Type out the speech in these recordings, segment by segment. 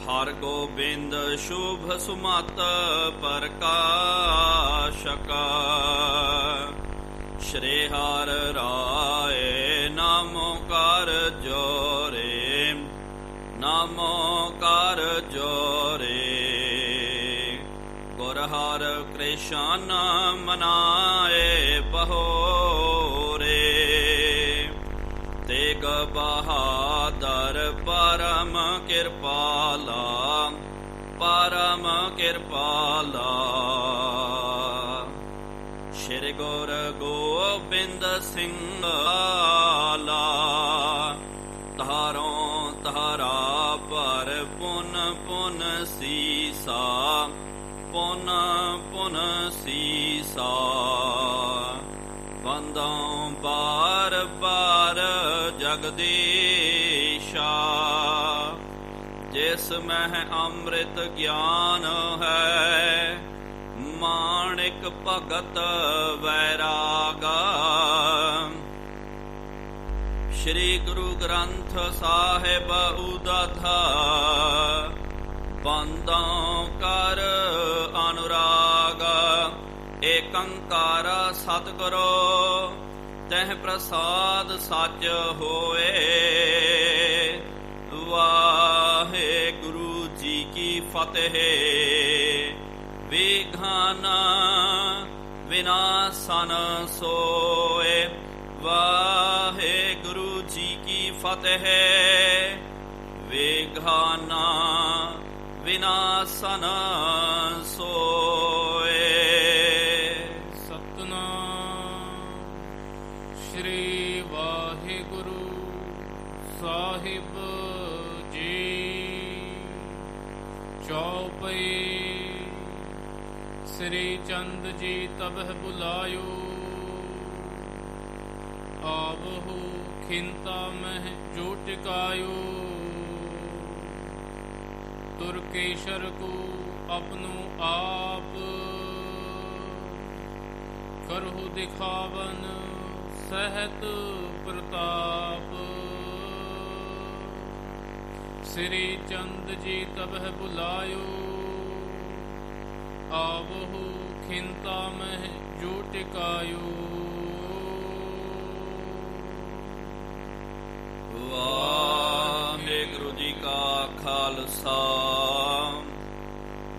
ਹਰ ਗੋਬਿੰਦ ਸ਼ੁਭ ਸੁਮਤ ਪ੍ਰਕਾਸ਼ਕ। ਸ਼੍ਰੀ ਹਰਿ ਰਾਏ ਨਾਮੋ ਕਰ ਜੋਰੇ, ਨਾਮੋ ਕਰ ਜੋਰੇ। ਗੁਰ ਹਰਿ ਕ੍ਰਿਸ਼ਨ ਮਨਾਏ ਬਹੋਰੇ, ਤੇਗ ਬਹਾਦਰ ਪਰਮ ਕਿਰਪਾਲਾ, ਪਰਮ ਕਿਰਪਾਲਾ। ਸ਼੍ਰੀ ਗੁਰ ਗੋਬਿੰਦ ਸਿੰਘ ਆਲਾ, ਤਾਰੋਂ ਤਾਰਾ ਪਰ ਪੁਨ ਪੁਨ ਸੀਸਾ, ਪੁਨ ਪੁਨ ਸੀਸਾ। ਵੰਦੋਂ ਬਾਰ ਬਾਰ ਜਗਦੀਸ਼ਾ, ਜਿਸ ਮਹਿ ਅੰਮ੍ਰਿਤ ਗਿਆਨ ਹੈ, ਮਾਣਿਕ ਭਗਤ ਵੈਰਾਗਾ। ਸ਼੍ਰੀ ਗੁਰੂ ਗ੍ਰੰਥ ਸਾਹਿਬ ਉਦਧ, ਬੰਦੋਂ ਕਰ ਅਨੁਰਾਗ। ਏਕੰਕਾਰ ਸਤਿਗੁਰੂ ਤਹਿ ਪ੍ਰਸਾਦ ਸੱਚ ਹੋਏ। ਵਾਹਿਗੁਰੂ ਜੀ ਕੀ ਫਤਿਹ। ਵਿਘਨ ਵਿਨਾਸ਼ਨ ਸੋਏ। ਵਾਹਿਗੁਰੂ ਜੀ ਕੀ ਫਤਿਹ। ਵਿਘਨ ਵਿਨਾਸ਼ਨ ਸੋਏ। ਸਤਿਨਾਮ ਸ਼੍ਰੀ ਵਾਹਿਗੁਰੂ ਸਾਹਿਬ ਜੀ। ਚੌਪਈ। ਸ੍ਰੀ ਚੰਦ ਜੀ ਤਬਹਿ ਬੁਲਾਇਓ, ਆਵਹੁ ਖਿੰਤਾ ਮਹਿ ਜੋ ਟਿਕਾਇਓ। ਤੁਰਕੇਸ਼ਰ ਕੋ ਆਪਨੋ ਆਪ, ਕਰਹੁ ਦਿਖਾਵਨ ਸਹਿਤ ਪ੍ਰਤਾਪ। ਸ੍ਰੀ ਚੰਦ ਜੀ ਤਬਹਿ ਬੁਲਾਇਓ, ਆਵਹੁ ਖਿੰਤਾ ਮਹਿ ਜੋ ਟਿਕਾਇਓ। ਵਾਹਿਗੁਰੂ ਜੀ ਕਾ ਖਾਲਸਾ,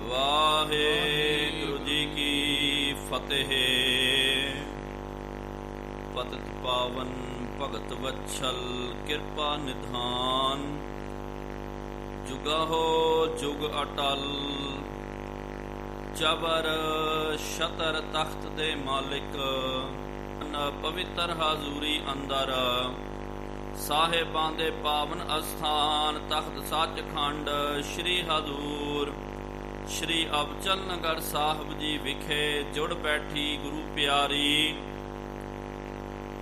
ਵਾਹਿਗੁਰੂ ਜੀ ਕੀ ਫਤਿਹ। ਪਤਿਤ ਪਾਵਨ ਭਗਤ ਵਛਲ ਕਿਰਪਾ ਨਿਧਾਨ, ਜੁਗਹੁ ਜੁਗ ਅਟਲ। ਚਬਰ ਸ਼ਤਰ ਤਖਤ ਦੇ ਮਾਲਿਕ, ਪਵਿੱਤਰ ਹਾਜ਼ੂਰੀ ਅੰਦਰ। ਸਾਹਿਬਾਂ ਦੇ ਪਾਵਨ ਅਸਥਾਨ ਤਖਤ ਸੱਚਖੰਡ ਸ਼੍ਰੀ ਹਜ਼ੂਰ ਸ਼੍ਰੀ ਅਬਚਲ ਨਗਰ ਸਾਹਿਬ ਜੀ ਵਿਖੇ ਜੁੜ ਬੈਠੀ ਗੁਰੂ ਪਿਆਰੀ,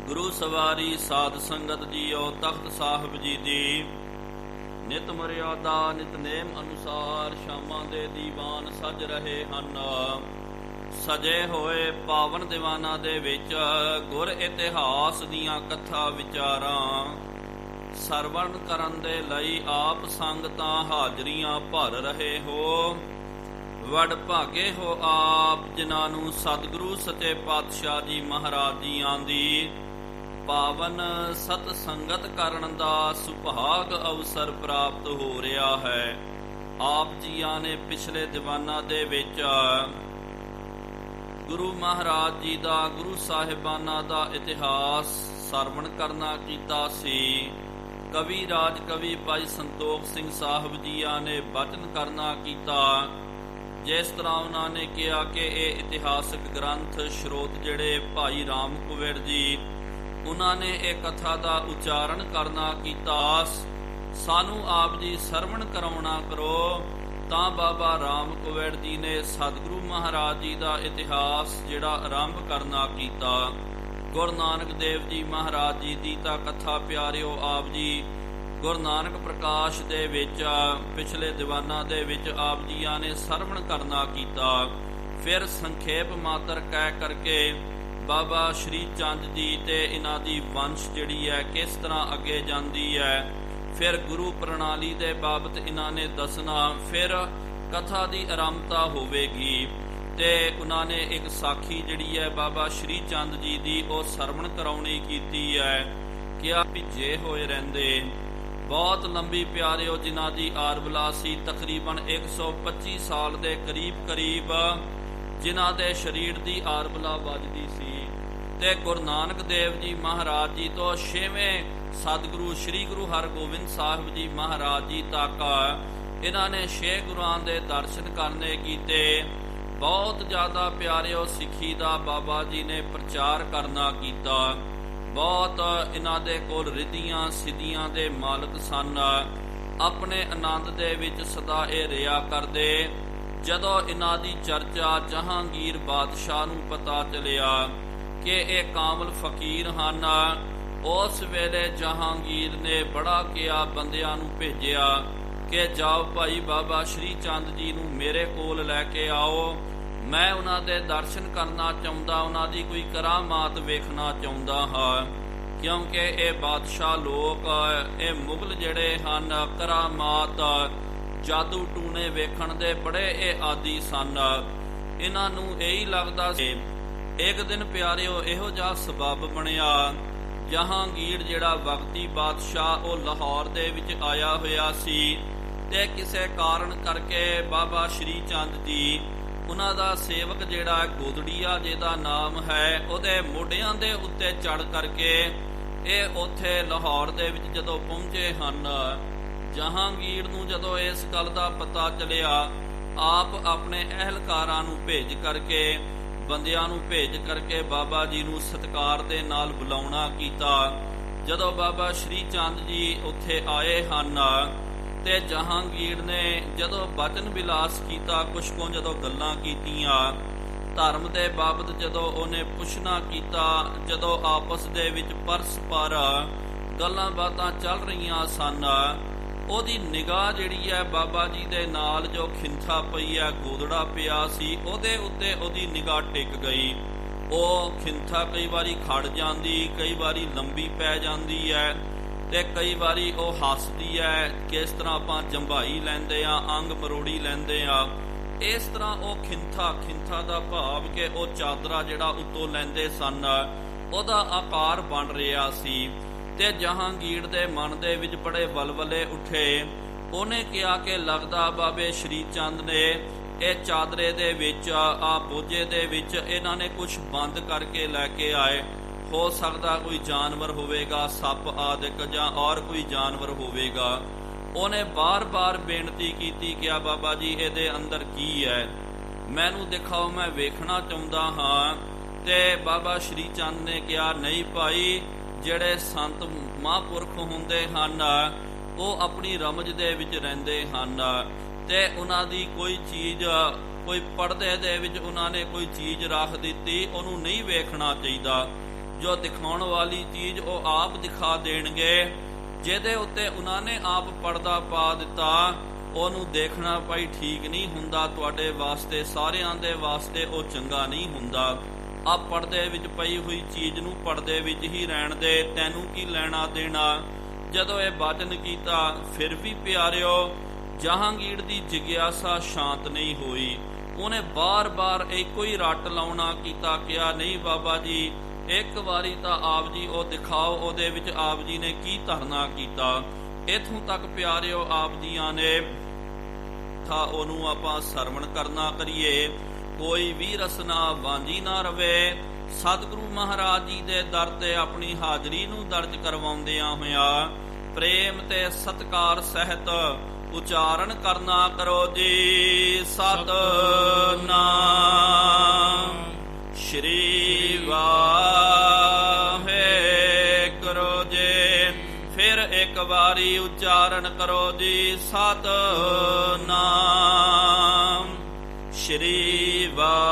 ਗੁਰੂ ਸਵਾਰੀ ਸਾਧ ਸੰਗਤ ਜੀਓ। ਤਖਤ ਸਾਹਿਬ ਜੀ ਦੀ ਨਿਤ ਮਰਿਆਦਾ ਨਿਤਨੇਮ ਅਨੁਸਾਰ ਸ਼ਾਮਾਂ ਦੇ ਦੀਵਾਨ ਸਜ ਰਹੇ ਹਨ। ਸਜੇ ਹੋਏ ਪਾਵਨ ਦੀਵਾਨਾਂ ਦੇ ਵਿੱਚ ਗੁਰ ਇਤਿਹਾਸ ਦੀਆਂ ਕਥਾ ਵਿਚਾਰਾਂ ਸਰਵਣ ਕਰਨ ਦੇ ਲਈ ਆਪ ਸੰਗਤਾਂ ਹਾਜ਼ਰੀਆਂ ਭਰ ਰਹੇ ਹੋ। ਵਡ ਭਾਗੇ ਹੋ ਆਪ ਜਿਨ੍ਹਾਂ ਨੂੰ ਸਤਿਗੁਰੂ ਸੱਚੇ ਪਾਤਸ਼ਾਹ ਜੀ ਮਹਾਰਾਜ ਜੀਆਂ ਦੀ ਪਾਵਨ ਸਤ ਸੰਗਤ ਕਰਨ ਦਾ ਸੁਭਾਗ ਅਵਸਰ ਪ੍ਰਾਪਤ ਹੋ ਰਿਹਾ ਹੈ। ਆਪ ਜੀਆਂ ਨੇ ਪਿਛਲੇ ਦੀਵਾਨਾਂ ਦੇ ਵਿੱਚ ਗੁਰੂ ਮਹਾਰਾਜ ਜੀ ਦਾ, ਗੁਰੂ ਸਾਹਿਬਾਨਾਂ ਦਾ ਇਤਿਹਾਸ ਸਰਵਣ ਕਰਨਾ ਕੀਤਾ ਸੀ। ਕਵੀ ਰਾਜ ਕਵੀ ਭਾਈ ਸੰਤੋਖ ਸਿੰਘ ਸਾਹਿਬ ਜੀਆਂ ਨੇ ਬਚਨ ਕਰਨਾ ਕੀਤਾ। ਜਿਸ ਤਰ੍ਹਾਂ ਉਹਨਾਂ ਨੇ ਕਿਹਾ ਕਿ ਇਹ ਇਤਿਹਾਸਕ ਗ੍ਰੰਥ ਸਰੋਤ ਜਿਹੜੇ ਭਾਈ ਰਾਮ ਕੁਵੇਰ ਜੀ, ਉਹਨਾਂ ਨੇ ਇਹ ਕਥਾ ਦਾ ਉਚਾਰਨ ਕਰਨਾ ਕੀਤਾ। ਸਾਨੂੰ ਆਪ ਜੀ ਸਰਵਣ ਕਰਾਉਣਾ ਕਰੋ। ਤਾਂ ਬਾਬਾ ਰਾਮ ਕੁਵੇਰ ਜੀ ਨੇ ਸਤਿਗੁਰੂ ਮਹਾਰਾਜ ਜੀ ਦਾ ਇਤਿਹਾਸ ਜਿਹੜਾ ਆਰੰਭ ਕਰਨਾ ਕੀਤਾ। ਗੁਰੂ ਨਾਨਕ ਦੇਵ ਜੀ ਮਹਾਰਾਜ ਜੀ ਦੀ ਤਾਂ ਕਥਾ ਪਿਆਰਿਓ ਆਪ ਜੀ ਗੁਰੂ ਨਾਨਕ ਪ੍ਰਕਾਸ਼ ਦੇ ਵਿੱਚ ਪਿਛਲੇ ਦੀਵਾਨਾਂ ਦੇ ਵਿੱਚ ਆਪ ਜੀਆਂ ਨੇ ਸਰਵਣ ਕਰਨਾ ਕੀਤਾ। ਫਿਰ ਸੰਖੇਪ ਮਾਤਰ ਕਹਿ ਕਰਕੇ ਬਾਬਾ ਸ਼੍ਰੀ ਚੰਦ ਜੀ ਤੇ ਇਹਨਾਂ ਦੀ ਵੰਸ਼ ਜਿਹੜੀ ਹੈ ਕਿਸ ਤਰ੍ਹਾਂ ਅੱਗੇ ਜਾਂਦੀ ਹੈ, ਫਿਰ ਗੁਰੂ ਪ੍ਰਣਾਲੀ ਦੇ ਬਾਬਤ ਇਹਨਾਂ ਨੇ ਦੱਸਣਾ, ਫਿਰ ਕਥਾ ਦੀ ਆਰੰਭਤਾ ਹੋਵੇਗੀ ਤੇ ਉਹਨਾਂ ਨੇ ਇੱਕ ਸਾਖੀ ਜਿਹੜੀ ਹੈ ਬਾਬਾ ਸ਼੍ਰੀ ਚੰਦ ਜੀ ਦੀ ਉਹ ਸਰਵਣ ਕਰਾਉਣੀ ਕੀਤੀ ਹੈ। ਕਿਆ ਭਿੱਜੇ ਹੋਏ ਰਹਿੰਦੇ, ਬਹੁਤ ਲੰਬੀ ਪਿਆਰਿਓ ਜਿਨ੍ਹਾਂ ਦੀ ਆਰਬਲਾ ਸੀ, ਤਕਰੀਬਨ 125 ਸਾਲ ਦੇ ਕਰੀਬ ਜਿਨ੍ਹਾਂ ਦੇ ਸਰੀਰ ਦੀ ਆਰਬਲਾ ਵੱਜਦੀ ਸੀ। ਤੇ ਗੁਰੂ ਨਾਨਕ ਦੇਵ ਜੀ ਮਹਾਰਾਜ ਜੀ ਤੋਂ 6ਵੇਂ ਸਤਿਗੁਰੂ ਸ੍ਰੀ ਗੁਰੂ ਹਰਗੋਬਿੰਦ ਸਾਹਿਬ ਜੀ ਮਹਾਰਾਜ ਜੀ ਤੱਕ ਇਹਨਾਂ ਨੇ 6 ਗੁਰਾਂ ਦੇ ਦਰਸ਼ਨ ਕਰਨੇ ਕੀਤੇ। ਬਹੁਤ ਜ਼ਿਆਦਾ ਪਿਆਰਿਓ ਸਿੱਖੀ ਦਾ ਬਾਬਾ ਜੀ ਨੇ ਪ੍ਰਚਾਰ ਕਰਨਾ ਕੀਤਾ। ਬਹੁਤ ਇਹਨਾਂ ਦੇ ਕੋਲ ਰਿੱਧੀਆਂ ਸਿੱਧੀਆਂ ਦੇ ਮਾਲਕ ਸਨ। ਆਪਣੇ ਆਨੰਦ ਦੇ ਵਿੱਚ ਸਦਾ ਇਹ ਰਿਹਾ ਕਰਦੇ। ਜਦੋਂ ਇਹਨਾਂ ਦੀ ਚਰਚਾ ਜਹਾਂਗੀਰ ਬਾਦਸ਼ਾਹ ਨੂੰ ਪਤਾ ਚੱਲਿਆ ਕਿ ਇਹ ਕਾਮਲ ਫਕੀਰ ਹਨ, ਉਸ ਵੇਲੇ ਜਹਾਂਗੀਰ ਨੇ ਬੜਾ ਕਿਹਾ, ਬੰਦਿਆਂ ਨੂੰ ਭੇਜਿਆ ਕਿ ਜਾਓ ਭਾਈ ਬਾਬਾ ਸ਼੍ਰੀ ਚੰਦ ਜੀ ਨੂੰ ਮੇਰੇ ਕੋਲ ਲੈ ਕੇ ਆਓ, ਮੈਂ ਉਹਨਾਂ ਦੇ ਦਰਸ਼ਨ ਕਰਨਾ ਚਾਹੁੰਦਾ, ਉਹਨਾਂ ਦੀ ਕੋਈ ਕਰਾਮਾਤ ਵੇਖਣਾ ਚਾਹੁੰਦਾ ਹਾਂ। ਕਿਉਂਕਿ ਇਹ ਬਾਦਸ਼ਾਹ ਲੋਕ, ਇਹ ਮੁਗਲ ਜਿਹੜੇ ਹਨ, ਕਰਾਮਾਤ ਜਾਦੂ ਟੂਣੇ ਵੇਖਣ ਦੇ ਬੜੇ ਇਹ ਆਦੀ ਸਨ। ਇਹਨਾਂ ਨੂੰ ਇਹੀ ਲੱਗਦਾ ਸੀ। ਇੱਕ ਦਿਨ ਪਿਆਰਿਓ ਇਹੋ ਜਿਹਾ ਸਬੱਬ ਬਣਿਆ, ਜਹਾਂਗੀਰ ਜਿਹੜਾ ਵਕਤੀ ਬਾਦਸ਼ਾਹ ਉਹ ਲਾਹੌਰ ਦੇ ਵਿੱਚ ਆਇਆ ਹੋਇਆ ਸੀ ਤੇ ਕਿਸੇ ਕਾਰਨ ਕਰਕੇ ਬਾਬਾ ਸ਼੍ਰੀ ਚੰਦ ਜੀ ਉਹਨਾਂ ਦਾ ਸੇਵਕ ਜਿਹੜਾ ਗੋਦੜੀਆ ਜਿਹਦਾ ਨਾਮ ਹੈ, ਉਹਦੇ ਮੋਢਿਆਂ ਦੇ ਉੱਤੇ ਚੜ੍ਹ ਕਰਕੇ ਇਹ ਉੱਥੇ ਲਾਹੌਰ ਦੇ ਵਿੱਚ ਜਦੋਂ ਪਹੁੰਚੇ ਹਨ, ਜਹਾਂਗੀਰ ਨੂੰ ਜਦੋਂ ਇਸ ਗੱਲ ਦਾ ਪਤਾ ਚੱਲਿਆ, ਆਪ ਆਪਣੇ ਅਹਿਲਕਾਰਾਂ ਨੂੰ ਭੇਜ ਕਰਕੇ, ਬੰਦਿਆਂ ਨੂੰ ਭੇਜ ਕਰਕੇ ਬਾਬਾ ਜੀ ਨੂੰ ਸਤਿਕਾਰ ਦੇ ਨਾਲ ਬੁਲਾਉਣਾ ਕੀਤਾ। ਜਦੋਂ ਬਾਬਾ ਸ਼੍ਰੀ ਚੰਦ ਜੀ ਉੱਥੇ ਆਏ ਹਨ ਤੇ ਜਹਾਂਗੀਰ ਨੇ ਜਦੋਂ ਬਚਨ ਵਿਲਾਸ ਕੀਤਾ, ਕੁਛ ਕੁ ਜਦੋਂ ਗੱਲਾਂ ਕੀਤੀਆਂ, ਧਰਮ ਦੇ ਬਾਬਤ ਜਦੋਂ ਉਹਨੇ ਪੁੱਛਣਾ ਕੀਤਾ, ਜਦੋਂ ਆਪਸ ਦੇ ਵਿੱਚ ਪਰਸਪਰ ਗੱਲਾਂ ਬਾਤਾਂ ਚੱਲ ਰਹੀਆਂ ਸਨ, ਉਹਦੀ ਨਿਗਾਹ ਜਿਹੜੀ ਹੈ ਬਾਬਾ ਜੀ ਦੇ ਨਾਲ ਜੋ ਖਿੰਥਾ ਪਈ ਹੈ, ਗੋਦੜਾ ਪਿਆ ਸੀ, ਉਹਦੇ ਉੱਤੇ ਉਹਦੀ ਨਿਗਾਹ ਟਿਕ ਗਈ। ਉਹ ਖਿੰਥਾ ਕਈ ਵਾਰੀ ਖੜ ਜਾਂਦੀ, ਕਈ ਵਾਰੀ ਲੰਬੀ ਪੈ ਜਾਂਦੀ ਹੈ ਤੇ ਕਈ ਵਾਰੀ ਉਹ ਹੱਸਦੀ ਹੈ। ਕਿਸ ਤਰ੍ਹਾਂ ਆਪਾਂ ਜੰਭਾਈ ਲੈਂਦੇ ਆ, ਅੰਗ ਮਰੋੜੀ ਲੈਂਦੇ ਆ, ਇਸ ਤਰ੍ਹਾਂ ਉਹ ਖਿੰਥਾ ਦਾ ਭਾਵ ਕਿ ਉਹ ਚਾਦਰਾ ਜਿਹੜਾ ਉੱਤੋਂ ਲੈਂਦੇ ਸਨ, ਉਹਦਾ ਆਕਾਰ ਬਣ ਰਿਹਾ ਸੀ। ਤੇ ਜਹਾਂਗੀਰ ਦੇ ਮਨ ਦੇ ਵਿੱਚ ਬੜੇ ਵਲਵਲੇ ਉੱਠੇ। ਉਹਨੇ ਕਿਹਾ ਕਿ ਲੱਗਦਾ ਬਾਬੇ ਸ਼੍ਰੀ ਚੰਦ ਨੇ ਇਹ ਚਾਦਰੇ ਦੇ ਵਿੱਚ, ਆ ਬੋਝੇ ਦੇ ਵਿੱਚ ਇਹਨਾਂ ਨੇ ਕੁਝ ਬੰਦ ਕਰਕੇ ਲੈ ਕੇ ਆਏ। ਹੋ ਸਕਦਾ ਕੋਈ ਜਾਨਵਰ ਹੋਵੇਗਾ, ਸੱਪ ਆਦਿਕ, ਜਾਂ ਔਰ ਕੋਈ ਜਾਨਵਰ ਹੋਵੇਗਾ। ਉਹਨੇ ਬਾਰ-ਬਾਰ ਬੇਨਤੀ ਕੀਤੀ ਕਿ ਬਾਬਾ ਜੀ ਇਹਦੇ ਅੰਦਰ ਕੀ ਹੈ, ਮੈਨੂੰ ਦਿਖਾਓ, ਮੈਂ ਵੇਖਣਾ ਚਾਹੁੰਦਾ ਹਾਂ। ਤੇ ਬਾਬਾ ਸ਼੍ਰੀ ਚੰਦ ਨੇ ਕਿਹਾ, ਨਹੀਂ ਭਾਈ, ਜਿਹੜੇ ਸੰਤ ਮਹਾਂਪੁਰਖ ਹੁੰਦੇ ਹਨ ਉਹ ਆਪਣੀ ਰਮਜ ਦੇ ਵਿੱਚ ਰਹਿੰਦੇ ਹਨ ਤੇ ਉਹਨਾਂ ਦੀ ਕੋਈ ਚੀਜ਼, ਕੋਈ ਪਰਦੇ ਦੇ ਵਿੱਚ ਉਹਨਾਂ ਨੇ ਕੋਈ ਚੀਜ਼ ਰੱਖ ਦਿੱਤੀ, ਉਹਨੂੰ ਨਹੀਂ ਵੇਖਣਾ ਚਾਹੀਦਾ। ਜੋ ਦਿਖਾਉਣ ਵਾਲੀ ਚੀਜ਼ ਉਹ ਆਪ ਦਿਖਾ ਦੇਣਗੇ, ਜਿਹਦੇ ਉੱਤੇ ਉਹਨਾਂ ਨੇ ਆਪ ਪਰਦਾ ਪਾ ਦਿੱਤਾ, ਉਹਨੂੰ ਦੇਖਣਾ ਭਾਈ ਠੀਕ ਨਹੀਂ ਹੁੰਦਾ, ਤੁਹਾਡੇ ਵਾਸਤੇ, ਸਾਰਿਆਂ ਦੇ ਵਾਸਤੇ ਉਹ ਚੰਗਾ ਨਹੀਂ ਹੁੰਦਾ। ਆ ਪਰਦੇ ਵਿੱਚ ਪਈ ਹੋਈ ਚੀਜ਼ ਨੂੰ ਪਰਦੇ ਵਿੱਚ ਹੀ ਰਹਿਣ ਦੇ, ਤੈਨੂੰ ਕੀ ਲੈਣਾ ਦੇਣਾ। ਜਦੋਂ ਇਹ ਬਚਨ ਕੀਤਾ, ਫਿਰ ਵੀ ਪਿਆਰਿਓ ਜਹਾਂਗੀਰ ਦੀ ਜਿਗਿਆਸਾ ਸ਼ਾਂਤ ਨਹੀਂ ਹੋਈ। ਉਹਨੇ ਬਾਰ-ਬਾਰ ਇੱਕੋ ਹੀ ਰੱਟ ਲਾਉਣਾ ਕੀਤਾ, ਕਿਹਾ ਨਹੀਂ ਬਾਬਾ ਜੀ, ਇੱਕ ਵਾਰੀ ਤਾਂ ਆਪ ਜੀ ਉਹ ਦਿਖਾਓ, ਉਹਦੇ ਵਿੱਚ ਆਪ ਜੀ ਨੇ ਕੀ ਧਰਨਾ ਕੀਤਾ। ਇੱਥੋਂ ਤੱਕ ਪਿਆਰਿਓ ਆਪ ਜੀਆਂ ਨੇ ਥਾ ਉਹਨੂੰ ਆਪਾਂ ਸਰਵਣ ਕਰਨਾ ਕਰੀਏ, ਕੋਈ ਵੀ ਰਸਨਾ ਵਾਂਝੀ ਨਾ ਰਵੇ। ਸਤਿਗੁਰੂ ਮਹਾਰਾਜ ਜੀ ਦੇ ਦਰ ਤੇ ਆਪਣੀ ਹਾਜ਼ਰੀ ਨੂੰ ਦਰਜ ਕਰਵਾਉਂਦਿਆਂ ਹੋਇਆ ਪ੍ਰੇਮ ਤੇ ਸਤਿਕਾਰ ਸਹਿਤ ਉਚਾਰਨ ਕਰਨਾ ਕਰੋ ਜੀ। ਸਤਿਨਾਮ ਸ਼੍ਰੀ ਵਾਹਿਗੁਰੂ ਜੀ। ਫਿਰ ਇੱਕ ਵਾਰੀ ਉਚਾਰਨ ਕਰੋ ਜੀ, ਸਤਿਨਾਮ ਸ਼੍ਰੀ ਵਾਹਿਗੁਰੂ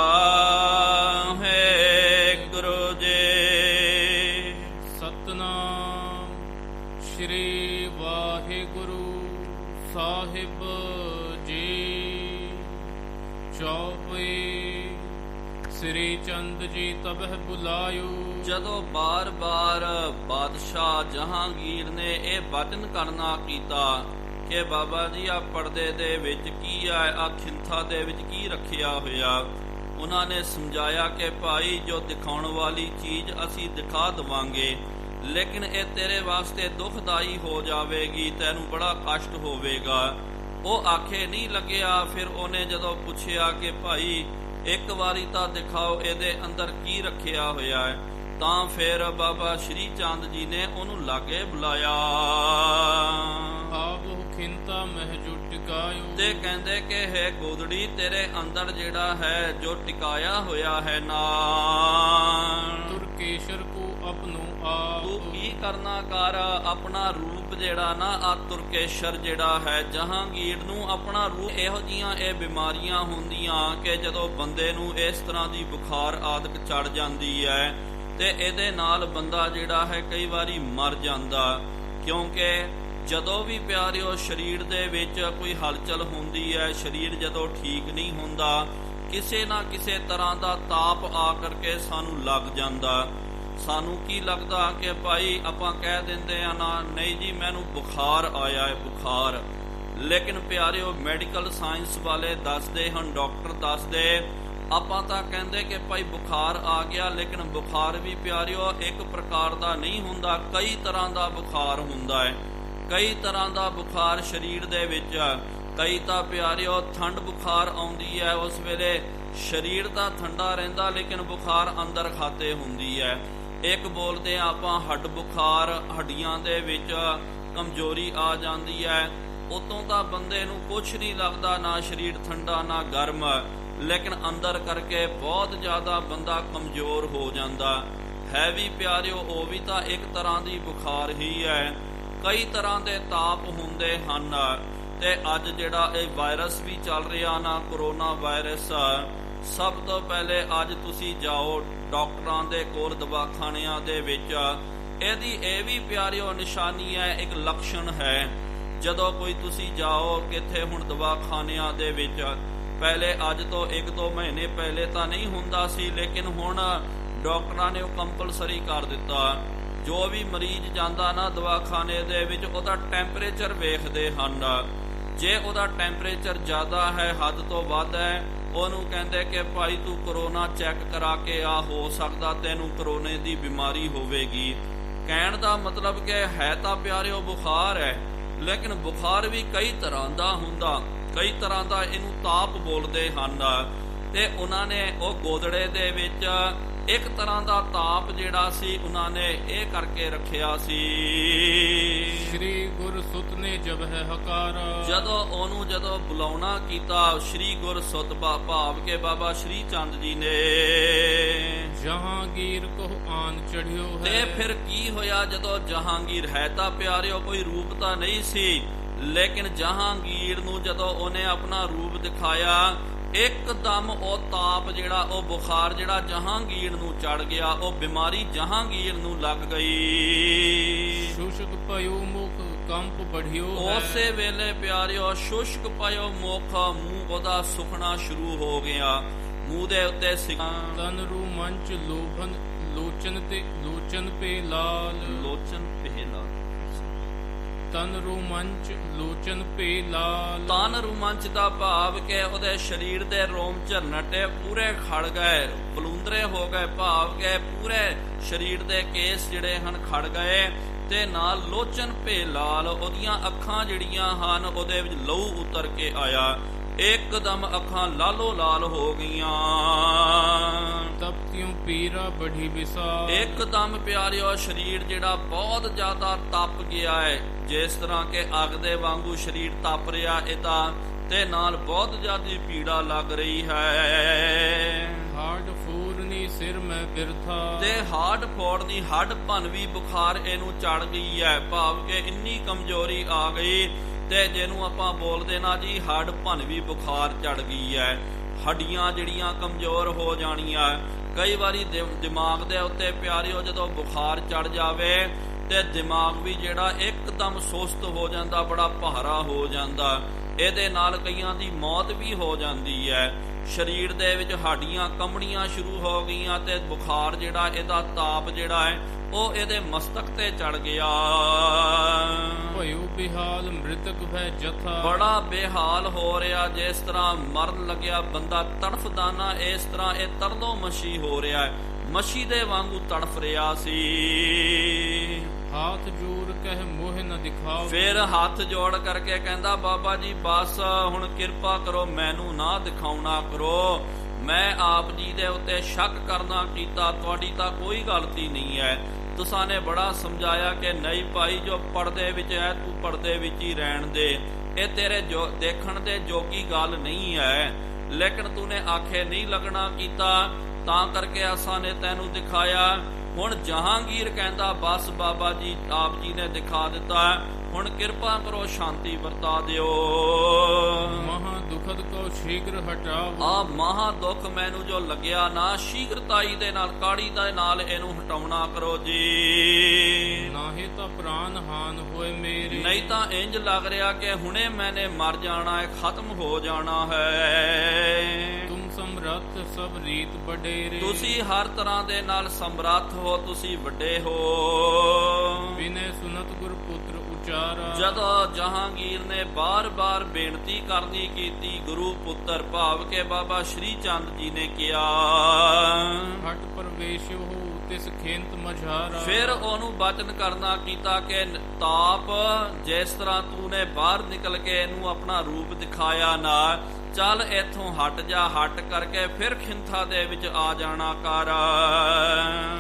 ਜੀ। ਸਤਿਨਾਮ ਸ਼੍ਰੀ ਵਾਹਿਗੁਰੂ ਸਾਹਿਬ ਜੀ। ਚੌਪਈ ਸ੍ਰੀ ਚੰਦ ਜੀ ਤਬਹ ਬੁਲਾਇਓ। ਜਦੋਂ ਬਾਰ-ਬਾਰ ਬਾਦਸ਼ਾਹ ਜਹਾਂਗੀਰ ਨੇ ਇਹ ਬਚਨ ਕਰਨਾ ਕੀਤਾ ਕਿ ਬਾਬਾ ਜੀ ਆ ਪਰਦੇ ਦੇ ਵਿੱਚ ਕੀ ਆ, ਆ ਖਿੰਥਾ ਦੇ ਵਿੱਚ ਕੀ ਰੱਖਿਆ ਹੋਇਆ, ਉਹਨਾਂ ਨੇ ਸਮਝਾਇਆ ਕਿ ਭਾਈ ਜੋ ਦਿਖਾਉਣ ਵਾਲੀ ਚੀਜ਼ ਅਸੀਂ ਦਿਖਾ ਦੇਵਾਂਗੇ, ਲੇਕਿਨ ਇਹ ਤੇਰੇ ਵਾਸਤੇ ਦੁਖਦਾਈ ਹੋ ਜਾਵੇਗੀ, ਤੈਨੂੰ ਬੜਾ ਕਸ਼ਟ ਹੋਵੇਗਾ। ਉਹ ਆਖੇ ਨਹੀਂ ਲੱਗਿਆ। ਫਿਰ ਉਹਨੇ ਜਦੋਂ ਪੁੱਛਿਆ ਕਿ ਭਾਈ ਇੱਕ ਵਾਰੀ ਤਾਂ ਦਿਖਾਓ ਇਹਦੇ ਅੰਦਰ ਕੀ ਰੱਖਿਆ ਹੋਇਆ ਹੈ, ਤਾਂ ਫਿਰ ਬਾਬਾ ਸ਼੍ਰੀ ਚੰਦ ਜੀ ਨੇ ਉਹਨੂੰ ਲਾਗੇ ਬੁਲਾਇਆ ਆਵਹੁ ਖਿੰਤਾ ਮਹਿ ਜੋ ਟਿਕਾਇਓ। ਤੇ ਕਹਿੰਦੇ ਕਿ ਹੈ ਗੋਦੜੀ ਤੇਰੇ ਅੰਦਰ ਜਿਹੜਾ ਹੈ ਜੋ ਟਿਕਾਇਆ ਹੋਇਆ ਹੈ ਨਾ, ਤੁਰਕੇਸ਼ਰ ਕੋ ਆਪਣੋ ਆਪ। ਤੂੰ ਕੀ ਕਰਨਾ ਕਰ, ਆਪਣਾ ਰੂਪ ਜਿਹੜਾ ਨਾ ਆ ਤੁਰਕੇਸ਼ਰ ਜਿਹੜਾ ਹੈ ਜਹਾਂਗੀਰ ਨੂੰ ਆਪਣਾ ਰੂਪ। ਇਹੋ ਜੀਆਂ ਇਹ ਬਿਮਾਰੀਆਂ ਹੁੰਦੀਆਂ ਕਿ ਜਦੋਂ ਬੰਦੇ ਨੂੰ ਇਸ ਤਰ੍ਹਾਂ ਦੀ ਬੁਖਾਰ ਆਦਿਕ ਚੜ ਜਾਂਦੀ ਹੈ ਤੇ ਇਹਦੇ ਨਾਲ ਬੰਦਾ ਜਿਹੜਾ ਹੈ ਕਈ ਵਾਰੀ ਮਰ ਜਾਂਦਾ, ਕਿਉਂਕਿ ਜਦੋਂ ਵੀ ਪਿਆਰਿਓ ਸਰੀਰ ਦੇ ਵਿੱਚ ਕੋਈ ਹਲਚਲ ਹੁੰਦੀ ਹੈ, ਸਰੀਰ ਜਦੋਂ ਠੀਕ ਨਹੀਂ ਹੁੰਦਾ, ਕਿਸੇ ਨਾ ਕਿਸੇ ਤਰ੍ਹਾਂ ਦਾ ਤਾਪ ਆ ਕਰਕੇ ਸਾਨੂੰ ਲੱਗ ਜਾਂਦਾ। ਸਾਨੂੰ ਕੀ ਲੱਗਦਾ ਕਿ ਭਾਈ ਆਪਾਂ ਕਹਿ ਦਿੰਦੇ ਆ ਨਾ, ਨਹੀਂ ਜੀ ਮੈਨੂੰ ਬੁਖਾਰ ਆਇਆ ਹੈ, ਬੁਖਾਰ। ਲੇਕਿਨ ਪਿਆਰਿਓ ਮੈਡੀਕਲ ਸਾਇੰਸ ਵਾਲੇ ਦੱਸਦੇ ਹਨ, ਡਾਕਟਰ ਦੱਸਦੇ, ਆਪਾਂ ਤਾਂ ਕਹਿੰਦੇ ਕਿ ਭਾਈ ਬੁਖਾਰ ਆ ਗਿਆ, ਲੇਕਿਨ ਬੁਖਾਰ ਵੀ ਪਿਆਰਿਓ ਇੱਕ ਪ੍ਰਕਾਰ ਦਾ ਨਹੀਂ ਹੁੰਦਾ, ਕਈ ਤਰ੍ਹਾਂ ਦਾ ਬੁਖਾਰ ਹੁੰਦਾ ਹੈ, ਕਈ ਤਰ੍ਹਾਂ ਦਾ ਬੁਖਾਰ ਸਰੀਰ ਦੇ ਵਿੱਚ। ਕਈ ਤਾਂ ਪਿਆਰਿਓ ਠੰਡ ਬੁਖਾਰ ਆਉਂਦੀ ਹੈ, ਉਸ ਵੇਲੇ ਸਰੀਰ ਤਾਂ ਠੰਡਾ ਰਹਿੰਦਾ ਲੇਕਿਨ ਬੁਖਾਰ ਅੰਦਰ ਖਾਤੇ ਹੁੰਦੀ ਹੈ। ਇੱਕ ਬੋਲਦੇ ਆ ਆਪਾਂ ਹੱਡ ਬੁਖਾਰ, ਹੱਡੀਆਂ ਦੇ ਵਿੱਚ ਕਮਜ਼ੋਰੀ ਆ ਜਾਂਦੀ ਹੈ, ਉਤੋਂ ਤਾਂ ਬੰਦੇ ਨੂੰ ਕੁਛ ਨਹੀਂ ਲੱਗਦਾ, ਨਾ ਸਰੀਰ ਠੰਡਾ ਨਾ ਗਰਮ, ਲੇਕਿਨ ਅੰਦਰ ਕਰਕੇ ਬਹੁਤ ਜ਼ਿਆਦਾ ਬੰਦਾ ਕਮਜ਼ੋਰ ਹੋ ਜਾਂਦਾ ਹੈ। ਵੀ ਪਿਆਰਿਓ ਉਹ ਵੀ ਤਾਂ ਇੱਕ ਤਰ੍ਹਾਂ ਦੀ ਬੁਖਾਰ ਹੀ ਹੈ। ਕਈ ਤਰ੍ਹਾਂ ਦੇ ਤਾਪ ਹੁੰਦੇ ਹਨ ਤੇ ਅੱਜ ਜਿਹੜਾ ਇਹ ਵਾਇਰਸ ਵੀ ਚੱਲ ਰਿਹਾ ਨਾ, ਕਰੋਨਾ ਵਾਇਰਸ, ਸਭ ਤੋਂ ਪਹਿਲੇ ਅੱਜ ਤੁਸੀਂ ਜਾਓ ਡਾਕਟਰਾਂ ਦੇ ਕੋਲ, ਦਵਾਖਾਨਿਆਂ ਦੇ ਵਿੱਚ, ਇਹਦੀ ਇਹ ਵੀ ਪਿਆਰਿਓ ਨਿਸ਼ਾਨੀ ਹੈ, ਇੱਕ ਲੱਛਣ ਹੈ। ਜਦੋਂ ਕੋਈ ਤੁਸੀਂ ਜਾਓ ਕਿੱਥੇ ਹੁਣ ਦਵਾਖਾਨਿਆਂ ਦੇ ਵਿੱਚ, ਪਹਿਲੇ ਅੱਜ ਤੋਂ 1-2 ਮਹੀਨੇ ਪਹਿਲੇ ਤਾਂ ਨਹੀਂ ਹੁੰਦਾ ਸੀ, ਲੇਕਿਨ ਹੁਣ ਡਾਕਟਰਾਂ ਨੇ ਉਹ ਕੰਪਲਸਰੀ ਕਰ ਦਿੱਤਾ। ਜੋ ਵੀ ਮਰੀਜ਼ ਜਾਂਦਾ ਨਾ ਦਵਾਖਾਨੇ ਦੇ ਵਿੱਚ, ਉਹਦਾ ਟੈਂਪਰੇਚਰ ਵੇਖਦੇ ਹਨ। ਜੇ ਉਹਦਾ ਟੈਂਪਰੇਚਰ ਜ਼ਿਆਦਾ ਹੈ, ਹੱਦ ਤੋਂ ਵੱਧ ਹੈ, ਉਹਨੂੰ ਕਹਿੰਦੇ ਕਿ ਭਾਈ ਤੂੰ ਕਰੋਨਾ ਚੈੱਕ ਕਰਾ ਕੇ ਆ, ਹੋ ਸਕਦਾ ਤੈਨੂੰ ਕਰੋਨੇ ਦੀ ਬਿਮਾਰੀ ਹੋਵੇਗੀ। ਕਹਿਣ ਦਾ ਮਤਲਬ ਕਿ ਹੈ ਤਾਂ ਪਿਆਰਿਓ ਬੁਖਾਰ ਹੈ, ਲੇਕਿਨ ਬੁਖਾਰ ਵੀ ਕਈ ਤਰ੍ਹਾਂ ਦਾ ਹੁੰਦਾ, ਕਈ ਤਰ੍ਹਾਂ ਦਾ ਇਹਨੂੰ ਤਾਪ ਬੋਲਦੇ ਹਨ। ਤੇ ਉਹਨਾਂ ਨੇ ਉਹ ਗੋਦੜੇ ਦੇ ਵਿੱਚ ਇੱਕ ਤਰ੍ਹਾਂ ਦਾ ਤਾਪ ਜਿਹੜਾ ਸੀ ਉਹਨਾਂ ਨੇ ਇਹ ਕਰਕੇ ਰੱਖਿਆ ਸੀ। ਸ਼੍ਰੀ ਗੁਰ ਸੁਤ ਨੇ ਜਬ ਹੈ ਹਕਾਰਾ। ਜਦੋਂ ਬੁਲਾਉਣਾ ਕੀਤਾ ਸ਼੍ਰੀ ਗੁਰ ਸੁਤ ਭਾਵ ਕੇ ਬਾਬਾ ਸ਼੍ਰੀ ਚੰਦ ਜੀ ਨੇ, ਜਹਾਂਗੀਰ ਕੋ ਆਨ ਚੜਿਓ ਹੈ। ਤੇ ਫਿਰ ਕੀ ਹੋਇਆ, ਜਦੋਂ ਜਹਾਂਗੀਰ ਹੈ ਤਾਂ ਪਿਆਰਿਓ ਕੋਈ ਰੂਪ ਤਾਂ ਨਹੀਂ ਸੀ, ਲੇਕਿਨ ਜਹਾਂਗੀਰ ਨੂੰ ਜਦੋਂ ਉਹਨੇ ਆਪਣਾ ਰੂਪ ਦਿਖਾਇਆ, ਇੱਕਦਮ ਉਹ ਤਾਪ ਜਿਹੜਾ, ਉਹ ਬੁਖਾਰ ਜਿਹੜਾ ਜਹਾਂਗੀਰ ਨੂੰ ਚੜ ਗਿਆ, ਉਹ ਬਿਮਾਰੀ ਜਹਾਂਗੀਰ ਨੂੰ ਲੱਗ ਗਈ। ਸ਼ੁਸ਼ਕ ਪਇਓ ਮੁਖ ਕੰਪ ਬੜਿਓ ਹੈ। ਉਸੇ ਵੇਲੇ ਪਿਆਰਿਓ ਸ਼ੁਸ਼ਕ ਪਇਓ ਮੁਖ, ਮੂੰਹ ਉਹਦਾ ਸੁਖਣਾ ਸ਼ੁਰੂ ਹੋ ਗਿਆ, ਮੂੰਹ ਦੇ ਉੱਤੇ ਤਨ ਰੂ ਮੰਚ ਲੋਭਨ ਲੋਚਨ ਤੇ ਲੋਚਨ ਪੇ ਲਾਲ। ਲੋਚਨ ਪੇ ਲਾਲ, ਤਨ ਰੂ ਮੰਚ ਲੋਚਨ ਪੇ ਲਾਲ। ਤਨ ਰੂ ਮੰਚ ਦਾ ਭਾਵ ਕਿ ਉਹਦੇ ਸਰੀਰ ਦੇ ਰੋਮ ਝਰਨਟੇ ਪੂਰੇ ਖੜ ਗਏ, ਬਲੂੰਦਰੇ ਹੋ ਗਏ, ਭਾਵ ਕਿ ਪੂਰੇ ਸਰੀਰ ਦੇ ਕੇਸ ਜਿਹੜੇ ਹਨ ਖੜ ਗਏ, ਤੇ ਨਾਲ ਲੋਚਨ ਪੇ ਲਾਲ, ਉਹਦੀਆਂ ਅੱਖਾਂ ਜਿਹੜੀਆਂ ਹਨ ਉਹਦੇ ਵਿੱਚ ਲਹੂ ਉਤਰ ਕੇ ਆਇਆ, ਇੱਕਦਮ ਅੱਖਾਂ ਲਾਲੋ ਲਾਲ ਹੋ ਗਈਆਂ। ਤਪਤਿਓ ਪੀਰਾ ਬੜੀ ਵਿਸਾਲ। ਇੱਕਦਮ ਪਿਆਰਿਓ ਸਰੀਰ ਜਿਹੜਾ ਬਹੁਤ ਜ਼ਿਆਦਾ ਤਪ ਗਿਆ ਹੈ, ਜਿਸ ਤਰ੍ਹਾਂ ਕਿ ਅੱਗ ਦੇ ਵਾਂਗੂ ਸਰੀਰ ਤਪ ਰਿਹਾ ਇਹਦਾ, ਤੇ ਨਾਲ ਬਹੁਤ ਜ਼ਿਆਦਾ ਪੀੜਾ ਲੱਗ ਰਹੀ ਹੈ। ਹਾਡ ਫੂਰਨੀ ਸਿਰ ਮੈਂ ਬਿਰਥਾ। ਤੇ ਹਾਡ ਫੋੜਨੀ, ਹੱਡ ਭੰਨਵੀ ਬੁਖਾਰ ਇਹਨੂੰ ਚੜ ਗਈ ਹੈ, ਭਾਵ ਕਿ ਇੰਨੀ ਕਮਜ਼ੋਰੀ ਆ ਗਈ, ਤੇ ਜਿਹਨੂੰ ਆਪਾਂ ਬੋਲਦੇ ਨਾ ਜੀ ਹੱਡ ਭੰਨਵੀ ਬੁਖਾਰ ਚੜ ਗਈ ਹੈ, ਹੱਡੀਆਂ ਜਿਹੜੀਆਂ ਕਮਜ਼ੋਰ ਹੋ ਜਾਣੀਆਂ। ਕਈ ਵਾਰੀ ਦਿਮਾਗ ਦੇ ਉੱਤੇ ਪਿਆਰਿਓ ਜਦੋਂ ਬੁਖਾਰ ਚੜ ਜਾਵੇ ਤੇ ਦਿਮਾਗ ਵੀ ਜਿਹੜਾ ਇੱਕਦਮ ਸੁਸਤ ਹੋ ਜਾਂਦਾ, ਬੜਾ ਭਾਰਾ ਹੋ ਜਾਂਦਾ, ਇਹਦੇ ਨਾਲ ਕਈਆਂ ਦੀ ਮੌਤ ਵੀ ਹੋ ਜਾਂਦੀ ਹੈ। ਸਰੀਰ ਦੇ ਵਿੱਚ ਹੱਡੀਆਂ ਕੰਬਣੀਆਂ ਸ਼ੁਰੂ ਹੋ ਗਈਆਂ ਤੇ ਬੁਖਾਰ ਜਿਹੜਾ ਇਹਦਾ ਤਾਪ ਜਿਹੜਾ ਹੈ ਉਹ ਇਹਦੇ ਮਸਤਕ ਤੇ ਚੜ ਗਿਆ। ਭਇਓ ਬਿਹਾਲ ਮ੍ਰਿਤਕ ਭੈ ਜਥਾ, ਬੜਾ ਬੇਹਾਲ ਹੋ ਰਿਹਾ, ਜਿਸ ਤਰ੍ਹਾਂ ਮਰਨ ਲੱਗਿਆ ਬੰਦਾ ਤੜਫਦਾ ਨਾ, ਇਸ ਤਰ੍ਹਾਂ ਇਹ ਤਰਲੋ ਮੱਛੀ ਹੋ ਰਿਹਾ ਹੈ, ਮੱਛੀ ਦੇ ਵਾਂਗੂ ਤੜਫ ਰਿਹਾ ਸੀ। ਹਾਥ ਜੋੜ ਕਹਿ ਮੋਹ ਨ ਦਿਖਾਓ, ਫਿਰ ਹੱਥ ਜੋੜ ਕਰਕੇ ਕਹਿੰਦਾ ਬਾਬਾ ਜੀ ਬਸ ਹੁਣ ਕਿਰਪਾ ਕਰੋ, ਮੈਨੂੰ ਨਾ ਦਿਖਾਉਣਾ ਕਰੋ, ਮੈਂ ਆਪ ਜੀ ਦੇ ਉੱਤੇ ਸ਼ੱਕ ਕਰਨਾ ਕੀਤਾ, ਤੁਹਾਡੀ ਤਾਂ ਕੋਈ ਗਲਤੀ ਨਹੀਂ ਹੈ। ਤੁਸਾਂ ਨੇ ਬੜਾ ਸਮਝਾਇਆ ਕਿ ਨਹੀਂ ਭਾਈ, ਜੋ ਪਰਦੇ ਵਿੱਚ ਹੈ ਤੂੰ ਪਰਦੇ ਵਿੱਚ ਹੀ ਰਹਿਣ ਦੇ, ਇਹ ਤੇਰੇ ਜੋ ਦੇਖਣ ਦੇ ਜੋਗੀ ਗੱਲ ਨਹੀਂ ਹੈ, ਲੇਕਿਨ ਤੂਨੇ ਆਖੇ ਨਹੀਂ ਲੱਗਣਾ ਕੀਤਾ, ਤਾਂ ਕਰਕੇ ਅਸਾਂ ਨੇ ਤੈਨੂੰ ਦਿਖਾਇਆ। ਹੁਣ ਜਹਾਂਗੀਰ ਕਹਿੰਦਾ ਬਸ ਬਾਬਾ ਜੀ ਆਪ ਜੀ ਨੇ ਦਿਖਾ ਦਿੱਤਾ, ਹੁਣ ਕਿਰਪਾ ਕਰੋ ਸ਼ਾਂਤੀ ਵਰਤਾ ਦਿਓ। ਮਹਾ ਦੁਖਦ ਕੋ ਸ਼ੀਘਰ ਹਟਾਓ, ਆ ਮਹਾ ਦੁੱਖ ਮੈਨੂੰ ਜੋ ਲੱਗਿਆ ਨਾ, ਸ਼ੀਘਰਤਾਈ ਦੇ ਨਾਲ, ਕਾੜੀ ਦੇ ਨਾਲ ਇਹਨੂੰ ਹਟਾਉਣਾ ਕਰੋ ਜੀ। ਨਾਹੀਂ ਤਾਂ ਪ੍ਰਾਨ ਹਾਨ ਹੋਏ ਮੇਰੇ, ਨਹੀਂ ਤਾਂ ਇੰਜ ਲੱਗ ਰਿਹਾ ਕਿ ਹੁਣੇ ਮੈਨੇ ਮਰ ਜਾਣਾ ਹੈ, ਖਤਮ ਹੋ ਜਾਣਾ ਹੈ। ਤੁਮ ਸਮਰੱਥ ਸਭ ਰੀਤ ਵਡੇਰੇ, ਤੁਸੀਂ ਹਰ ਤਰ੍ਹਾਂ ਦੇ ਨਾਲ ਸਮਰੱਥ ਹੋ, ਤੁਸੀਂ ਵੱਡੇ ਹੋ। ਬਿਨੈ ਸੁਨਤ ਗੁਰ ਪੁੱਤਰ ਉਚਾਰਾ, ਜਦੋਂ ਜਹਾਂਗੀਰ ਨੇ ਬਾਰ-ਬਾਰ ਬੇਨਤੀ ਕਰਨੀ ਕੀਤੀ, ਗੁਰੂ ਪੁੱਤਰ ਭਾਵ ਕੇ ਬਾਬਾ ਸ਼੍ਰੀ ਚੰਦ ਜੀ ਨੇ ਕਿਹਾ, ਹਟ ਪ੍ਰਵੇਸ਼ ਹੋ ਤਿਸ ਖੇੰਤ ਮਝਾਰਾ, ਫਿਰ ਉਹਨੂੰ ਬਚਨ ਕਰਨਾ ਕੀਤਾ ਕਿ ਤਾਪ ਜਿਸ ਤਰ੍ਹਾਂ ਤੂੰ ਨੇ ਬਾਹਰ ਨਿਕਲ ਕੇ ਇਹਨੂੰ ਆਪਣਾ ਰੂਪ ਦਿਖਾਇਆ ਨਾ, ਚੱਲ ਇੱਥੋਂ ਹਟ ਜਾ, ਹਟ ਕਰਕੇ ਫਿਰ ਖਿੰਥਾ ਦੇ ਵਿੱਚ ਆ ਜਾਣਾ ਕਰ।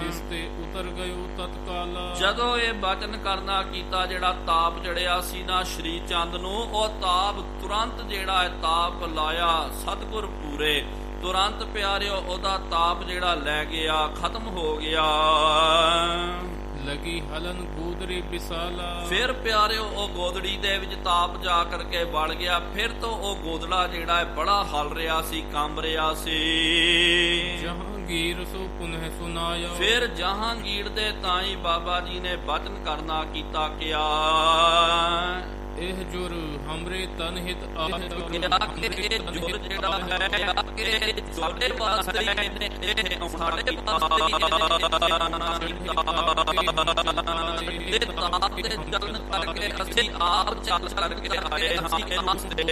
ਇਸ ਤੇ ਉਤਰ ਗਇਓ ਤਤਕਾਲ, ਜਦੋਂ ਇਹ ਬਚਨ ਕਰਨਾ ਕੀਤਾ, ਜਿਹੜਾ ਤਾਪ ਚੜਿਆ ਸੀ ਨਾ ਸ਼੍ਰੀ ਚੰਦ ਨੂੰ, ਉਹ ਤਾਪ ਤੁਰੰਤ ਜਿਹੜਾ ਹੈ ਤਾਪ ਲਾਇਆ ਸਤਿਗੁਰ ਪੂਰੇ, ਤੁਰੰਤ ਪਿਆਰਿਓ ਉਹਦਾ ਤਾਪ ਜਿਹੜਾ ਲੈ ਗਿਆ, ਖਤਮ ਹੋ ਗਿਆ। ਲਗੀ ਹਲਨ ਗੋਦਰੀ ਵਿਸਾਲਾ, ਫਿਰ ਪਿਆਰਿਓ ਉਹ ਗੋਦੜੀ ਦੇ ਵਿੱਚ ਤਾਪ ਜਾ ਕਰਕੇ ਵੜ ਗਿਆ, ਫਿਰ ਤੋਂ ਉਹ ਗੋਦੜਾ ਜਿਹੜਾ ਹੈ ਬੜਾ ਹਲ ਰਿਹਾ ਸੀ, ਕੰਬ ਰਿਹਾ ਸੀ। ਜਹਾਂਗੀਰ ਸੋ ਪੁਨਹ ਸੁਨਾਇਆ, ਫਿਰ ਜਹਾਂਗੀਰ ਦੇ ਤਾਈ ਬਾਬਾ ਜੀ ਨੇ ਬਚਨ ਕਰਨਾ ਕੀਤਾ, ਕਿਹਾ ਇਹ ਜੁਰ ਹਮਰੇ ਤਨ ਹਿਤ ਇਹ ਜੁਰ ਜਿਹੜਾ ਹੈ ਕਿ ਸਾਡੇ ਵਾਸਤੇ ਇਹਨੇ ਇਹ ਸਾਡੇ ਤੇ ਤਾਪ ਦੇ ਜਲਨ ਕਰਕੇ ਅਸੀਂ ਆਪ ਚੱਲ ਕਰਕੇ ਆਏ ਹਾਂ, ਤੇ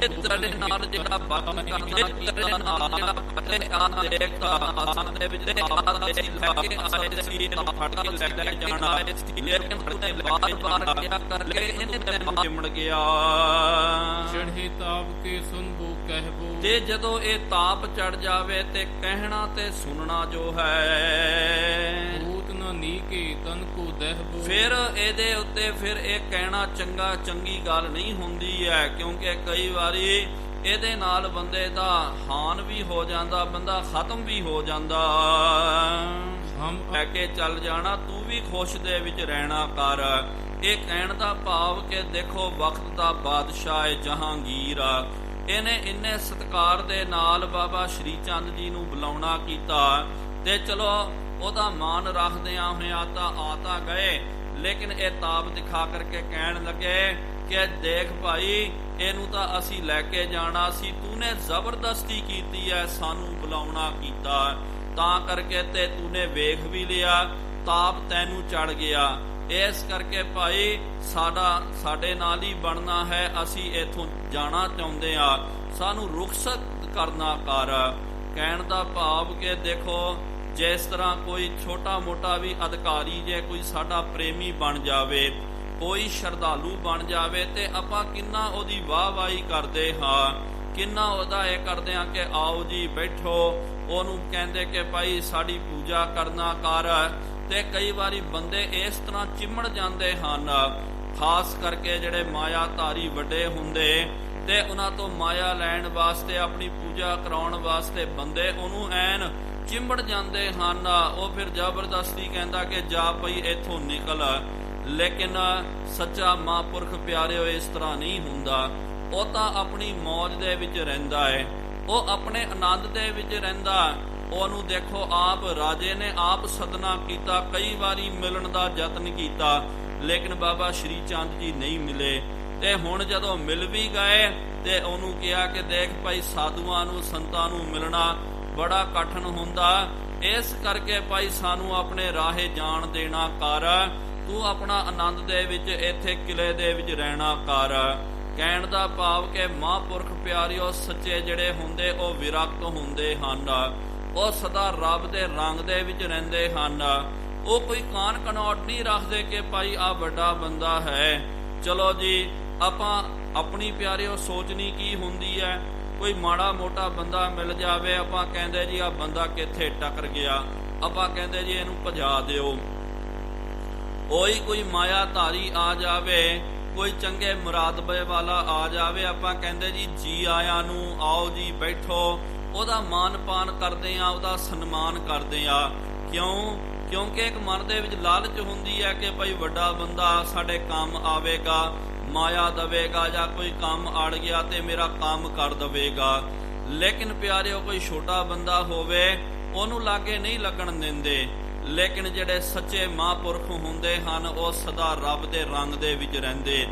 ਤੇਰੇ ਨਾਲ ਜਿਹੜਾ ਬਚਨ ਕਰਨਾ, ਤੇਰੇ ਨਾਲ ਜਿਹੜਾ ਫਟੇ ਆ ਦੇਖਤਾ ਆਸਾਨ ਦੇ ਵਿੱਚ ਆਪ ਦੇ ਲੈ ਕੇ ਆਏ ਸੀ, ਫਟ ਕੇ ਲੈ ਕੇ ਜਾਣਾ ਹੈ, ਲੇਕਿਨ ਤੂਨੇ ਬਾਰ-ਬਾਰ ਕਿਹਾ ਕਰਕੇ ਇਹਨੇ ਤੇ ਚਿਮੜ ਗਿਆ। ਚੜ੍ਹੇ ਤਾਪ ਕੇ ਸੁਨਬੋ ਕਹਿਬੋ, ਤੇ ਜਦੋਂ ਇਹ ਤਾਪ ਚੜ ਜਾਵੇ ਤੇ ਕਹਿਣਾ ਤੇ ਸੁਣਨਾ ਜੋ ਹੈ, ਭੂਤ ਨਾ ਨੀਕੇ ਤਨ ਕੋ ਦਹਿਬੋ, ਫਿਰ ਇਹਦੇ ਉੱਤੇ ਫਿਰ ਇਹ ਕਹਿਣਾ ਚੰਗੀ ਗੱਲ ਨਹੀਂ ਹੁੰਦੀ ਹੈ, ਕਿਉਂਕਿ ਕਈ ਵਾਰੀ ਇਹਦੇ ਨਾਲ ਬੰਦੇ ਦਾ ਹਾਨ ਵੀ ਹੋ ਜਾਂਦਾ, ਬੰਦਾ ਖਤਮ ਵੀ ਹੋ ਜਾਂਦਾ। ਹਮ ਲੈ ਕੇ ਚੱਲ ਜਾਣਾ, ਤੂੰ ਵੀ ਖੁਸ਼ ਦੇ ਵਿੱਚ ਰਹਿਣਾ ਕਰ। ਇਹ ਕਹਿਣ ਦਾ ਭਾਵ ਕਿ ਦੇਖੋ ਵਕਤ ਦਾ ਬਾਦਸ਼ਾਹ ਹੈ ਜਹਾਂਗੀਰ, ਇਹਨੇ ਇੰਨੇ ਸਤਿਕਾਰ ਦੇ ਨਾਲ ਬਾਬਾ ਸ਼੍ਰੀ ਚੰਦ ਜੀ ਨੂੰ ਬੁਲਾਉਣਾ ਕੀਤਾ, ਤੇ ਚਲੋ ਉਹਦਾ ਮਾਨ ਰੱਖਦਿਆਂ ਹੋਇਆ ਤਾਂ ਆ ਤਾਂ ਗਏ, ਲੇਕਿਨ ਇਹ ਤਾਪ ਦਿਖਾ ਕਰਕੇ ਕਹਿਣ ਲੱਗੇ ਕਿ ਦੇਖ ਭਾਈ, ਇਹਨੂੰ ਤਾਂ ਅਸੀਂ ਲੈ ਕੇ ਜਾਣਾ ਸੀ, ਤੂਨੇ ਜ਼ਬਰਦਸਤੀ ਕੀਤੀ ਹੈ, ਸਾਨੂੰ ਬੁਲਾਉਣਾ ਕੀਤਾ, ਤਾਂ ਕਰਕੇ ਤੇ ਤੂਨੇ ਵੇਖ ਵੀ ਲਿਆ, ਤਾਪ ਤੈਨੂੰ ਚੜ ਗਿਆ, ਇਸ ਕਰਕੇ ਭਾਈ ਸਾਡੇ ਨਾਲ ਹੀ ਬਣਨਾ ਹੈ, ਅਸੀਂ ਇੱਥੋਂ ਜਾਣਾ ਚਾਹੁੰਦੇ ਆ, ਸਾਨੂੰ ਰੁਖਸਤ ਕਰਨਾ ਕਰ। ਕਹਿਣ ਦਾ ਭਾਵ ਕਿ ਦੇਖੋ ਜਿਸ ਤਰ੍ਹਾਂ ਕੋਈ ਛੋਟਾ ਮੋਟਾ ਵੀ ਅਧਿਕਾਰੀ ਜੇ ਕੋਈ ਸਾਡਾ ਪ੍ਰੇਮੀ ਬਣ ਜਾਵੇ, ਕੋਈ ਸ਼ਰਧਾਲੂ ਬਣ ਜਾਵੇ, ਤੇ ਆਪਾਂ ਕਿੰਨਾ ਉਹਦੀ ਵਾਹਵਾਹੀ ਕਰਦੇ ਹਾਂ, ਕਿੰਨਾ ਉਹਦਾ ਇਹ ਕਰਦੇ ਹਾਂ ਕਿ ਆਓ ਜੀ ਬੈਠੋ, ਉਹਨੂੰ ਕਹਿੰਦੇ ਕਿ ਭਾਈ ਸਾਡੀ ਪੂਜਾ ਕਰਨਾ ਕਰ, ਤੇ ਕਈ ਵਾਰੀ ਬੰਦੇ ਇਸ ਤਰ੍ਹਾਂ ਚਿਮੜ ਜਾਂਦੇ ਹਨ, ਖਾਸ ਕਰਕੇ ਜਿਹੜੇ ਮਾਇਆ ਧਾਰੀ ਵੱਡੇ ਹੁੰਦੇ, ਤੇ ਉਹਨਾਂ ਤੋਂ ਮਾਇਆ ਲੈਣ ਵਾਸਤੇ, ਆਪਣੀ ਪੂਜਾ ਕਰਾਉਣ ਵਾਸਤੇ ਬੰਦੇ ਉਹਨੂੰ ਐਨ ਚਿੰਬੜ ਜਾਂਦੇ ਹਨ। ਉਹ ਫਿਰ ਜ਼ਬਰਦਸਤੀ ਕਹਿੰਦਾ ਕਿ ਜਾ ਪਈ ਇੱਥੋਂ ਨਿਕਲ, ਲੇਕਿਨ ਸੱਚਾ ਮਹਾਂਪੁਰਖ ਪਿਆਰਿਓ ਇਸ ਤਰ੍ਹਾਂ ਨਹੀਂ ਹੁੰਦਾ, ਉਹ ਤਾਂ ਆਪਣੀ ਮੌਜ ਦੇ ਵਿੱਚ ਰਹਿੰਦਾ ਹੈ, ਉਹ ਆਪਣੇ ਆਨੰਦ ਦੇ ਵਿੱਚ ਰਹਿੰਦਾ। ਉਹਨੂੰ ਦੇਖੋ ਆਪ ਰਾਜੇ ਨੇ ਆਪ ਸਦਨਾ ਕੀਤਾ, ਕਈ ਵਾਰੀ ਮਿਲਣ ਦਾ ਯਤਨ ਕੀਤਾ, ਲੇਕਿਨ ਬਾਬਾ ਸ਼੍ਰੀ ਚੰਦ ਜੀ ਨਹੀਂ ਮਿਲੇ। ਤੇ ਹੁਣ ਜਦੋਂ ਮਿਲ ਵੀ ਗਏ ਤੇ ਉਹਨੂੰ ਕਿਹਾ ਕਿ ਦੇਖ ਭਾਈ ਸਾਧੂਆਂ ਨੂੰ ਸੰਤਾਂ ਨੂੰ ਮਿਲਣਾ ਬੜਾ ਕਠਿਨ ਹੁੰਦਾ, ਇਸ ਕਰਕੇ ਭਾਈ ਸਾਨੂੰ ਆਪਣੇ ਰਾਹੇ ਜਾਣ ਦੇਣਾ ਕਰ, ਤੂੰ ਆਪਣਾ ਆਨੰਦ ਦੇ ਵਿੱਚ ਇੱਥੇ ਕਿਲੇ ਦੇ ਵਿੱਚ ਰਹਿਣਾ ਕਰ। ਕਹਿਣ ਦਾ ਭਾਵ ਕਿ ਮਹਾਂਪੁਰਖ ਪਿਆਰਿਓ ਸੱਚੇ ਜਿਹੜੇ ਹੁੰਦੇ ਉਹ ਵਿਰਕਤ ਹੁੰਦੇ ਹਨ, ਉਹ ਸਦਾ ਰੱਬ ਦੇ ਰੰਗ ਦੇ ਵਿੱਚ ਰਹਿੰਦੇ ਹਨ। ਉਹ ਕੋਈ ਕਾਨ ਕਨੌਟ ਨਹੀਂ ਰੱਖਦੇ ਕਿ ਭਾਈ ਆ ਵੱਡਾ ਬੰਦਾ ਹੈ। ਚਲੋ ਜੀ ਆਪਾਂ ਆਪਣੀ ਪਿਆਰਿਓ ਸੋਚਣੀ ਕੀ ਹੁੰਦੀ ਹੈ, ਕੋਈ ਮਾੜਾ ਮੋਟਾ ਬੰਦਾ ਮਿਲ ਜਾਵੇ ਆਪਾਂ ਕਹਿੰਦੇ ਜੀ ਆ ਬੰਦਾ ਕਿੱਥੇ ਟੱਕਰ ਗਿਆ, ਆਪਾਂ ਕਹਿੰਦੇ ਜੀ ਇਹਨੂੰ ਭਜਾ ਦਿਓ। ਕੋਈ ਮਾਇਆ ਧਾਰੀ ਆ ਜਾਵੇ, ਕੋਈ ਚੰਗੇ ਮੁਰਾਦਬੇ ਵਾਲਾ ਆ ਜਾਵੇ, ਆਪਾਂ ਕਹਿੰਦੇ ਜੀ ਆਇਆਂ ਨੂੰ, ਆਓ ਜੀ ਬੈਠੋ, ਉਹਦਾ ਮਾਨ ਪਾਨ ਕਰਦੇ ਆ, ਉਹਦਾ ਸਨਮਾਨ ਕਰਦੇ ਆ। ਕਿਉਂਕਿ ਇੱਕ ਮਨ ਦੇ ਵਿੱਚ ਲਾਲਚ ਹੁੰਦੀ ਹੈ ਕਿ ਭਾਈ ਵੱਡਾ ਬੰਦਾ ਸਾਡੇ ਕੰਮ ਆਵੇਗਾ, ਮਾਇਆ ਦੇਵੇਗਾ, ਜਾਂ ਕੋਈ ਕੰਮ ਅੜ ਗਿਆ ਤੇ ਮੇਰਾ ਕੰਮ ਕਰ ਦੇਵੇਗਾ। ਲੇਕਿਨ ਪਿਆਰਿਓ ਕੋਈ ਛੋਟਾ ਬੰਦਾ ਹੋਵੇ ਉਹਨੂੰ ਲਾਗੇ ਨਹੀਂ ਲੱਗਣ ਦਿੰਦੇ। ਲੇਕਿਨ ਜਿਹੜੇ ਸੱਚੇ ਮਹਾਂਪੁਰਖ ਹੁੰਦੇ ਹਨ ਉਹ ਸਦਾ ਰੱਬ ਦੇ ਰੰਗ ਦੇ ਵਿੱਚ ਰਹਿੰਦੇ,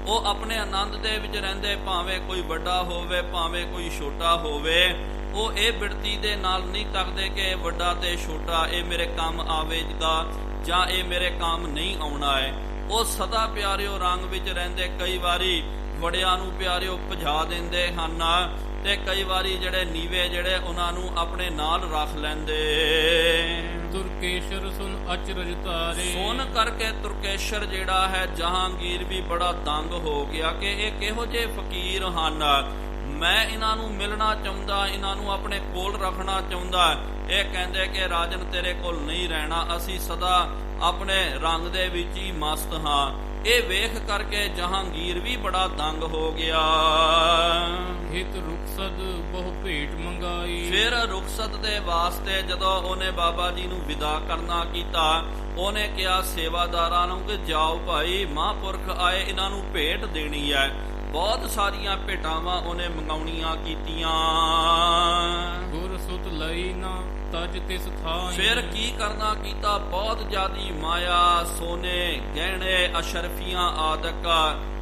ਉਹ ਆਪਣੇ ਆਨੰਦ ਦੇ ਵਿੱਚ ਰਹਿੰਦੇ, ਭਾਵੇਂ ਕੋਈ ਵੱਡਾ ਹੋਵੇ ਭਾਵੇਂ ਕੋਈ ਛੋਟਾ ਹੋਵੇ। ਉਹ ਇਹ ਬਿਰਤੀ ਦੇ ਨਾਲ ਨਹੀਂ ਤੱਕਦੇ ਕਿ ਇਹ ਵੱਡਾ ਤੇ ਛੋਟਾ, ਇਹ ਮੇਰੇ ਕੰਮ ਆਵੇਗਾ ਜਾਂ ਇਹ ਮੇਰੇ ਕੰਮ ਨਹੀਂ ਆਉਣਾ ਹੈ। ਉਹ ਸਦਾ ਪਿਆਰਿਓ ਰੰਗ ਵਿੱਚ ਰਹਿੰਦੇ। ਕਈ ਵਾਰੀ ਵੜਿਆਂ ਨੂੰ ਪਿਆਰਿਓ ਭਜਾ ਦਿੰਦੇ ਹਨ ਤੇ ਕਈ ਵਾਰੀ ਜਿਹੜੇ ਨੀਵੇਂ ਜਿਹੜੇ ਉਹਨਾਂ ਨੂੰ ਆਪਣੇ ਨਾਲ ਰੱਖ ਲੈਂਦੇ। ਤੁਰਕੇਸ਼ਰ ਸੁਨ ਅਚਰਜ ਧਾਰੇ, ਸੁਣ ਕਰਕੇ ਤੁਰਕੇਸ਼ਰ ਜਿਹੜਾ ਹੈ ਜਹਾਂਗੀਰ ਵੀ ਬੜਾ ਦੰਗ ਹੋ ਗਿਆ ਕਿ ਇਹ ਕਿਹੋ ਜਿਹੇ ਫਕੀਰ ਹਨ, ਮੈਂ ਇਹਨਾਂ ਨੂੰ ਮਿਲਣਾ ਚਾਹੁੰਦਾ, ਇਹਨਾਂ ਨੂੰ ਆਪਣੇ ਕੋਲ ਰੱਖਣਾ ਚਾਹੁੰਦਾ। ਇਹ ਕਹਿੰਦੇ ਕਿ ਰਾਜਨ ਤੇਰੇ ਕੋਲ ਨਹੀਂ ਰਹਿਣਾ, ਅਸੀਂ ਸਦਾ ਆਪਣੇ ਰੰਗ ਦੇ ਵਿੱਚ ਹੀ ਮਸਤ ਹਾਂ। ਇਹ ਵੇਖ ਕਰਕੇ ਜਹਾਂਗੀਰ ਵੀ ਬੜਾ ਦੰਗ ਹੋ ਗਿਆ। ਹਿਤ ਰੁਖਸਦ ਬਹੁ ਭੇਟ ਮੰਗਾਈ, ਫਿਰ ਰੁਖਸਤ ਦੇ ਵਾਸਤੇ ਜਦੋਂ ਉਹਨੇ ਬਾਬਾ ਜੀ ਨੂੰ ਵਿਦਾ ਕਰਨਾ ਕੀਤਾ, ਉਹਨੇ ਕਿਹਾ ਸੇਵਾਦਾਰਾਂ ਨੂੰ ਕਿ ਜਾਓ ਭਾਈ ਮਹਾਂਪੁਰਖ ਆਏ, ਇਹਨਾਂ ਨੂੰ ਭੇਟ ਦੇਣੀ ਹੈ। ਬਹੁਤ ਸਾਰੀਆਂ ਭੇਟਾਵਾਂ ਉਹਨੇ ਮੰਗਾਉਣੀਆਂ ਕੀਤੀਆਂ। ਗੁਰ ਸੁਤ ਲਈ ਨਾ ਤਜ ਤਿਸ ਥਾਈ, ਫਿਰ ਕੀ ਕਰਨਾ ਕੀਤਾ, ਬਹੁਤ ਜ਼ਿਆਦੀ ਮਾਇਆ, ਸੋਨੇ ਗਹਿਣੇ, ਅਸ਼ਰਫੀਆਂ ਆਦਿਕ,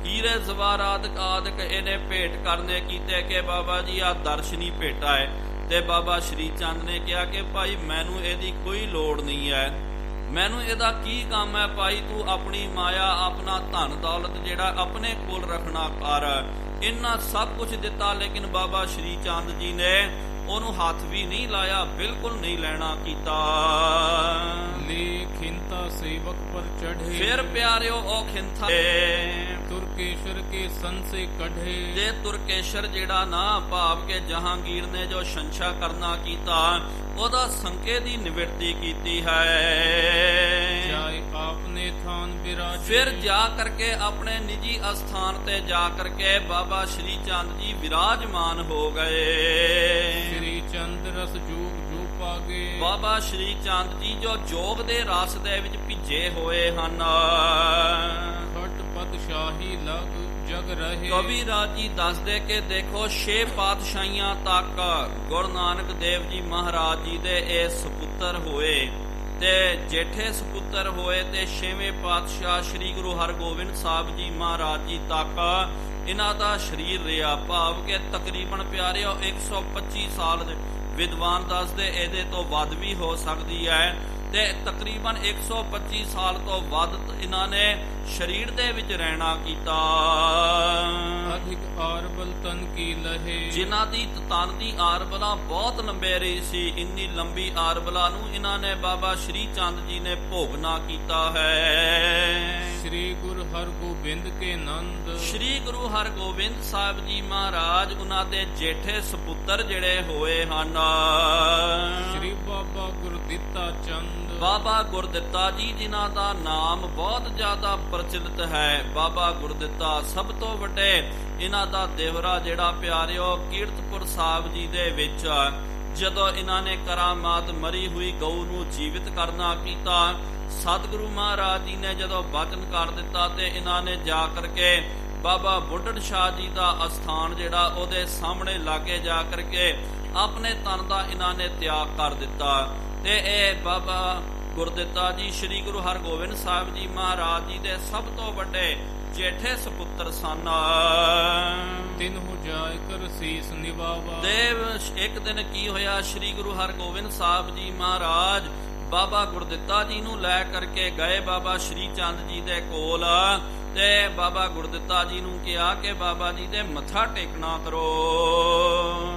ਹੀਰੇ ਜ਼ਵਾਰਾਦਿਕ ਆਦਿਕ ਇਹਨੇ ਭੇਟ ਕਰਨੇ ਕੀਤੇ ਕਿ ਬਾਬਾ ਜੀ ਆ ਦਰਸ਼ਨੀ ਭੇਟਾ ਹੈ। ਤੇ ਬਾਬਾ ਸ਼੍ਰੀ ਚੰਦ ਨੇ ਕਿਹਾ ਕਿ ਭਾਈ ਮੈਨੂੰ ਇਹਦੀ ਕੋਈ ਲੋੜ ਨਹੀਂ ਹੈ, ਮੈਨੂੰ ਇਹਦਾ ਕੀ ਕੰਮ ਹੈ ਭਾਈ, ਤੂੰ ਆਪਣੀ ਮਾਇਆ ਆਪਣਾ ਧਨ ਦੌਲਤ ਜਿਹੜਾ ਆਪਣੇ ਕੋਲ ਰੱਖਣਾ ਕਰ। ਇੰਨਾ ਸਭ ਕੁਝ ਦਿੱਤਾ ਲੇਕਿਨ ਬਾਬਾ ਸ਼੍ਰੀ ਚੰਦ ਜੀ ਨੇ ਉਹਨੂੰ ਹੱਥ ਵੀ ਨਹੀਂ ਲਾਇਆ, ਬਿਲਕੁਲ ਨਹੀਂ ਲੈਣਾ ਕੀਤਾ। ਖਿੰਤਾ ਸੇਵਕ ਪਰ ਚੜ੍ਹੇ, ਫਿਰ ਪਿਆਰਿਓ ਉਹ ਖਿੰਥਾ ਤੁਰਕੇਸ਼ਰ ਕੇ ਸੰਨ ਸੇ ਕਢੇ, ਤੇ ਤੁਰਕੇਸ਼ਰ ਜਿਹੜਾ ਨਾ ਭਾਵ ਕਿ ਜਹਾਂਗੀਰ ਨੇ ਜੋ ਸ਼ੰਸ਼ਾ ਕਰਨਾ ਕੀਤਾ ਉਹਦਾ ਸੰਕੇ ਦੀ ਨਿਵਰਤੀ ਕੀਤੀ ਹੈ। ਜਾਏ ਆਪਨੇ ਥਾਨ ਬਿਰਾਜ, ਫਿਰ ਜਾ ਕਰਕੇ ਆਪਣੇ ਨਿੱਜੀ ਅਸਥਾਨ ਤੇ ਜਾ ਕਰਕੇ ਬਾਬਾ ਸ਼੍ਰੀ ਚੰਦ ਜੀ ਵਿਰਾਜਮਾਨ ਹੋ ਗਏ। ਸ਼੍ਰੀ ਚੰਦ ਰਸ ਜੋਗ ਜੋ ਪਾਗੇ, ਬਾਬਾ ਸ਼੍ਰੀ ਚੰਦ ਜੀ ਜੋ ਜੋਗ ਦੇ ਰਸ ਦੇ ਵਿੱਚ ਭਿੱਜੇ ਹੋਏ ਹਨ। ਖਟ ਪਤ ਸ਼ਾਹੀ ਲਗ ਜਗ ਰਹੇ, ਕਵੀ ਰਾਜ ਜੀ ਦੱਸਦੇ ਕਿ ਦੇਖੋ 6 ਪਾਤਸ਼ਾਹੀਆਂ ਤੱਕ ਗੁਰੂ ਨਾਨਕ ਦੇਵ ਜੀ ਮਹਾਰਾਜ ਜੀ ਦੇ ਇਹ ਸੁਪੁੱਤਰ ਹੋਏ ਤੇ ਜੇਠੇ ਸੁਪੁੱਤਰ ਹੋਏ ਤੇ 6ਵੇਂ ਪਾਤਸ਼ਾਹ ਸ੍ਰੀ ਗੁਰੂ ਹਰਗੋਬਿੰਦ ਸਾਹਿਬ ਜੀ ਮਹਾਰਾਜ ਜੀ ਤੱਕ ਇਹਨਾਂ ਦਾ ਸਰੀਰ ਰਿਹਾ, ਭਾਵ ਕਿ ਤਕਰੀਬਨ ਪਿਆਰਿਓ 125 ਸਾਲ ਦੇ ਵਿਦਵਾਨ ਦੱਸਦੇ ਇਹਦੇ ਤੋਂ ਵੱਧ ਵੀ ਹੋ ਸਕਦੀ ਹੈ ਤੇ ਤਕਰੀਬਨ 125 ਸਾਲ ਤੋਂ ਵੱਧ ਇਹਨਾਂ ਨੇ ਸਰੀਰ ਦੇ ਵਿੱਚ ਰਹਿਣਾ ਕੀਤਾ। ਅਧਿਕ ਆਰਬਲ ਤਨ ਕੀ ਲਹੇ, ਜਿਨ੍ਹਾਂ ਦੀ ਤਨ ਦੀ ਆਰਬਲਾ ਬਹੁਤ ਲੰਬੇ ਰਹੀ ਸੀ, ਇੰਨੀ ਲੰਬੀ ਆਰਬਲਾ ਨੂੰ ਇਹਨਾਂ ਨੇ ਬਾਬਾ ਸ਼੍ਰੀ ਚੰਦ ਜੀ ਨੇ ਭੋਗਨਾ ਕੀਤਾ ਹੈ। ਸ਼੍ਰੀ ਗੁਰੂ ਹਰਗੋਬਿੰਦ ਕੇ ਨੰਦ, ਸ਼੍ਰੀ ਗੁਰੂ ਹਰਗੋਬਿੰਦ ਸਾਹਿਬ ਜੀ ਮਹਾਰਾਜ ਉਹਨਾਂ ਦੇ ਜੇਠੇ ਸੁਪੁੱਤਰ ਜਿਹੜੇ ਹੋਏ ਹਨ। ਸ਼੍ਰੀ ਬਾਬਾ ਗੁਰਦਿੱਤਾ ਚੰਦ, ਬਾਬਾ ਗੁਰਦਿੱਤਾ ਜੀ ਜਿਨ੍ਹਾਂ ਦਾ ਨਾਮ ਬਹੁਤ ਜ਼ਿਆਦਾ ਪ੍ਰਚਲਿਤ ਹੈ। ਬਾਬਾ ਗੁਰਦਿੱਤਾ ਸਭ ਤੋਂ ਵੱਡੇ ਇਹਨਾਂ ਦਾ ਦੇਵਰਾ ਜਿਹੜਾ ਪਿਆਰਿਓ ਕੀਰਤਪੁਰ ਸਾਹਿਬ ਜੀ ਦੇ ਵਿੱਚ ਜਦੋਂ ਇਹਨਾਂ ਨੇ ਕਰਾਮਾਤ ਮਰੀ ਹੋਈ ਗਊ ਨੂੰ ਜੀਵਿਤ ਕਰਨਾ ਕੀਤਾ, ਸਤਿਗੁਰੂ ਮਹਾਰਾਜ ਜੀ ਨੇ ਜਦੋਂ ਬਚਨ ਕਰ ਦਿੱਤਾ ਤੇ ਇਹਨਾਂ ਨੇ ਜਾ ਕਰਕੇ ਬਾਬਾ ਬੁੱਢਣ ਸ਼ਾਹ ਜੀ ਦਾ ਅਸਥਾਨ ਜਿਹੜਾ ਉਹਦੇ ਸਾਹਮਣੇ ਲਾਗੇ ਜਾ ਕਰਕੇ ਆਪਣੇ ਤਨ ਦਾ ਇਹਨਾਂ ਨੇ ਤਿਆਗ ਕਰ ਦਿੱਤਾ ਤੇ ਇਹ ਬਾਬਾ ਗੁਰਦਿੱਤਾ ਜੀ ਸ੍ਰੀ ਗੁਰੂ ਹਰਗੋਬਿੰਦ ਸਾਹਿਬ ਜੀ ਮਹਾਰਾਜ ਜੀ ਦੇ ਸਭ ਤੋਂ ਵੱਡੇ ਜੇਠੇ ਸੁਪੁੱਤਰ ਸਨ। ਤਿਨਹੁ ਜਾਇ ਕਰ ਸੀਸ ਨਿਵਾਵਾ। ਦੇਵ ਇੱਕ ਦਿਨ ਕੀ ਹੋਇਆ, ਸ੍ਰੀ ਗੁਰੂ ਹਰਗੋਬਿੰਦ ਸਾਹਿਬ ਜੀ ਮਹਾਰਾਜ ਬਾਬਾ ਗੁਰਦਿੱਤਾ ਜੀ ਨੂੰ ਲੈ ਕਰਕੇ ਗਏ ਬਾਬਾ ਸ਼੍ਰੀ ਚੰਦ ਜੀ ਦੇ ਕੋਲ, ਤੇ ਬਾਬਾ ਗੁਰਦਿੱਤਾ ਜੀ ਨੂੰ ਕਿਹਾ ਕਿ ਬਾਬਾ ਜੀ ਦੇ ਮੱਥਾ ਟੇਕਣਾ ਕਰੋ।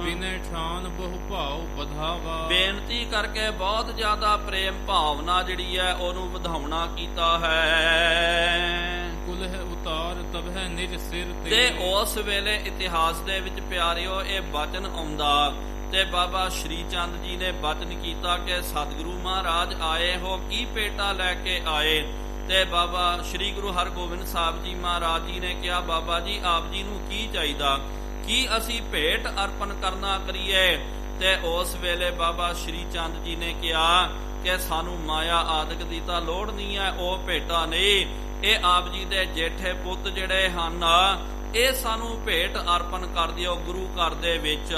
ਬਿਨੈ ਠਾਨ ਬਹੁ ਭਾਉ ਵਧਾਵਾ। ਬੇਨਤੀ ਕਰਕੇ ਬਹੁਤ ਜ਼ਿਆਦਾ ਪ੍ਰੇਮ ਭਾਵਨਾ ਜਿਹੜੀ ਹੈ ਉਹਨੂੰ ਵਧਾਉਣਾ ਕੀਤਾ ਹੈ। ਕੁਲ ਹੈ ਉਤਾਰ ਤਬ ਹੈ ਨਿਜ ਸਿਰ ਤੇ ਉਸ ਵੇਲੇ ਇਤਿਹਾਸ ਦੇ ਵਿੱਚ ਪਿਆਰਿਓ ਇਹ ਬਚਨ ਆਉਂਦਾ, ਤੇ ਬਾਬਾ ਸ਼੍ਰੀ ਚੰਦ ਜੀ ਨੇ ਬਚਨ ਕੀਤਾ ਕਿ ਸਤਿਗੁਰੂ ਮਹਾਰਾਜ ਆਏ ਹੋ, ਕੀ ਭੇਟਾ ਲੈ ਕੇ ਆਏ? ਤੇ ਬਾਬਾ ਸ਼੍ਰੀ ਗੁਰੂ ਹਰਗੋਬਿੰਦ ਸਾਹਿਬ ਜੀ ਮਹਾਰਾਜ ਜੀ ਨੇ ਕਿਹਾ, ਬਾਬਾ ਜੀ ਆਪ ਜੀ ਨੂੰ ਕੀ ਚਾਹੀਦਾ, ਕੀ ਅਸੀਂ ਭੇਟ ਅਰਪਣ ਕਰਨਾ ਕਰੀਏ? ਤੇ ਉਸ ਵੇਲੇ ਬਾਬਾ ਸ਼੍ਰੀ ਚੰਦ ਜੀ ਨੇ ਕਿਹਾ ਕਿ ਸਾਨੂੰ ਮਾਇਆ ਆਦਿਕ ਦੀ ਤਾਂ ਲੋੜ ਨਹੀਂ ਹੈ, ਉਹ ਭੇਟਾ ਨਹੀਂ, ਇਹ ਆਪ ਜੀ ਦੇ ਜੇਠੇ ਪੁੱਤ ਜਿਹੜੇ ਹਨ ਇਹ ਸਾਨੂੰ ਭੇਟ ਅਰਪਣ ਕਰ ਦਿਓ ਗੁਰੂ ਘਰ ਦੇ ਵਿੱਚ,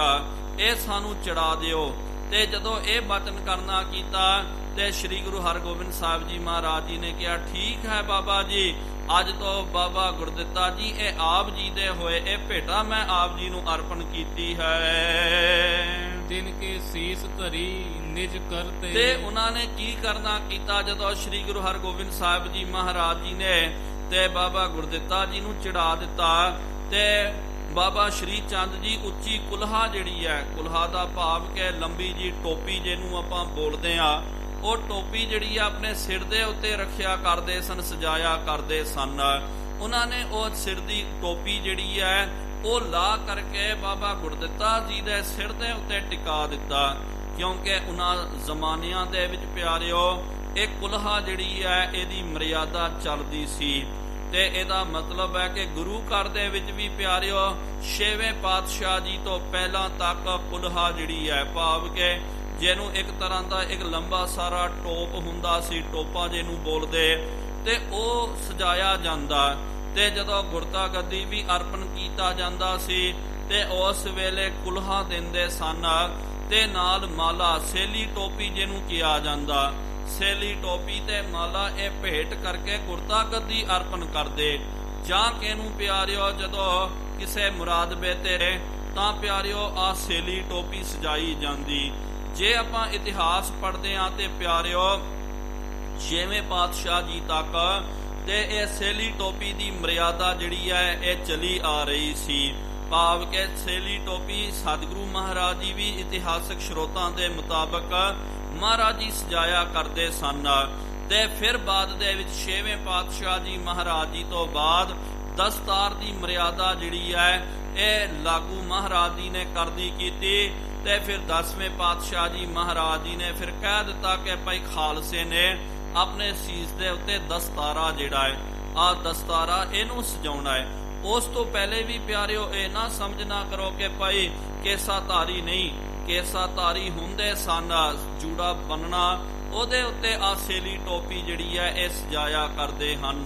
ਇਹ ਸਾਨੂੰ ਚੜਾ ਦਿਓ। ਤੇ ਜਦੋਂ ਇਹ ਬਚਨ ਕਰਨਾ ਕੀਤਾ ਤੇ ਸ੍ਰੀ ਗੁਰੂ ਹਰਗੋਬਿੰਦ ਸਾਹਿਬ ਜੀ ਮਹਾਰਾਜ ਜੀ ਨੇ ਕਿਹਾ, ਠੀਕ ਹੈ ਬਾਬਾ ਜੀ, ਅੱਜ ਤੋਂ ਬਾਬਾ ਗੁਰਦਿੱਤਾ ਜੀ ਇਹ ਆਪ ਜੀ ਦੇ ਹੋਏ, ਇਹ ਭੇਟਾ ਮੈਂ ਆਪ ਜੀ ਨੂੰ ਅਰਪਣ ਕੀਤੀ ਹੈ। ਤਿਨ ਕੇ ਸੀਸ ਧਰੀ ਨਿਜ ਕਰਤੇ। ਤੇ ਉਹਨਾਂ ਨੇ ਕੀ ਕਰਨਾ ਕੀਤਾ, ਜਦੋਂ ਸ੍ਰੀ ਗੁਰੂ ਹਰਗੋਬਿੰਦ ਸਾਹਿਬ ਜੀ ਮਹਾਰਾਜ ਜੀ ਨੇ ਤੇ ਬਾਬਾ ਗੁਰਦਿੱਤਾ ਜੀ ਨੂੰ ਚੜਾ ਦਿੱਤਾ, ਤੇ ਬਾਬਾ ਸ਼੍ਰੀ ਚੰਦ ਜੀ ਉੱਚੀ ਕੁਲਹਾ ਜਿਹੜੀ ਹੈ, ਕੁਲਹਾ ਦਾ ਭਾਵ ਕਿ ਲੰਬੀ ਜੀ ਟੋਪੀ ਜਿਹਨੂੰ ਆਪਾਂ ਬੋਲਦੇ ਆ, ਉਹ ਟੋਪੀ ਜਿਹੜੀ ਆ ਆਪਣੇ ਸਿਰ ਦੇ ਉੱਤੇ ਰੱਖਿਆ ਕਰਦੇ ਸਨ, ਸਜਾਇਆ ਕਰਦੇ ਸਨ। ਉਹਨਾਂ ਨੇ ਉਹ ਸਿਰ ਦੀ ਟੋਪੀ ਜਿਹੜੀ ਹੈ ਉਹ ਲਾ ਕਰਕੇ ਬਾਬਾ ਗੁਰਦਿੱਤਾ ਜੀ ਦੇ ਸਿਰ ਦੇ ਉੱਤੇ ਟਿਕਾ ਦਿੱਤਾ, ਕਿਉਂਕਿ ਉਹਨਾਂ ਜ਼ਮਾਨਿਆਂ ਦੇ ਵਿੱਚ ਪਿਆਰਿਓ ਇਹ ਕੁਲਹਾ ਜਿਹੜੀ ਹੈ ਇਹਦੀ ਮਰਿਆਦਾ ਚੱਲਦੀ ਸੀ। ਤੇ ਇਹਦਾ ਮਤਲਬ ਹੈ ਕਿ ਗੁਰੂ ਘਰ ਦੇ ਵਿੱਚ ਵੀ ਪਿਆਰਿਓ 6ਵੇਂ ਪਾਤਸ਼ਾਹ ਜੀ ਤੋਂ ਪਹਿਲਾਂ ਤੱਕ ਕੁਲਹਾ ਜਿਹੜੀ ਹੈ, ਭਾਵ ਕਿ ਜਿਹਨੂੰ ਇੱਕ ਤਰ੍ਹਾਂ ਦਾ ਇੱਕ ਲੰਬਾ ਸਾਰਾ ਟੋਪ ਹੁੰਦਾ ਸੀ, ਟੋਪਾ ਜਿਹਨੂੰ ਬੋਲਦੇ, ਤੇ ਉਹ ਸਜਾਇਆ ਜਾਂਦਾ। ਤੇ ਜਦੋਂ ਗੁਰਤਾ ਗੱਦੀ ਵੀ ਅਰਪਣ ਕੀਤਾ ਜਾਂਦਾ ਸੀ ਤੇ ਉਸ ਵੇਲੇ ਕੁਲਹਾ ਦਿੰਦੇ ਸਨ, ਤੇ ਨਾਲ ਮਾਲਾ, ਸੇਲੀ ਟੋਪੀ ਜਿਹਨੂੰ ਕਿਹਾ ਜਾਂਦਾ, ਸੇਲੀ ਟੋਪੀ ਤੇ ਮਾਲਾ ਇਹ ਭੇਟ ਕਰਕੇ ਗੁਰਤਾ ਗੱਦੀ ਅਰਪਣ ਕਰਦੇ। ਜਾਂ ਕਿਹਨੂੰ ਪਿਆਰਿਓ ਜਦੋਂ ਕਿਸੇ ਮੁਰਾਦਬੇ ਤੇ ਤਾਂ ਪਿਆਰਿਓ ਆ ਸੇਲੀ ਟੋਪੀ ਸਜਾਈ ਜਾਂਦੀ। ਜੇ ਆਪਾਂ ਇਤਿਹਾਸ ਪੜ੍ਹਦੇ ਹਾਂ ਤੇ ਪਿਆਰਿਓ 6ਵੇਂ ਪਾਤਸ਼ਾਹ ਜੀ ਤੱਕ ਤੇ ਇਹ ਸੇਲੀ ਟੋਪੀ ਦੀ ਮਰਿਆਦਾ ਜਿਹੜੀ ਹੈ ਇਹ ਚਲੀ ਆ ਰਹੀ ਸੀ, ਭਾਵ ਕਿ ਸੇਲੀ ਟੋਪੀ ਸਤਿਗੁਰੂ ਮਹਾਰਾਜ ਜੀ ਵੀ ਇਤਿਹਾਸਕ ਸਰੋਤਾਂ ਦੇ ਮੁਤਾਬਕ ਮਹਾਰਾਜ ਜੀ ਸਜਾਇਆ ਕਰਦੇ ਸਨ। ਤੇ ਫਿਰ ਬਾਅਦ ਦੇ ਵਿੱਚ 6ਵੇਂ ਪਾਤਸ਼ਾਹ ਜੀ ਮਹਾਰਾਜ ਜੀ ਤੋਂ ਬਾਅਦ ਦਸਤਾਰ ਦੀ ਮਰਿਆਦਾ ਜਿਹੜੀ ਹੈ ਇਹ ਲਾਗੂ ਮਹਾਰਾਜ ਜੀ ਨੇ ਕਰਦੀ ਕੀਤੀ। ਤੇ ਫਿਰ 10ਵੇਂ ਪਾਤਸ਼ਾਹ ਜੀ ਮਹਾਰਾਜ ਜੀ ਨੇ ਫਿਰ ਕਹਿ ਦਿੱਤਾ ਕਿ ਭਾਈ ਖਾਲਸੇ ਨੇ ਆਪਣੇ ਸੀਸ ਦੇ ਉੱਤੇ ਦਸਤਾਰਾ ਜਿਹੜਾ ਹੈ, ਆਹ ਦਸਤਾਰਾ ਇਹਨੂੰ ਸਜਾਉਣਾ ਹੈ। ਉਸ ਤੋਂ ਪਹਿਲੇ ਵੀ ਪਿਆਰਿਓ ਇਹ ਨਾ ਸਮਝਣਾ ਕਰੋ ਕਿ ਭਾਈ ਕੇਸਾ ਧਾਰੀ ਨਹੀਂ, ਕੇਸਾ ਧਾਰੀ ਹੁੰਦੇ ਸਨ, ਜੂੜਾ ਬੰਨਣਾ, ਉਹਦੇ ਉੱਤੇ ਆ ਸੇਲੀ ਟੋਪੀ ਜਿਹੜੀ ਹੈ ਇਹ ਸਜਾਇਆ ਕਰਦੇ ਹਨ।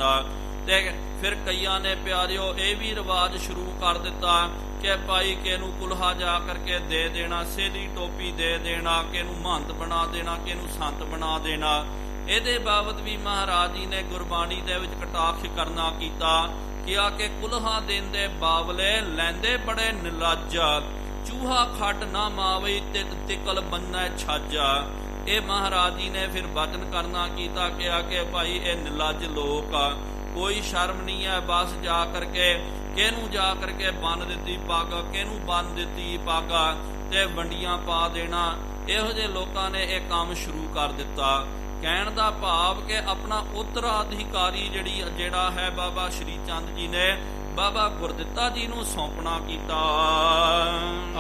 ਤੇ ਫਿਰ ਕਈਆਂ ਨੇ ਪਿਆਰਿਓ ਇਹ ਵੀ ਰਿਵਾਜ ਸ਼ੁਰੂ ਕਰ ਦਿੱਤਾ ਕਿ ਭਾਈ ਕਿਹਨੂੰ ਕੁਲਹਾ ਜਾ ਕਰਕੇ ਦੇ ਦੇਣਾ, ਸੇਲੀ ਟੋਪੀ ਦੇ ਦੇਣਾ, ਕਿਹਨੂੰ ਮਹੰਤ ਬਣਾ ਦੇਣਾ, ਕਿਹਨੂੰ ਸੰਤ ਬਣਾ ਦੇਣਾ। ਇਹਦੇ ਬਾਬਤ ਵੀ ਮਹਾਰਾਜ ਜੀ ਨੇ ਗੁਰਬਾਣੀ ਦੇ ਵਿੱਚ ਕਟਾਖ ਕਰਨਾ ਕੀਤਾ, ਕਿਹਾ ਕਿ ਕੁਲਹਾ ਦੇਣ ਦੇ ਬਾਵਲੇ ਲੈਂਦੇ ਬੜੇ ਨਿਲਾਜ, ਚੂਹਾ ਖੱਟ ਨਾ ਮਾਵੇ ਤਿਤ ਤਿਕਲ ਬੰਨੈ ਛਾਜਾ। ਇਹ ਮਹਾਰਾਜ ਜੀ ਨੇ ਫਿਰ ਬਚਨ ਕਰਨਾ ਕੀਤਾ, ਕਿਹਾ ਕਿ ਭਾਈ ਇਹ ਨਿਲਾਜ ਲੋਕ ਆ, ਕੋਈ ਸ਼ਰਮ ਨਹੀਂ ਹੈ, ਬਸ ਜਾ ਕਰਕੇ ਕਿਹਨੂੰ ਜਾ ਕਰਕੇ ਬੰਨ ਦਿੱਤੀ ਪੱਗ, ਕਿਹਨੂੰ ਬੰਨ ਦਿੱਤੀ ਪੱਗ ਤੇ ਵੰਡੀਆਂ ਪਾ ਦੇਣਾ। ਇਹੋ ਜਿਹੇ ਲੋਕਾਂ ਨੇ ਇਹ ਕੰਮ ਸ਼ੁਰੂ ਕਰ ਦਿੱਤਾ। ਕਹਿਣ ਦਾ ਭਾਵ ਕਿ ਆਪਣਾ ਉੱਤਰਾਧਿਕਾਰੀ ਜਿਹੜਾ ਹੈ ਬਾਬਾ ਸ਼੍ਰੀ ਚੰਦ ਜੀ ਨੇ ਬਾਬਾ ਗੁਰਦਿੱਤਾ ਜੀ ਨੂੰ ਸੌਂਪਣਾ ਕੀਤਾ।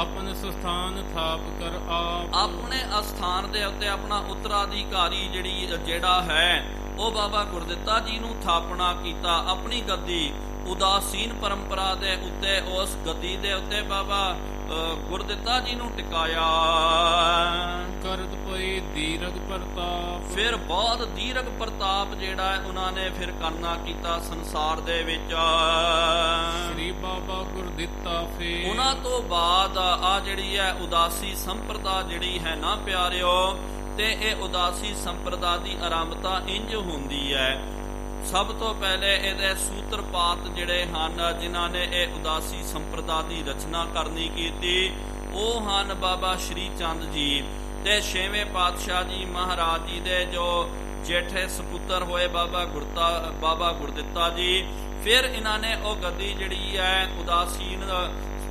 ਆਪਣੇ ਸਥਾਨ ਥਾਪ ਕਰ ਆਪ, ਆਪਣੇ ਅਸਥਾਨ ਦੇ ਉੱਤੇ ਆਪਣਾ ਉੱਤਰਾਧਿਕਾਰੀ ਜਿਹੜਾ ਹੈ ਉਹ ਬਾਬਾ ਗੁਰਦਿੱਤਾ ਜੀ ਨੂੰ ਥਾਪਣਾ ਕੀਤਾ। ਆਪਣੀ ਗੱਦੀ ਉਦਾਸੀਨ ਪਰੰਪਰਾ ਦੇ ਉੱਤੇ ਉਸ ਗੱਦੀ ਦੇ ਉੱਤੇ ਬਾਬਾ ਗੁਰਦਿੱਤਾ ਜੀ ਨੂੰ ਟਿਕਾਇਆ। ਕਰਤ ਪਈ ਦੀਰਘ ਪ੍ਰਤਾਪ, ਫਿਰ ਬਹੁਤ ਦੀਰਘ ਪ੍ਰਤਾਪ ਜਿਹੜਾ ਹੈ ਉਹਨਾਂ ਨੇ ਫਿਰ ਕਰਨਾ ਕੀਤਾ ਸੰਸਾਰ ਦੇ ਵਿੱਚ। ਸ੍ਰੀ ਬਾਬਾ ਗੁਰਦਿੱਤਾ ਫੇਰ ਉਹਨਾਂ ਤੋਂ ਬਾਅਦ ਆ ਜਿਹੜੀ ਹੈ ਉਦਾਸੀ ਸੰਪਰਦਾ ਜਿਹੜੀ ਹੈ ਨਾ ਪਿਆਰਿਓ, ਤੇ ਇਹ ਉਦਾਸੀ ਸੰਪਰਦਾ ਦੀ ਆਰੰਭਤਾ ਇੰਜ ਹੁੰਦੀ ਹੈ। ਸਭ ਤੋਂ ਪਹਿਲੇ ਇਹਦੇ ਸੂਤਰਪਾਤ ਜਿਹੜੇ ਹਨ ਜਿਨ੍ਹਾਂ ਨੇ ਇਹ ਉਦਾਸੀ ਸੰਪਰਦਾ ਦੀ ਰਚਨਾ ਕਰਨੀ ਕੀਤੀ, ਉਹ ਹਨ ਬਾਬਾ ਸ਼੍ਰੀ ਚੰਦ ਜੀ ਤੇ 6ਵੇਂ ਪਾਤਸ਼ਾਹ ਜੀ ਮਹਾਰਾਜ ਜੀ ਦੇ ਜੋ ਜੇਠੇ ਸਪੁੱਤਰ ਹੋਏ ਬਾਬਾ ਗੁਰਦਿੱਤਾ ਜੀ। ਫਿਰ ਇਹਨਾਂ ਨੇ ਉਹ ਗੱਦੀ ਜਿਹੜੀ ਹੈ ਉਦਾਸੀਨ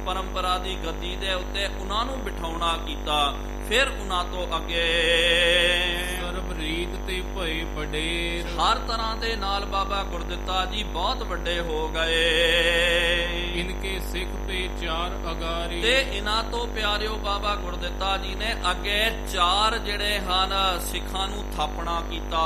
ਪਰੰਪਰਾ ਦੀ ਗੱਦੀ ਦੇ ਉੱਤੇ ਉਹਨਾਂ ਨੂੰ ਬਿਠਾਉਣਾ ਕੀਤਾ। ਫਿਰ ਉਹਨਾਂ ਤੋਂ ਅੱਗੇ ਸਰਬ ਰੀਤ ਤੇ ਭਏ ਵਡੇਰ, ਹਰ ਤਰ੍ਹਾਂ ਦੇ ਨਾਲ ਬਾਬਾ ਗੁਰਦਿੱਤਾ ਜੀ ਬਹੁਤ ਵੱਡੇ ਹੋ ਗਏ। ਇਨਕੇ ਸਿੱਖ ਤੇ 4 ਅਗਾਰੀ, ਤੇ ਇਹਨਾਂ ਤੋਂ ਪਿਆਰਿਓ ਬਾਬਾ ਗੁਰਦਿੱਤਾ ਜੀ ਨੇ ਅੱਗੇ 4 ਜਿਹੜੇ ਹਨ ਸਿੱਖਾਂ ਨੂੰ ਥਾਪਣਾ ਕੀਤਾ,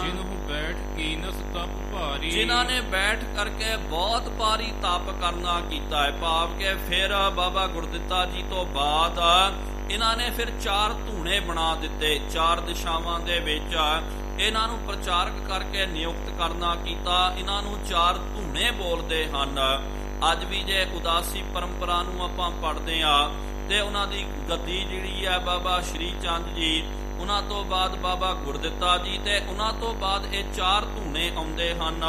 ਜਿਨਹੁ ਬੈਠ ਕੀਨਸ ਤਪ ਭਾਰੀ, ਜਿਨ੍ਹਾਂ ਨੇ ਬੈਠ ਕਰਕੇ ਬਹੁਤ ਭਾਰੀ ਤਪ ਕਰਨਾ ਕੀਤਾ ਹੈ। ਭਾਵ ਕਿ ਫਿਰ ਬਾਬਾ ਗੁਰਦਿੱਤਾ ਜੀ ਤੋਂ ਬਾਅਦ ਇਹਨਾਂ ਨੇ ਫਿਰ 4 ਧੂਣੇ ਬਣਾ ਦਿੱਤੇ। 4 ਦਿਸ਼ਾਵਾਂ ਦੇ ਵਿੱਚ ਇਹਨਾਂ ਨੂੰ ਪ੍ਰਚਾਰਕ ਕਰਕੇ ਨਿਯੁਕਤ ਕਰਨਾ ਕੀਤਾ। ਇਹਨਾਂ ਨੂੰ 4 ਧੂਣੇ ਬੋਲਦੇ ਹਨ। ਅੱਜ ਵੀ ਜੇ ਉਦਾਸੀ ਪਰੰਪਰਾ ਨੂੰ ਆਪਾਂ ਪੜ੍ਹਦੇ ਆ ਤੇ ਉਹਨਾਂ ਦੀ ਗੱਦੀ ਜਿਹੜੀ ਹੈ ਬਾਬਾ ਸ਼੍ਰੀ ਚੰਦ ਜੀ, ਉਹਨਾਂ ਤੋਂ ਬਾਅਦ ਬਾਬਾ ਗੁਰਦਿੱਤਾ ਜੀ ਤੇ ਉਹਨਾਂ ਤੋਂ ਬਾਅਦ ਇਹ 4 ਧੂਣੇ ਆਉਂਦੇ ਹਨ।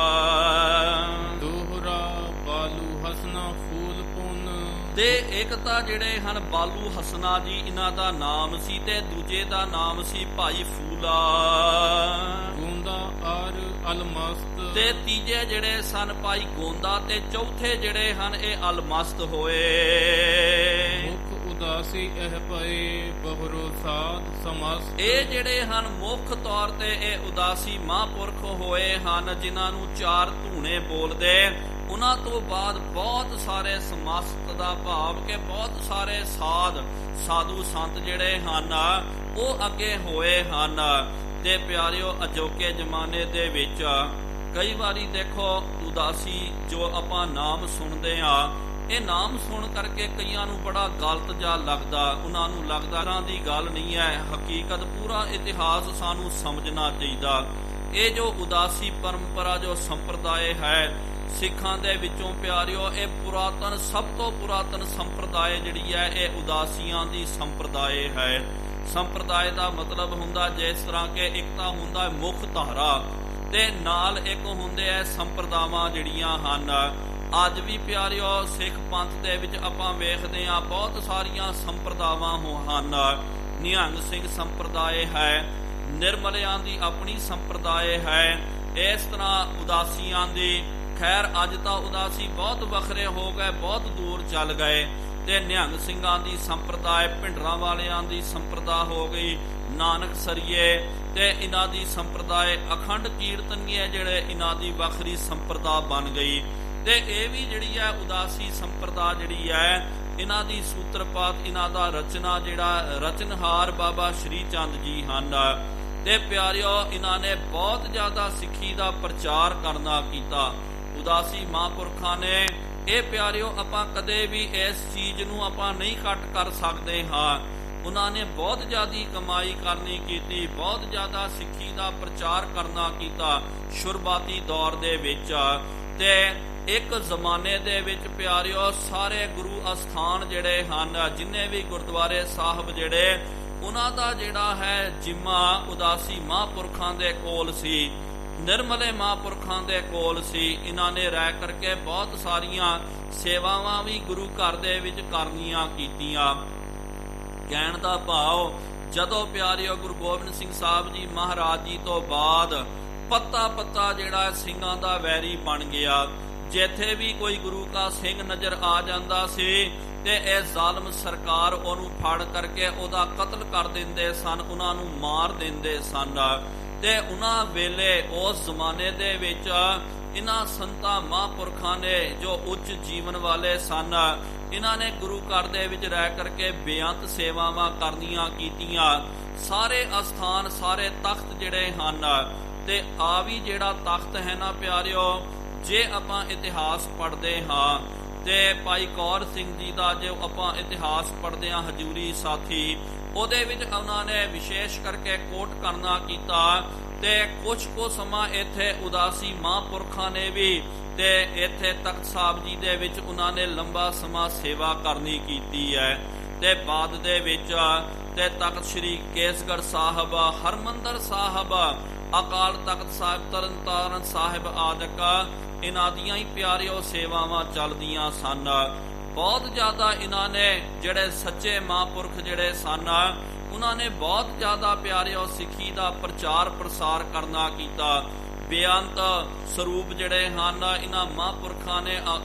ਦੋਹਰਾ ਬਾਲੂ ਹਸਨਾ ਫੂਲ ਪੁੰਨ, ਤੇ ਇੱਕ ਤਾਂ ਜਿਹੜੇ ਹਨ ਬਾਲੂ ਹਸਨਾ ਜੀ, ਇਹਨਾਂ ਦਾ ਨਾਮ ਸੀ, ਤੇ ਦੂਜੇ ਦਾ ਨਾਮ ਸੀ ਭਾਈ ਫੂਲਾ, ਗੋਂਦਾ ਆਰ ਅਲਮਸਤ, ਤੇ ਤੀਜੇ ਜਿਹੜੇ ਸਨ ਭਾਈ ਗੋਂਦਾ, ਤੇ ਚੌਥੇ ਜਿਹੜੇ ਹਨ ਇਹ ਅਲਮਸਤ ਹੋਏ। ਮੁਖ ਉਦਾਸੀ ਇਹ ਪਏ ਬਹੁਰੋ ਸਾਧ ਸਮਸਤ, ਇਹ ਜਿਹੜੇ ਹਨ ਮੁੱਖ ਤੌਰ ਤੇ ਇਹ ਉਦਾਸੀ ਮਹਾਂਪੁਰਖ ਹੋਏ ਹਨ ਜਿਨ੍ਹਾਂ ਨੂੰ 4 ਧੂਣੇ ਬੋਲਦੇ। ਉਹਨਾਂ ਤੋਂ ਬਾਅਦ ਬਹੁਤ ਸਾਰੇ ਸਮਸਤ ਦਾ ਭਾਵ ਕਿ ਬਹੁਤ ਸਾਰੇ ਸਾਧੂ ਸੰਤ ਜਿਹੜੇ ਹਨ ਉਹ ਅੱਗੇ ਹੋਏ ਹਨ। ਤੇ ਪਿਆਰਿਓ ਅਜੋਕੇ ਜ਼ਮਾਨੇ ਦੇ ਵਿੱਚ ਕਈ ਵਾਰੀ ਦੇਖੋ ਉਦਾਸੀ ਜੋ ਆਪਾਂ ਨਾਮ ਸੁਣਦੇ ਆ, ਇਹ ਨਾਮ ਸੁਣ ਕਰਕੇ ਕਈਆਂ ਨੂੰ ਬੜਾ ਗਲਤ ਜਿਹਾ ਲੱਗਦਾ। ਉਹਨਾਂ ਨੂੰ ਲੱਗਦਾ ਇਹਨਾਂ ਦੀ ਗੱਲ ਨਹੀਂ ਹੈ, ਹਕੀਕਤ ਪੂਰਾ ਇਤਿਹਾਸ ਸਾਨੂੰ ਸਮਝਣਾ ਚਾਹੀਦਾ। ਇਹ ਜੋ ਉਦਾਸੀ ਪਰੰਪਰਾ ਜੋ ਸੰਪਰਦਾਇ ਹੈ ਸਿੱਖਾਂ ਦੇ ਵਿੱਚੋਂ ਪਿਆਰਿਓ, ਇਹ ਪੁਰਾਤਨ ਸਭ ਤੋਂ ਪੁਰਾਤਨ ਸੰਪਰਦਾਇ ਜਿਹੜੀ ਹੈ ਇਹ ਉਦਾਸੀਆਂ ਦੀ ਸੰਪਰਦਾਇ ਹੈ। ਸੰਪਰਦਾਇ ਦਾ ਮਤਲਬ ਹੁੰਦਾ ਜਿਸ ਤਰ੍ਹਾਂ ਕਿ ਇੱਕ ਤਾਂ ਹੁੰਦਾ ਮੁੱਖ ਧਾਰਾ ਤੇ ਨਾਲ ਇੱਕ ਹੁੰਦੇ ਐ ਸੰਪਰਦਾਵਾਂ ਜਿਹੜੀਆਂ ਹਨ। ਅੱਜ ਵੀ ਪਿਆਰਿਓ ਸਿੱਖ ਪੰਥ ਦੇ ਵਿੱਚ ਆਪਾਂ ਵੇਖਦੇ ਹਾਂ ਬਹੁਤ ਸਾਰੀਆਂ ਸੰਪਰਦਾਵਾਂ ਹਨ। ਨਿਹੰਗ ਸਿੰਘ ਸੰਪਰਦਾਇ ਹੈ, ਨਿਰਮਲਿਆਂ ਦੀ ਆਪਣੀ ਸੰਪਰਦਾਇ ਹੈ, ਇਸ ਤਰ੍ਹਾਂ ਉਦਾਸੀਆਂ ਦੀ। ਖੈਰ ਅੱਜ ਤਾਂ ਉਦਾਸੀ ਬਹੁਤ ਵੱਖਰੇ ਹੋ ਗਏ, ਬਹੁਤ ਦੂਰ ਚੱਲ ਗਏ। ਤੇ ਨਿਹੰਗ ਸਿੰਘਾਂ ਦੀ ਸੰਪਰਦਾਇ, ਭਿੰਡਰਾਂ ਵਾਲਿਆਂ ਦੀ ਸੰਪਰਦਾ ਹੋ ਗਈ, ਨਾਨਕ ਸਰੀਏ, ਤੇ ਇਹਨਾਂ ਦੀ ਸੰਪਰਦਾਇ ਅਖੰਡ ਕੀਰਤਨੀਏ ਜਿਹੜੇ ਇਹਨਾਂ ਦੀ ਵੱਖਰੀ ਸੰਪਰਦਾ ਬਣ ਗਈ। ਤੇ ਇਹ ਵੀ ਜਿਹੜੀ ਹੈ ਉਦਾਸੀ ਸੰਪਰਦਾ ਜਿਹੜੀ ਹੈ ਇਹਨਾਂ ਦੀ ਸੂਤਰਪਾਤ, ਇਹਨਾਂ ਦਾ ਰਚਨਹਾਰ ਬਾਬਾ ਸ਼੍ਰੀ ਚੰਦ ਜੀ ਹਨ। ਤੇ ਪਿਆਰਿਓ ਇਹਨਾਂ ਨੇ ਬਹੁਤ ਜ਼ਿਆਦਾ ਸਿੱਖੀ ਦਾ ਪ੍ਰਚਾਰ ਕਰਨਾ ਕੀਤਾ। ਉਦਾਸੀ ਮਹਾਂਪੁਰਖਾਂ ਨੇ ਇਹ ਪਿਆਰਿਓ ਆਪਾਂ ਕਦੇ ਵੀ ਇਸ ਚੀਜ਼ ਨੂੰ ਆਪਾਂ ਨਹੀਂ ਘੱਟ ਕਰ ਸਕਦੇ ਹਾਂ। ਉਹਨਾਂ ਨੇ ਬਹੁਤ ਜ਼ਿਆਦੀ ਕਮਾਈ ਕਰਨੀ ਕੀਤੀ, ਬਹੁਤ ਜ਼ਿਆਦਾ ਸਿੱਖੀ ਦਾ ਪ੍ਰਚਾਰ ਕਰਨਾ ਕੀਤਾ ਸ਼ੁਰੂਆਤੀ ਦੌਰ ਦੇ ਵਿੱਚ। ਤੇ ਇੱਕ ਜ਼ਮਾਨੇ ਦੇ ਵਿੱਚ ਪਿਆਰਿਓ ਸਾਰੇ ਗੁਰੂ ਅਸਥਾਨ ਜਿਹੜੇ ਹਨ, ਜਿੰਨੇ ਵੀ ਗੁਰਦੁਆਰੇ ਸਾਹਿਬ ਜਿਹੜੇ, ਉਹਨਾਂ ਦਾ ਜਿਹੜਾ ਹੈ ਜਿੰਮਾ ਉਦਾਸੀ ਮਹਾਂਪੁਰਖਾਂ ਦੇ ਕੋਲ ਸੀ, ਨਿਰਮਲੇ ਮਹਾਂਪੁਰਖਾਂ ਦੇ ਕੋਲ ਸੀ। ਇਹਨਾਂ ਨੇ ਰਹਿ ਕਰਕੇ ਬਹੁਤ ਸਾਰੀਆਂ ਸੇਵਾਵਾਂ ਵੀ ਗੁਰੂ ਘਰ ਦੇ ਵਿੱਚ ਕਰਨੀਆਂ ਕੀਤੀਆਂ। ਕਹਿਣ ਦਾ ਭਾਵ ਜਦੋਂ ਪਿਆਰਿਓ ਗੁਰੂ ਗੋਬਿੰਦ ਸਿੰਘ ਸਾਹਿਬ ਜੀ ਮਹਾਰਾਜ ਜੀ ਤੋਂ ਬਾਅਦ ਪੱਤਾ ਜਿਹੜਾ ਸਿੰਘਾਂ ਦਾ ਵੈਰੀ ਬਣ ਗਿਆ। ਜਿੱਥੇ ਵੀ ਕੋਈ ਗੁਰੂ ਕਾ ਸਿੰਘ ਨਜ਼ਰ ਆ ਜਾਂਦਾ ਸੀ ਤੇ ਇਹ ਜ਼ਾਲਮ ਸਰਕਾਰ ਉਹਨੂੰ ਫੜ ਕਰਕੇ ਉਹਦਾ ਕਤਲ ਕਰ ਦਿੰਦੇ ਸਨ, ਉਹਨਾਂ ਨੂੰ ਮਾਰ ਦਿੰਦੇ ਸਨ। ਤੇ ਉਹਨਾਂ ਵੇਲੇ ਉਸ ਜ਼ਮਾਨੇ ਦੇ ਵਿੱਚ ਇਹਨਾਂ ਸੰਤਾਂ ਮਹਾਂਪੁਰਖਾਂ ਨੇ ਜੋ ਉੱਚ ਜੀਵਨ ਵਾਲੇ ਸਨ, ਇਹਨਾਂ ਨੇ ਗੁਰੂ ਘਰ ਦੇ ਵਿੱਚ ਰਹਿ ਕਰਕੇ ਬੇਅੰਤ ਸੇਵਾਵਾਂ ਕਰਨੀਆਂ ਕੀਤੀਆਂ। ਸਾਰੇ ਅਸਥਾਨ, ਸਾਰੇ ਤਖਤ ਜਿਹੜੇ ਹਨ, ਤੇ ਆ ਵੀ ਜਿਹੜਾ ਤਖਤ ਹੈ ਨਾ ਪਿਆਰਿਓ, ਜੇ ਆਪਾਂ ਇਤਿਹਾਸ ਪੜ੍ਹਦੇ ਹਾਂ ਤੇ ਭਾਈ ਕੌਰ ਸਿੰਘ ਜੀ ਦਾ ਜੇ ਆਪਾਂ ਇਤਿਹਾਸ ਪੜ੍ਹਦੇ ਹਾਂ ਹਜੂਰੀ ਸਾਥੀ, ਉਹਦੇ ਵਿੱਚ ਉਹਨਾਂ ਨੇ ਵਿਸ਼ੇਸ਼ ਕਰਕੇ ਕੋਟ ਕਰਨਾ ਕੀਤਾ। ਤੇ ਕੁਝ ਕੁ ਸਮਾਂ ਇੱਥੇ ਉਦਾਸੀ ਮਹਾਂਪੁਰਖਾਂ ਨੇ ਵੀ ਤੇ ਇੱਥੇ ਤਖਤ ਸਾਹਿਬ ਜੀ ਦੇ ਵਿੱਚ ਉਹਨਾਂ ਨੇ ਲੰਬਾ ਸਮਾਂ ਸੇਵਾ ਕਰਨੀ ਕੀਤੀ ਹੈ। ਤੇ ਬਾਅਦ ਦੇ ਵਿੱਚ ਤੇ ਤਖਤ ਸ੍ਰੀ ਕੇਸਗੜ੍ਹ ਸਾਹਿਬ, ਹਰਮੰਦਰ ਸਾਹਿਬ, ਅਕਾਲ ਤਖਤ ਸਾਹਿਬ, ਤਰਨ ਤਾਰਨ ਸਾਹਿਬ ਆਦਿਕ ਇਹਨਾਂ ਦੀਆਂ ਹੀ ਪਿਆਰਿਓ ਸੇਵਾਵਾਂ ਚੱਲਦੀਆਂ ਸਨ। ਬਹੁਤ ਜ਼ਿਆਦਾ ਇਹਨਾਂ ਨੇ ਜਿਹੜੇ ਸੱਚੇ ਮਹਾਂਪੁਰਖ ਜਿਹੜੇ ਸਨ ਉਹਨਾਂ ਨੇ ਬਹੁਤ ਜ਼ਿਆਦਾ ਪਿਆਰਿਓ ਸਿੱਖੀ ਦਾ ਪ੍ਰਚਾਰ ਪ੍ਰਸਾਰ ਕਰਨਾ ਕੀਤਾ। ਬੇਅੰਤ ਸਰੂਪ ਜਿਹੜੇ ਹਨ ਇਹਨਾਂ ਮਹਾਂਪੁਰਖਾਂ ਨੇ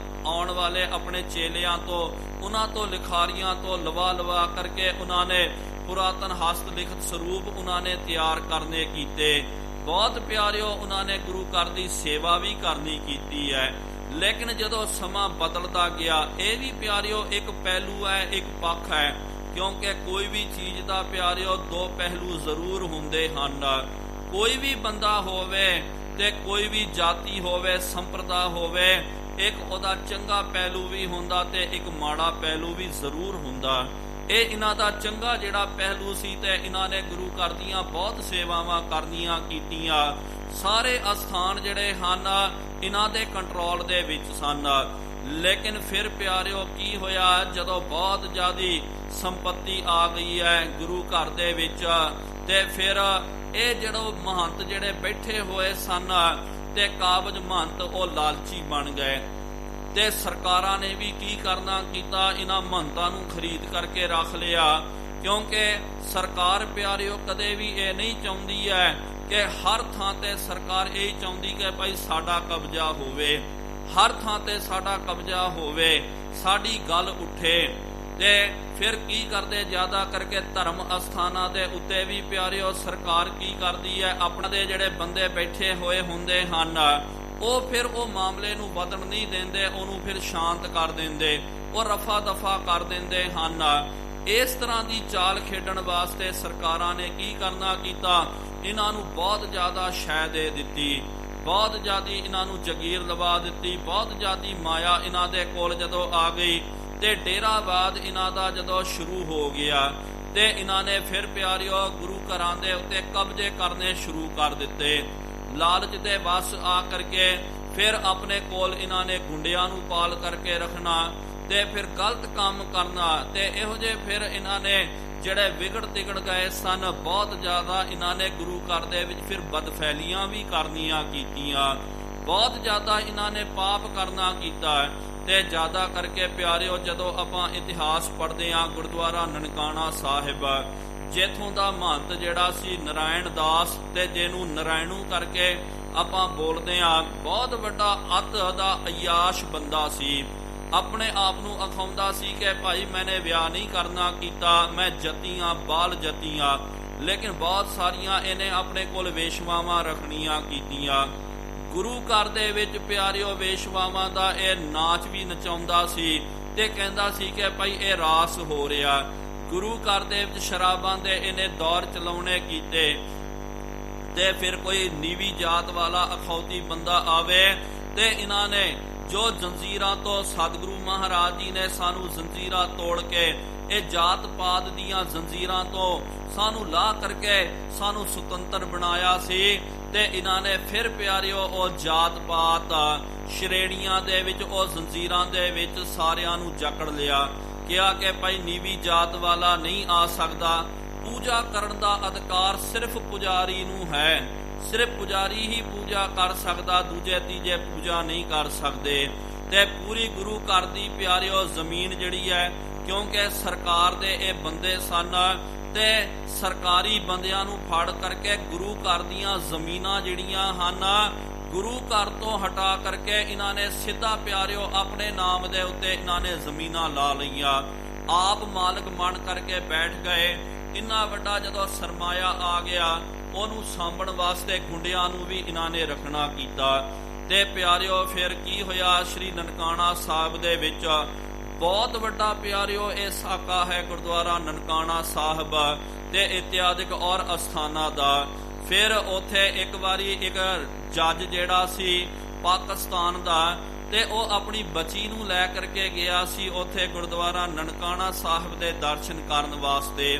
ਆਉਣ ਵਾਲੇ ਆਪਣੇ ਚੇਲਿਆਂ ਤੋਂ, ਉਹਨਾਂ ਤੋਂ ਲਿਖਾਰੀਆਂ ਤੋਂ ਲਵਾ ਕਰਕੇ ਉਹਨਾਂ ਨੇ ਪੁਰਾਤਨ ਹਸਤ ਲਿਖਤ ਸਰੂਪ ਉਹਨਾਂ ਨੇ ਤਿਆਰ ਕਰਨੇ ਕੀਤੇ। ਬਹੁਤ ਪਿਆਰਿਓ ਉਹਨਾਂ ਨੇ ਗੁਰੂ ਘਰ ਦੀ ਸੇਵਾ ਵੀ ਕਰਨੀ ਕੀਤੀ ਹੈ। ਲੇਕਿਨ ਜਦੋਂ ਸਮਾਂ ਬਦਲਦਾ ਗਿਆ, ਇਹ ਵੀ ਪਿਆਰਿਓ ਇੱਕ ਪਹਿਲੂ ਹੈ, ਇੱਕ ਪੱਖ ਹੈ, ਕਿਉਂਕਿ ਕੋਈ ਵੀ ਚੀਜ਼ ਦਾ ਪਿਆਰਿਓ ਦੋ ਪਹਿਲੂ ਜ਼ਰੂਰ ਹੁੰਦੇ ਹਨ। ਕੋਈ ਵੀ ਬੰਦਾ ਹੋਵੇ ਤੇ ਕੋਈ ਵੀ ਜਾਤੀ ਹੋਵੇ, ਸੰਪਰਦਾ ਹੋਵੇ, ਇੱਕ ਉਹਦਾ ਚੰਗਾ ਪਹਿਲੂ ਵੀ ਹੁੰਦਾ ਤੇ ਇੱਕ ਮਾੜਾ ਪਹਿਲੂ ਵੀ ਜ਼ਰੂਰ ਹੁੰਦਾ। ਇਹ ਇਹਨਾਂ ਦਾ ਚੰਗਾ ਜਿਹੜਾ ਪਹਿਲੂ ਸੀ ਤੇ ਇਹਨਾਂ ਨੇ ਗੁਰੂ ਘਰ ਦੀਆਂ ਬਹੁਤ ਸੇਵਾਵਾਂ ਕਰਨੀਆਂ ਕੀਤੀਆਂ। ਸਾਰੇ ਅਸਥਾਨ ਜਿਹੜੇ ਹਨ ਇਹਨਾਂ ਦੇ ਕੰਟਰੋਲ ਦੇ ਵਿੱਚ ਸਨ। ਲੇਕਿਨ ਫਿਰ ਪਿਆਰਿਓ ਕੀ ਹੋਇਆ, ਜਦੋਂ ਬਹੁਤ ਜ਼ਿਆਦੀ ਸੰਪत्ति ਆ ਗਈ ਹੈ ਗੁਰੂ ਘਰ ਦੇ ਵਿੱਚ ਤੇ ਫਿਰ ਇਹ ਜਿਹੜੇ ਮਹੰਤ ਜਿਹੜੇ ਬੈਠੇ ਹੋਏ ਸਨ ਤੇ ਕਾਬਜ ਮਹੰਤ ਉਹ ਲਾਲਚੀ ਬਣ ਗਏ ਤੇ ਸਰਕਾਰਾਂ ਨੇ ਵੀ ਕੀ ਕਰਨਾ ਕੀਤਾ, ਇਹਨਾਂ ਮਹੰਤਾਂ ਨੂੰ ਖਰੀਦ ਕਰਕੇ ਰੱਖ ਲਿਆ। ਕਿਉਂਕਿ ਸਰਕਾਰ ਪਿਆਰਿਓ ਕਦੇ ਵੀ ਇਹ ਨਹੀਂ ਚਾਹੁੰਦੀ ਹੈ ਕਿ ਹਰ ਥਾਂ ਤੇ ਸਰਕਾਰ ਇਹ ਚਾਹੁੰਦੀ ਕਿ ਭਾਈ ਸਾਡਾ ਕਬਜ਼ਾ ਹੋਵੇ, ਹਰ ਥਾਂ ਤੇ ਸਾਡਾ ਕਬਜ਼ਾ ਹੋਵੇ, ਸਾਡੀ ਗੱਲ ਉੱਠੇ। ਤੇ ਫਿਰ ਕੀ ਕਰਦੇ, ਜ਼ਿਆਦਾ ਕਰਕੇ ਧਰਮ ਅਸਥਾਨਾਂ ਦੇ ਉੱਤੇ ਵੀ ਪਿਆਰਿਓ ਸਰਕਾਰ ਕੀ ਕਰਦੀ ਹੈ, ਆਪਣੇ ਦੇ ਜਿਹੜੇ ਬੰਦੇ ਬੈਠੇ ਹੋਏ ਹੁੰਦੇ ਹਨ ਉਹ ਫਿਰ ਉਹ ਮਾਮਲੇ ਨੂੰ ਵਧਣ ਨਹੀਂ ਦਿੰਦੇ, ਉਹਨੂੰ ਫਿਰ ਸ਼ਾਂਤ ਕਰ ਦਿੰਦੇ, ਉਹ ਰਫਾ ਦਫਾ ਕਰ ਦਿੰਦੇ ਹਨ। ਇਸ ਤਰ੍ਹਾਂ ਦੀ ਚਾਲ ਖੇਡਣ ਵਾਸਤੇ ਸਰਕਾਰਾਂ ਨੇ ਕੀ ਕਰਨਾ ਕੀਤਾ, ਇਹਨਾਂ ਨੂੰ ਬਹੁਤ ਜ਼ਿਆਦਾ ਸ਼ੈ ਦੇ ਦਿੱਤੀ, ਬਹੁਤ ਜ਼ਿਆਦੀ ਇਹਨਾਂ ਨੂੰ ਜਗੀਰ ਲਵਾ ਦਿੱਤੀ, ਬਹੁਤ ਜ਼ਿਆਦੀ ਮਾਇਆ ਇਹਨਾਂ ਦੇ ਕੋਲ ਜਦੋਂ ਆ ਗਈ ਤੇ ਡੇਰਾਵਾਦ ਇਹਨਾਂ ਦਾ ਜਦੋਂ ਸ਼ੁਰੂ ਹੋ ਗਿਆ ਤੇ ਇਹਨਾਂ ਨੇ ਫਿਰ ਪਿਆਰਿਓ ਗੁਰੂ ਘਰਾਂ ਦੇ ਉੱਤੇ ਕਬਜ਼ੇ ਕਰਨੇ ਸ਼ੁਰੂ ਕਰ ਦਿੱਤੇ। ਲਾਲਚ ਦੇ ਵਸ ਆ ਕਰਕੇ ਫਿਰ ਆਪਣੇ ਕੋਲ ਇਹਨਾਂ ਨੇ ਗੁੰਡਿਆਂ ਨੂੰ ਪਾਲ ਕਰਕੇ ਰੱਖਣਾ ਤੇ ਫਿਰ ਗਲਤ ਕੰਮ ਕਰਨਾ ਤੇ ਇਹੋ ਜਿਹੇ ਫਿਰ ਇਹਨਾਂ ਨੇ ਜਿਹੜੇ ਵਿਗੜ ਤਿਗੜ ਗਏ ਸਨ, ਬਹੁਤ ਜ਼ਿਆਦਾ ਇਹਨਾਂ ਨੇ ਗੁਰੂ ਘਰ ਦੇ ਵਿੱਚ ਫਿਰ ਬਦਫੈਲੀਆਂ ਵੀ ਕਰਨੀਆਂ ਕੀਤੀਆਂ, ਬਹੁਤ ਜ਼ਿਆਦਾ ਇਹਨਾਂ ਨੇ ਪਾਪ ਕਰਨਾ ਕੀਤਾ। ਤੇ ਜ਼ਿਆਦਾ ਕਰਕੇ ਪਿਆਰਿਓ ਜਦੋਂ ਆਪਾਂ ਇਤਿਹਾਸ ਪੜ੍ਹਦੇ ਹਾਂ ਗੁਰਦੁਆਰਾ ਨਨਕਾਣਾ ਸਾਹਿਬ, ਜਿੱਥੋਂ ਦਾ ਮਹੰਤ ਜਿਹੜਾ ਸੀ ਨਰਾਇਣ ਦਾਸ ਤੇ ਜਿਹਨੂੰ ਨਰਾਇਣੂ ਕਰਕੇ ਆਪਾਂ ਬੋਲਦੇ ਹਾਂ, ਬਹੁਤ ਵੱਡਾ ਅਤ ਦਾ ਅਯਾਸ਼ ਬੰਦਾ ਸੀ। ਆਪਣੇ ਆਪ ਨੂੰ ਅਖਾਉਂਦਾ ਸੀ ਕਿ ਭਾਈ ਮੈਨੇ ਵਿਆਹ ਨਹੀਂ ਕਰਨਾ ਕੀਤਾ, ਮੈਂ ਜਤੀਆਂ ਬਾਲ ਜਤੀਆਂ, ਲੇਕਿਨ ਬਹੁਤ ਸਾਰੀਆਂ ਇਹਨੇ ਆਪਣੇ ਕੋਲ ਵੇਸ਼ਵਾਵਾਂ ਰੱਖਣੀਆਂ ਕੀਤੀਆਂ। ਗੁਰੂ ਘਰ ਦੇ ਵਿੱਚ ਪਿਆਰਿਓ ਵੇਸ਼ਵਾਵਾਂ ਦਾ ਇਹ ਨਾਚ ਵੀ ਨਚਾਉਂਦਾ ਸੀ ਤੇ ਕਹਿੰਦਾ ਸੀ ਕਿ ਭਾਈ ਇਹ ਰਾਸ ਹੋ ਰਿਹਾ। ਗੁਰੂ ਘਰ ਦੇ ਵਿੱਚ ਸ਼ਰਾਬਾਂ ਦੇ ਇਹਨੇ ਦੌਰ ਚਲਾਉਣੇ ਕੀਤੇ ਤੇ ਫਿਰ ਕੋਈ ਨੀਵੀਂ ਜਾਤ ਵਾਲਾ ਅਖੌਤੀ ਬੰਦਾ ਆਵੇ ਤੇ ਇਹਨਾਂ ਨੇ ਜੋ ਜੰਜੀਰਾਂ ਤੋਂ ਸਤਿਗੁਰੂ ਮਹਾਰਾਜ ਜੀ ਨੇ ਸਾਨੂੰ ਜੰਜੀਰਾਂ ਤੋੜ ਕੇ ਇਹ ਜਾਤ ਪਾਤ ਦੀਆਂ ਜੰਜੀਰਾਂ ਤੋਂ ਸਾਨੂੰ ਲਾਹ ਕਰਕੇ ਸਾਨੂੰ ਸੁਤੰਤਰ ਬਣਾਇਆ ਸੀ ਤੇ ਇਹਨਾਂ ਨੇ ਫਿਰ ਪਿਆਰਿਓ ਉਹ ਜਾਤ ਪਾਤ ਸ਼੍ਰੇਣੀਆਂ ਦੇ ਵਿੱਚ ਉਹ ਜੰਜੀਰਾਂ ਦੇ ਵਿੱਚ ਸਾਰਿਆਂ ਨੂੰ ਜਕੜ ਲਿਆ। ਕਿਹਾ ਕਿ ਭਾਈ ਨੀਵੀਂ ਜਾਤ ਵਾਲਾ ਨਹੀਂ ਆ ਸਕਦਾ, ਪੂਜਾ ਕਰਨ ਦਾ ਅਧਿਕਾਰ ਸਿਰਫ ਪੁਜਾਰੀ ਨੂੰ ਹੈ, ਸਿਰਫ ਪੁਜਾਰੀ ਹੀ ਪੂਜਾ ਕਰ ਸਕਦਾ, ਦੂਜੇ ਤੀਜੇ ਪੂਜਾ ਨਹੀਂ ਕਰ ਸਕਦੇ। ਤੇ ਪੂਰੀ ਗੁਰੂ ਘਰ ਦੀ ਪਿਆਰਿਓ ਜ਼ਮੀਨ ਜਿਹੜੀ ਹੈ, ਕਿਉਂਕਿ ਸਰਕਾਰ ਦੇ ਇਹ ਬੰਦੇ ਸਨ ਤੇ ਸਰਕਾਰੀ ਬੰਦਿਆਂ ਨੂੰ ਫੜ ਕਰਕੇ ਗੁਰੂ ਘਰ ਦੀਆਂ ਜ਼ਮੀਨਾਂ ਜਿਹੜੀਆਂ ਹਨ ਗੁਰੂ ਘਰ ਤੋਂ ਹਟਾ ਕਰਕੇ ਇਹਨਾਂ ਨੇ ਸਿੱਧਾ ਪਿਆਰਿਓ ਆਪਣੇ ਨਾਮ ਦੇ ਉੱਤੇ ਇਹਨਾਂ ਨੇ ਜ਼ਮੀਨਾਂ ਲਾ ਲਈਆਂ, ਆਪ ਮਾਲਕ ਬਣ ਕਰਕੇ ਬੈਠ ਗਏ। ਇੰਨਾ ਵੱਡਾ ਜਦੋਂ ਸਰਮਾਇਆ ਆ ਗਿਆ ਉਹਨੂੰ ਸਾਂਭਣ ਵਾਸਤੇ ਗੁੰਡਿਆਂ ਨੂੰ ਵੀ ਇਹਨਾਂ ਨੇ ਰੱਖਣਾ ਕੀਤਾ। ਤੇ ਪਿਆਰਿਓ ਫਿਰ ਕੀ ਹੋਇਆ, ਸ਼੍ਰੀ ਨਨਕਾਣਾ ਸਾਹਿਬ ਦੇ ਵਿੱਚ ਬਹੁਤ ਵੱਡਾ ਪਿਆਰਿਓ ਇਹ ਸਾਕਾ ਹੈ ਗੁਰਦੁਆਰਾ ਨਨਕਾਣਾ ਸਾਹਿਬ ਤੇ ਇਤਿਆਦਿਕ ਔਰ ਅਸਥਾਨਾਂ ਦਾ। ਫਿਰ ਉੱਥੇ ਇੱਕ ਵਾਰੀ ਇੱਕ ਜੱਜ ਜਿਹੜਾ ਸੀ ਪਾਕਿਸਤਾਨ ਦਾ ਤੇ ਉਹ ਆਪਣੀ ਬੱਚੀ ਨੂੰ ਲੈ ਕਰਕੇ ਗਿਆ ਸੀ ਉੱਥੇ ਗੁਰਦੁਆਰਾ ਨਨਕਾਣਾ ਸਾਹਿਬ ਦੇ ਦਰਸ਼ਨ ਕਰਨ ਵਾਸਤੇ।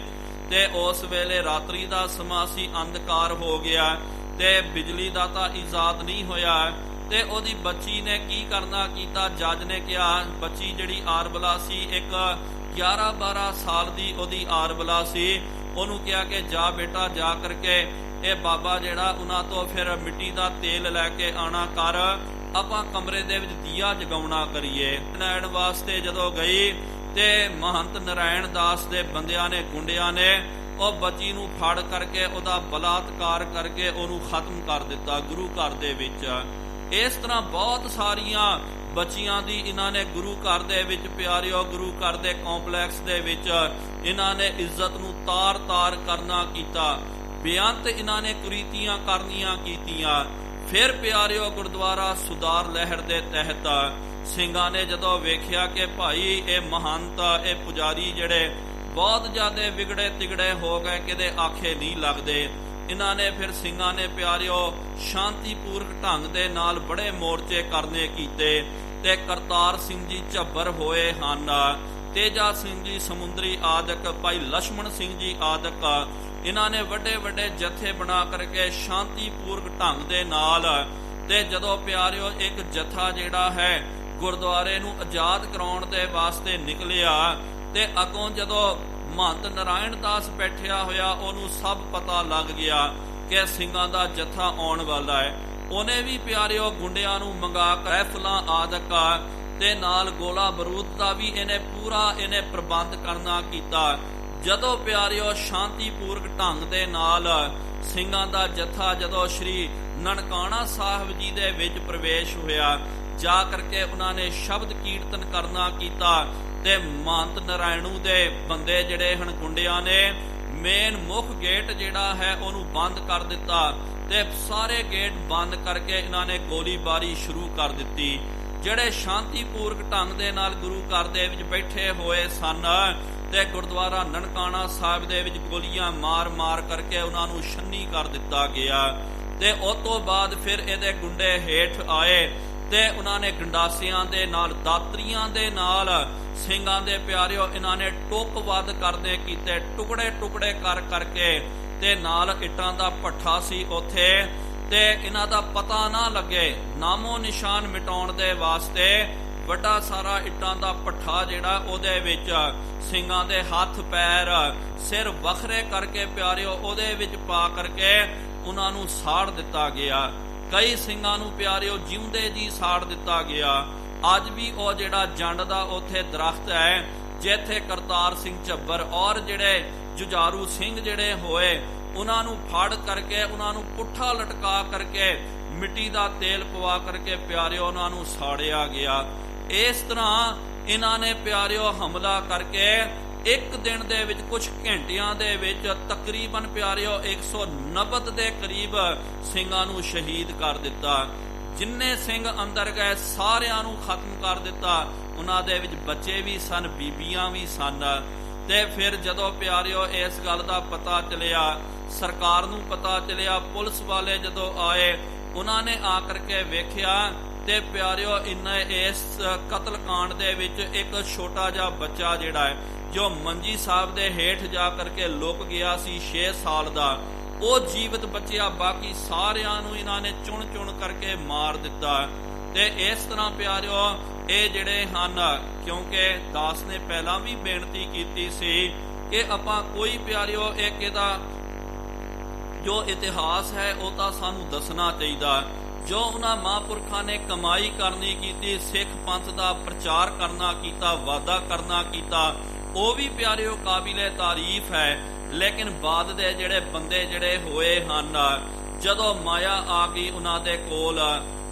ਤੇ ਉਸ ਵੇਲੇ ਰਾਤਰੀ ਦਾ ਸਮਾਂ ਸੀ, ਅੰਧਕਾਰ ਹੋ ਗਿਆ ਤੇ ਬਿਜਲੀ ਦਾ ਤਾਂ ਇਜਾਦ ਨਹੀਂ ਹੋਇਆ ਤੇ ਉਹਦੀ ਬੱਚੀ ਨੇ ਕੀ ਕਰਨਾ ਕੀਤਾ, ਜੱਜ ਨੇ ਕਿਹਾ, ਬੱਚੀ ਜਿਹੜੀ ਆਰਬਲਾ ਸੀ ਇੱਕ 11-12 ਸਾਲ ਦੀ ਉਹਦੀ ਆਰਬਲਾ ਸੀ, ਉਹਨੂੰ ਕਿਹਾ ਕਿ ਜਾ ਬੇਟਾ ਜਾ ਕਰਕੇ ਇਹ ਬਾਬਾ ਜਿਹੜਾ ਉਹਨਾਂ ਤੋਂ ਫਿਰ ਮਿੱਟੀ ਦਾ ਤੇਲ ਲੈ ਕੇ ਆਣਾ ਕਰ, ਆਪਾਂ ਕਮਰੇ ਦੇ ਵਿੱਚ ਦੀਆ ਜਗਾਉਣਾ ਕਰੀਏ। ਨਰਾਇਣ ਵਾਸਤੇ ਜਦੋਂ ਗਈ ਤੇ ਮਹੰਤ ਨਰਾਇਣ ਦਾਸ ਦੇ ਬੰਦਿਆਂ ਨੇ, ਗੁੰਡਿਆਂ ਨੇ ਉਹ ਬੱਚੀ ਨੂੰ ਫੜ ਕਰਕੇ ਉਹਦਾ ਬਲਾਤਕਾਰ ਕਰਕੇ ਉਹਨੂੰ ਖਤਮ ਕਰ ਦਿੱਤਾ ਗੁਰੂ ਘਰ ਦੇ ਵਿੱਚ। ਇਸ ਤਰ੍ਹਾਂ ਬਹੁਤ ਸਾਰੀਆਂ ਬੱਚੀਆਂ ਦੀ ਇਹਨਾਂ ਨੇ ਗੁਰੂ ਘਰ ਦੇ ਵਿੱਚ, ਪਿਆਰਿਓ, ਗੁਰੂ ਘਰ ਦੇ ਕੰਪਲੈਕਸ ਦੇ ਵਿੱਚ ਇਹਨਾਂ ਨੇ ਇੱਜ਼ਤ ਨੂੰ ਤਾਰ-ਤਾਰ ਕਰਨਾ ਕੀਤਾ। ਬੇਅੰਤ ਇਹਨਾਂ ਨੇ ਕੁਰੀਤੀਆਂ ਕਰਨੀਆਂ ਕੀਤੀਆਂ। ਫਿਰ ਪਿਆਰਿਓ, ਗੁਰਦੁਆਰਾ ਸੁਧਾਰ ਲਹਿਰ ਦੇ ਤਹਿਤ ਸਿੰਘਾਂ ਨੇ ਜਦੋਂ ਵੇਖਿਆ ਕਿ ਭਾਈ ਇਹ ਮਹੰਤ, ਇਹ ਪੁਜਾਰੀ ਜਿਹੜੇ ਬਹੁਤ ਜ਼ਿਆਦਾ ਵਿਗੜੇ ਤਿਗੜੇ ਹੋ ਗਏ, ਕਿਤੇ ਆਖੇ ਨਹੀਂ ਲੱਗਦੇ, ਇਹਨਾਂ ਨੇ ਫਿਰ ਸਿੰਘਾਂ ਨੇ ਪਿਆਰਿਓ ਸ਼ਾਂਤੀਪੂਰਕ ਢੰਗ ਦੇ ਨਾਲ ਬੜੇ ਮੋਰਚੇ ਕਰਨੇ ਕੀਤੇ ਤੇ ਕਰਤਾਰ ਸਿੰਘ ਜੀ ਝੱਬਰ ਹੋਏ ਹਨ, ਤੇਜਾ ਸਿੰਘ ਜੀ ਸਮੁੰਦਰੀ ਆਦਿਕ, ਭਾਈ ਲਛਮਣ ਸਿੰਘ ਜੀ ਆਦਿਕ, ਇਹਨਾਂ ਨੇ ਵੱਡੇ ਵੱਡੇ ਜਥੇ ਬਣਾ ਕਰਕੇ ਸ਼ਾਂਤੀਪੂਰਕ ਢੰਗ ਦੇ ਨਾਲ, ਤੇ ਜਦੋਂ ਪਿਆਰਿਓ ਇੱਕ ਜਥਾ ਜਿਹੜਾ ਹੈ ਗੁਰਦੁਆਰੇ ਨੂੰ ਆਜ਼ਾਦ ਕਰਾਉਣ ਦੇ ਵਾਸਤੇ ਨਿਕਲਿਆ, ਤੇ ਅੱਗੋਂ ਜਦੋਂ ਮਹੰਤ ਨਰਾਇਣ ਦਾਸ ਬੈਠਿਆ ਹੋਇਆ, ਉਹਨੂੰ ਸਭ ਪਤਾ ਲੱਗ ਗਿਆ ਕਿ ਸਿੰਘਾਂ ਦਾ ਜਥਾ ਆਉਣ ਵਾਲਾ ਹੈ। ਉਹਨੇ ਵੀ ਪਿਆਰਿਓ ਗੁੰਡਿਆਂ ਨੂੰ ਮੰਗਾ ਕੇ ਰਾਈਫਲਾਂ ਆਦਿਕ ਤੇ ਨਾਲ ਗੋਲਾ ਬਰੂਦ ਦਾ ਵੀ ਇਹਨੇ ਪ੍ਰਬੰਧ ਕਰਨਾ ਕੀਤਾ। ਜਦੋਂ ਪਿਆਰਿਓ ਸ਼ਾਂਤੀਪੂਰਕ ਢੰਗ ਦੇ ਨਾਲ ਸਿੰਘਾਂ ਦਾ ਜਥਾ ਜਦੋਂ ਸ਼੍ਰੀ ਨਨਕਾਣਾ ਸਾਹਿਬ ਜੀ ਦੇ ਵਿੱਚ ਪ੍ਰਵੇਸ਼ ਹੋਇਆ, ਜਾ ਕਰਕੇ ਉਹਨਾਂ ਨੇ ਸ਼ਬਦ ਕੀਰਤਨ ਕਰਨਾ ਕੀਤਾ ਤੇ ਮਹੰਤ ਨਰਾਇਣੂ ਦੇ ਬੰਦੇ ਜਿਹੜੇ ਹਨ, ਗੁੰਡਿਆਂ ਨੇ ਮੇਨ ਮੁੱਖ ਗੇਟ ਜਿਹੜਾ ਹੈ ਉਹਨੂੰ ਬੰਦ ਕਰ ਦਿੱਤਾ ਤੇ ਸਾਰੇ ਗੇਟ ਬੰਦ ਕਰਕੇ ਇਹਨਾਂ ਨੇ ਗੋਲੀਬਾਰੀ ਸ਼ੁਰੂ ਕਰ ਦਿੱਤੀ। ਜਿਹੜੇ ਸ਼ਾਂਤੀਪੂਰਕ ਢੰਗ ਦੇ ਨਾਲ ਗੁਰੂ ਘਰ ਦੇ ਵਿੱਚ ਬੈਠੇ ਹੋਏ ਸਨ ਤੇ ਗੁਰਦੁਆਰਾ ਨਨਕਾਣਾ ਸਾਹਿਬ ਦੇ ਵਿੱਚ ਗੋਲੀਆਂ ਮਾਰ ਕਰਕੇ ਉਹਨਾਂ ਨੂੰ ਛੰਨੀ ਕਰ ਦਿੱਤਾ ਗਿਆ। ਤੇ ਉਸ ਤੋਂ ਬਾਅਦ ਫਿਰ ਇਹਦੇ ਗੁੰਡੇ ਹੇਠ ਆਏ ਤੇ ਉਹਨਾਂ ਨੇ ਗੰਡਾਸਿਆਂ ਦੇ ਨਾਲ, ਦਾਤਰੀਆਂ ਦੇ ਨਾਲ ਸਿੰਘਾਂ ਦੇ ਪਿਆਰਿਓ ਇਹਨਾਂ ਨੇ ਟੁੱਕਵੱਧ ਕਰਨੇ ਕੀਤੇ, ਟੁਕੜੇ ਟੁਕੜੇ ਕਰ ਕਰਕੇ, ਤੇ ਨਾਲ ਇੱਟਾਂ ਦਾ ਭੱਠਾ ਸੀ ਉੱਥੇ, ਤੇ ਇਹਨਾਂ ਦਾ ਪਤਾ ਨਾ ਲੱਗੇ, ਨਾਮੋ ਨਿਸ਼ਾਨ ਮਿਟਾਉਣ ਦੇ ਵਾਸਤੇ ਵੱਡਾ ਸਾਰਾ ਇੱਟਾਂ ਦਾ ਭੱਠਾ ਜਿਹੜਾ ਉਹਦੇ ਵਿੱਚ ਸਿੰਘਾਂ ਦੇ ਹੱਥ ਪੈਰ ਸਿਰ ਵੱਖਰੇ ਕਰਕੇ ਪਿਆਰਿਓ ਉਹਦੇ ਵਿੱਚ ਪਾ ਕਰਕੇ ਉਹਨਾਂ ਨੂੰ ਸਾੜ ਦਿੱਤਾ ਗਿਆ। ਕਈ ਸਿੰਘਾਂ ਨੂੰ ਪਿਆਰਿਓ ਜਿਉਂਦੇ ਜੀ ਸਾੜ ਦਿੱਤਾ ਗਿਆ। ਅੱਜ ਵੀ ਉਹ ਜਿਹੜਾ ਜੰਡ ਦਾ ਉੱਥੇ ਦਰਖਤ ਹੈ ਜਿੱਥੇ ਕਰਤਾਰ ਸਿੰਘ ਝੱਬਰ ਔਰ ਜਿਹੜੇ ਜੁਝਾਰੂ ਸਿੰਘ ਜਿਹੜੇ ਹੋਏ, ਉਹਨਾਂ ਨੂੰ ਫੜ ਕਰਕੇ, ਉਹਨਾਂ ਨੂੰ ਪੁੱਠਾ ਲਟਕਾ ਕਰਕੇ, ਮਿੱਟੀ ਦਾ ਤੇਲ ਪਵਾ ਕਰਕੇ ਪਿਆਰਿਓ ਉਹਨਾਂ ਨੂੰ ਸਾੜਿਆ ਗਿਆ। ਇਸ ਤਰ੍ਹਾਂ ਇਹਨਾਂ ਨੇ ਪਿਆਰਿਓ ਹਮਲਾ ਕਰਕੇ ਇੱਕ ਦਿਨ ਦੇ ਵਿੱਚ, ਕੁਝ ਘੰਟਿਆਂ ਦੇ ਵਿੱਚ ਤਕਰੀਬਨ ਪਿਆਰਿਓ 190 ਦੇ ਕਰੀਬ ਸਿੰਘਾਂ ਨੂੰ ਸ਼ਹੀਦ ਕਰ ਦਿੱਤਾ। ਜਿੰਨੇ ਸਿੰਘ ਅੰਦਰ ਗਏ ਸਾਰਿਆਂ ਨੂੰ ਖਤਮ ਕਰ ਦਿੱਤਾ। ਉਹਨਾਂ ਦੇ ਵਿੱਚ ਬੱਚੇ ਵੀ ਸਨ, ਬੀਬੀਆਂ ਵੀ ਸਨ। ਤੇ ਫਿਰ ਜਦੋਂ ਪਿਆਰਿਓ ਇਸ ਗੱਲ ਦਾ ਪਤਾ ਚੱਲਿਆ, ਸਰਕਾਰ ਨੂੰ ਪਤਾ ਚੱਲਿਆ, ਪੁਲਿਸ ਵਾਲੇ ਜਦੋਂ ਆਏ, ਉਹਨਾਂ ਨੇ ਆ ਕਰਕੇ ਵੇਖਿਆ ਤੇ ਪਿਆਰਿਓ ਇਸ ਕਤਲ ਕਾਂਡ ਦੇ ਵਿੱਚ ਇੱਕ ਛੋਟਾ ਜਿਹਾ ਬੱਚਾ ਜਿਹੜਾ ਹੈ ਜੋ ਮੰਜੀ ਸਾਹਿਬ ਦੇ ਹੇਠ ਜਾ ਕਰਕੇ ਲੁਕ ਗਿਆ ਸੀ 6 ਸਾਲ ਦਾ, ਉਹ ਜੀਵਤ ਬਚਿਆ। ਬਾਕੀ ਸਾਰਿਆਂ ਨੂੰ ਇਹਨਾਂ ਨੇ ਚੁਣ ਚੁਣ ਕਰਕੇ ਮਾਰ ਦਿੱਤਾ। ਤੇ ਇਸ ਤਰ੍ਹਾਂ ਪਿਆਰਿਓ ਇਹ ਜਿਹੜੇ ਹਨ, ਕਿਉਂਕਿ ਦਾਸ ਨੇ ਪਹਿਲਾਂ ਵੀ ਬੇਨਤੀ ਕੀਤੀ ਸੀ ਕਿ ਆਪਾਂ ਕੋਈ ਪਿਆਰਿਓ ਇੱਕ ਇਹਦਾ ਜੋ ਇਤਿਹਾਸ ਹੈ ਉਹ ਤਾਂ ਸਾਨੂੰ ਦੱਸਣਾ ਚਾਹੀਦਾ। ਜੋ ਉਹਨਾਂ ਮਹਾਂਪੁਰਖਾਂ ਨੇ ਕਮਾਈ ਕਰਨੀ ਕੀਤੀ, ਸਿੱਖ ਪੰਥ ਦਾ ਪ੍ਰਚਾਰ ਕਰਨਾ ਕੀਤਾ, ਵਾਅਦਾ ਕਰਨਾ ਕੀਤਾ, ਉਹ ਵੀ ਪਿਆਰਿਓ ਕਾਬਿਲੇ ਤਾਰੀਫ ਹੈ। ਲੇਕਿਨ ਬਾਅਦ ਦੇ ਜਿਹੜੇ ਬੰਦੇ ਜਿਹੜੇ ਹੋਏ ਹਨ, ਜਦੋਂ ਮਾਇਆ ਆ ਗਈ ਉਹਨਾਂ ਦੇ ਕੋਲ,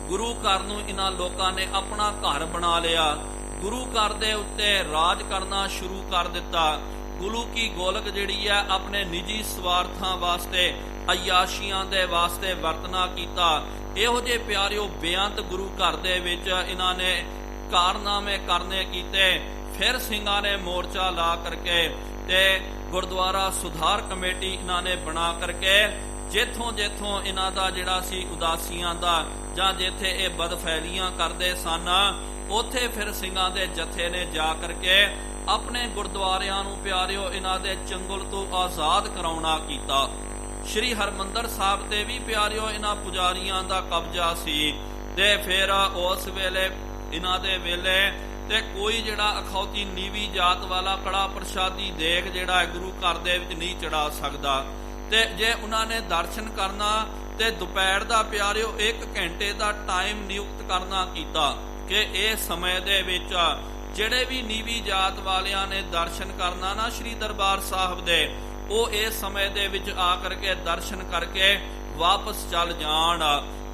ਗੁਰੂ ਘਰ ਨੂੰ ਇਹਨਾਂ ਲੋਕਾਂ ਨੇ ਆਪਣਾ ਘਰ ਬਣਾ ਲਿਆ, ਗੁਰੂ ਘਰ ਦੇ ਉੱਤੇ ਰਾਜ ਕਰਨਾ ਸ਼ੁਰੂ ਕਰ ਦਿੱਤਾ। ਗੁਰੂ ਕੀ ਗੋਲਕ ਜਿਹੜੀ ਹੈ ਆਪਣੇ ਨਿੱਜੀ ਸਵਾਰਥਾਂ ਵਾਸਤੇ, ਅਯਾਸ਼ੀਆਂ ਦੇ ਵਾਸਤੇ ਵਰਤਣਾ ਕੀਤਾ। ਇਹੋ ਜਿਹੇ ਪਿਆਰਿਓ ਬੇਅੰਤ ਗੁਰੂ ਘਰ ਦੇ ਵਿੱਚ ਇਹਨਾਂ ਨੇ ਕਾਰਨਾਮੇ ਕਰਨੇ ਕੀਤੇ। ਫਿਰ ਸਿੰਘਾਂ ਨੇ ਮੋਰਚਾ ਲਾ ਕਰਕੇ ਤੇ ਗੁਰਦੁਆਰਾ ਸੁਧਾਰ ਕਮੇਟੀ ਇਹਨਾਂ ਨੇ ਬਣਾ ਕਰਕੇ, ਜਿੱਥੋਂ ਇਹਨਾਂ ਦਾ ਜਿਹੜਾ ਸੀ ਉਦਾਸੀਆਂ ਦਾ ਜਾਂ ਜਿੱਥੇ ਇਹ ਬਦਫੈਲੀਆਂ ਕਰਦੇ ਸਨ, ਉੱਥੇ ਫਿਰ ਸਿੰਘਾਂ ਦੇ ਜਥੇ ਨੇ ਜਾ ਕਰਕੇ ਆਪਣੇ ਗੁਰਦੁਆਰਿਆਂ ਨੂੰ ਪਿਆਰਿਓ ਇਹਨਾਂ ਦੇ ਚੰਗੁਲ ਤੋਂ ਆਜ਼ਾਦ ਕਰਾਉਣਾ ਕੀਤਾ। ਸ਼੍ਰੀ ਹਰਮੰਦਰ ਸਾਹਿਬ ਤੇ ਵੀ ਪਿਆਰਿਓ ਇਹਨਾਂ ਪੁਜਾਰੀਆਂ ਦਾ ਕਬਜ਼ਾ ਸੀ। ਤੇ ਫਿਰ ਉਸ ਵੇਲੇ ਇਹਨਾਂ ਦੇ ਵੇਲੇ ਤੇ ਕੋਈ ਜਿਹੜਾ ਅਖੌਤੀ ਨੀਵੀਂ ਜਾਤ ਵਾਲਾ ਕੜਾ ਪ੍ਰਸ਼ਾਦੀ ਦੇਗ ਜਿਹੜਾ ਗੁਰੂ ਘਰ ਦੇ ਵਿੱਚ ਨਹੀਂ ਚੜਾ ਸਕਦਾ। ਤੇ ਜੇ ਉਹਨਾਂ ਨੇ ਦਰਸ਼ਨ ਕਰਨਾ ਤੇ ਦੁਪਹਿਰ ਦਾ ਪਿਆਰਿਓ 1 ਘੰਟੇ ਦਾ ਟਾਈਮ ਨਿਯੁਕਤ ਕਰਨਾ ਕੀਤਾ ਕਿ ਇਹ ਸਮੇਂ ਦੇ ਵਿੱਚ ਜਿਹੜੇ ਵੀ ਨੀਵੀਂ ਜਾਤ ਵਾਲਿਆਂ ਨੇ ਦਰਸ਼ਨ ਕਰਨਾ ਨਾ ਸ੍ਰੀ ਦਰਬਾਰ ਸਾਹਿਬ ਦੇ, ਉਹ ਇਸ ਸਮੇਂ ਦੇ ਵਿੱਚ ਆ ਕਰਕੇ ਦਰਸ਼ਨ ਕਰਕੇ ਵਾਪਸ ਚੱਲ ਜਾਣ।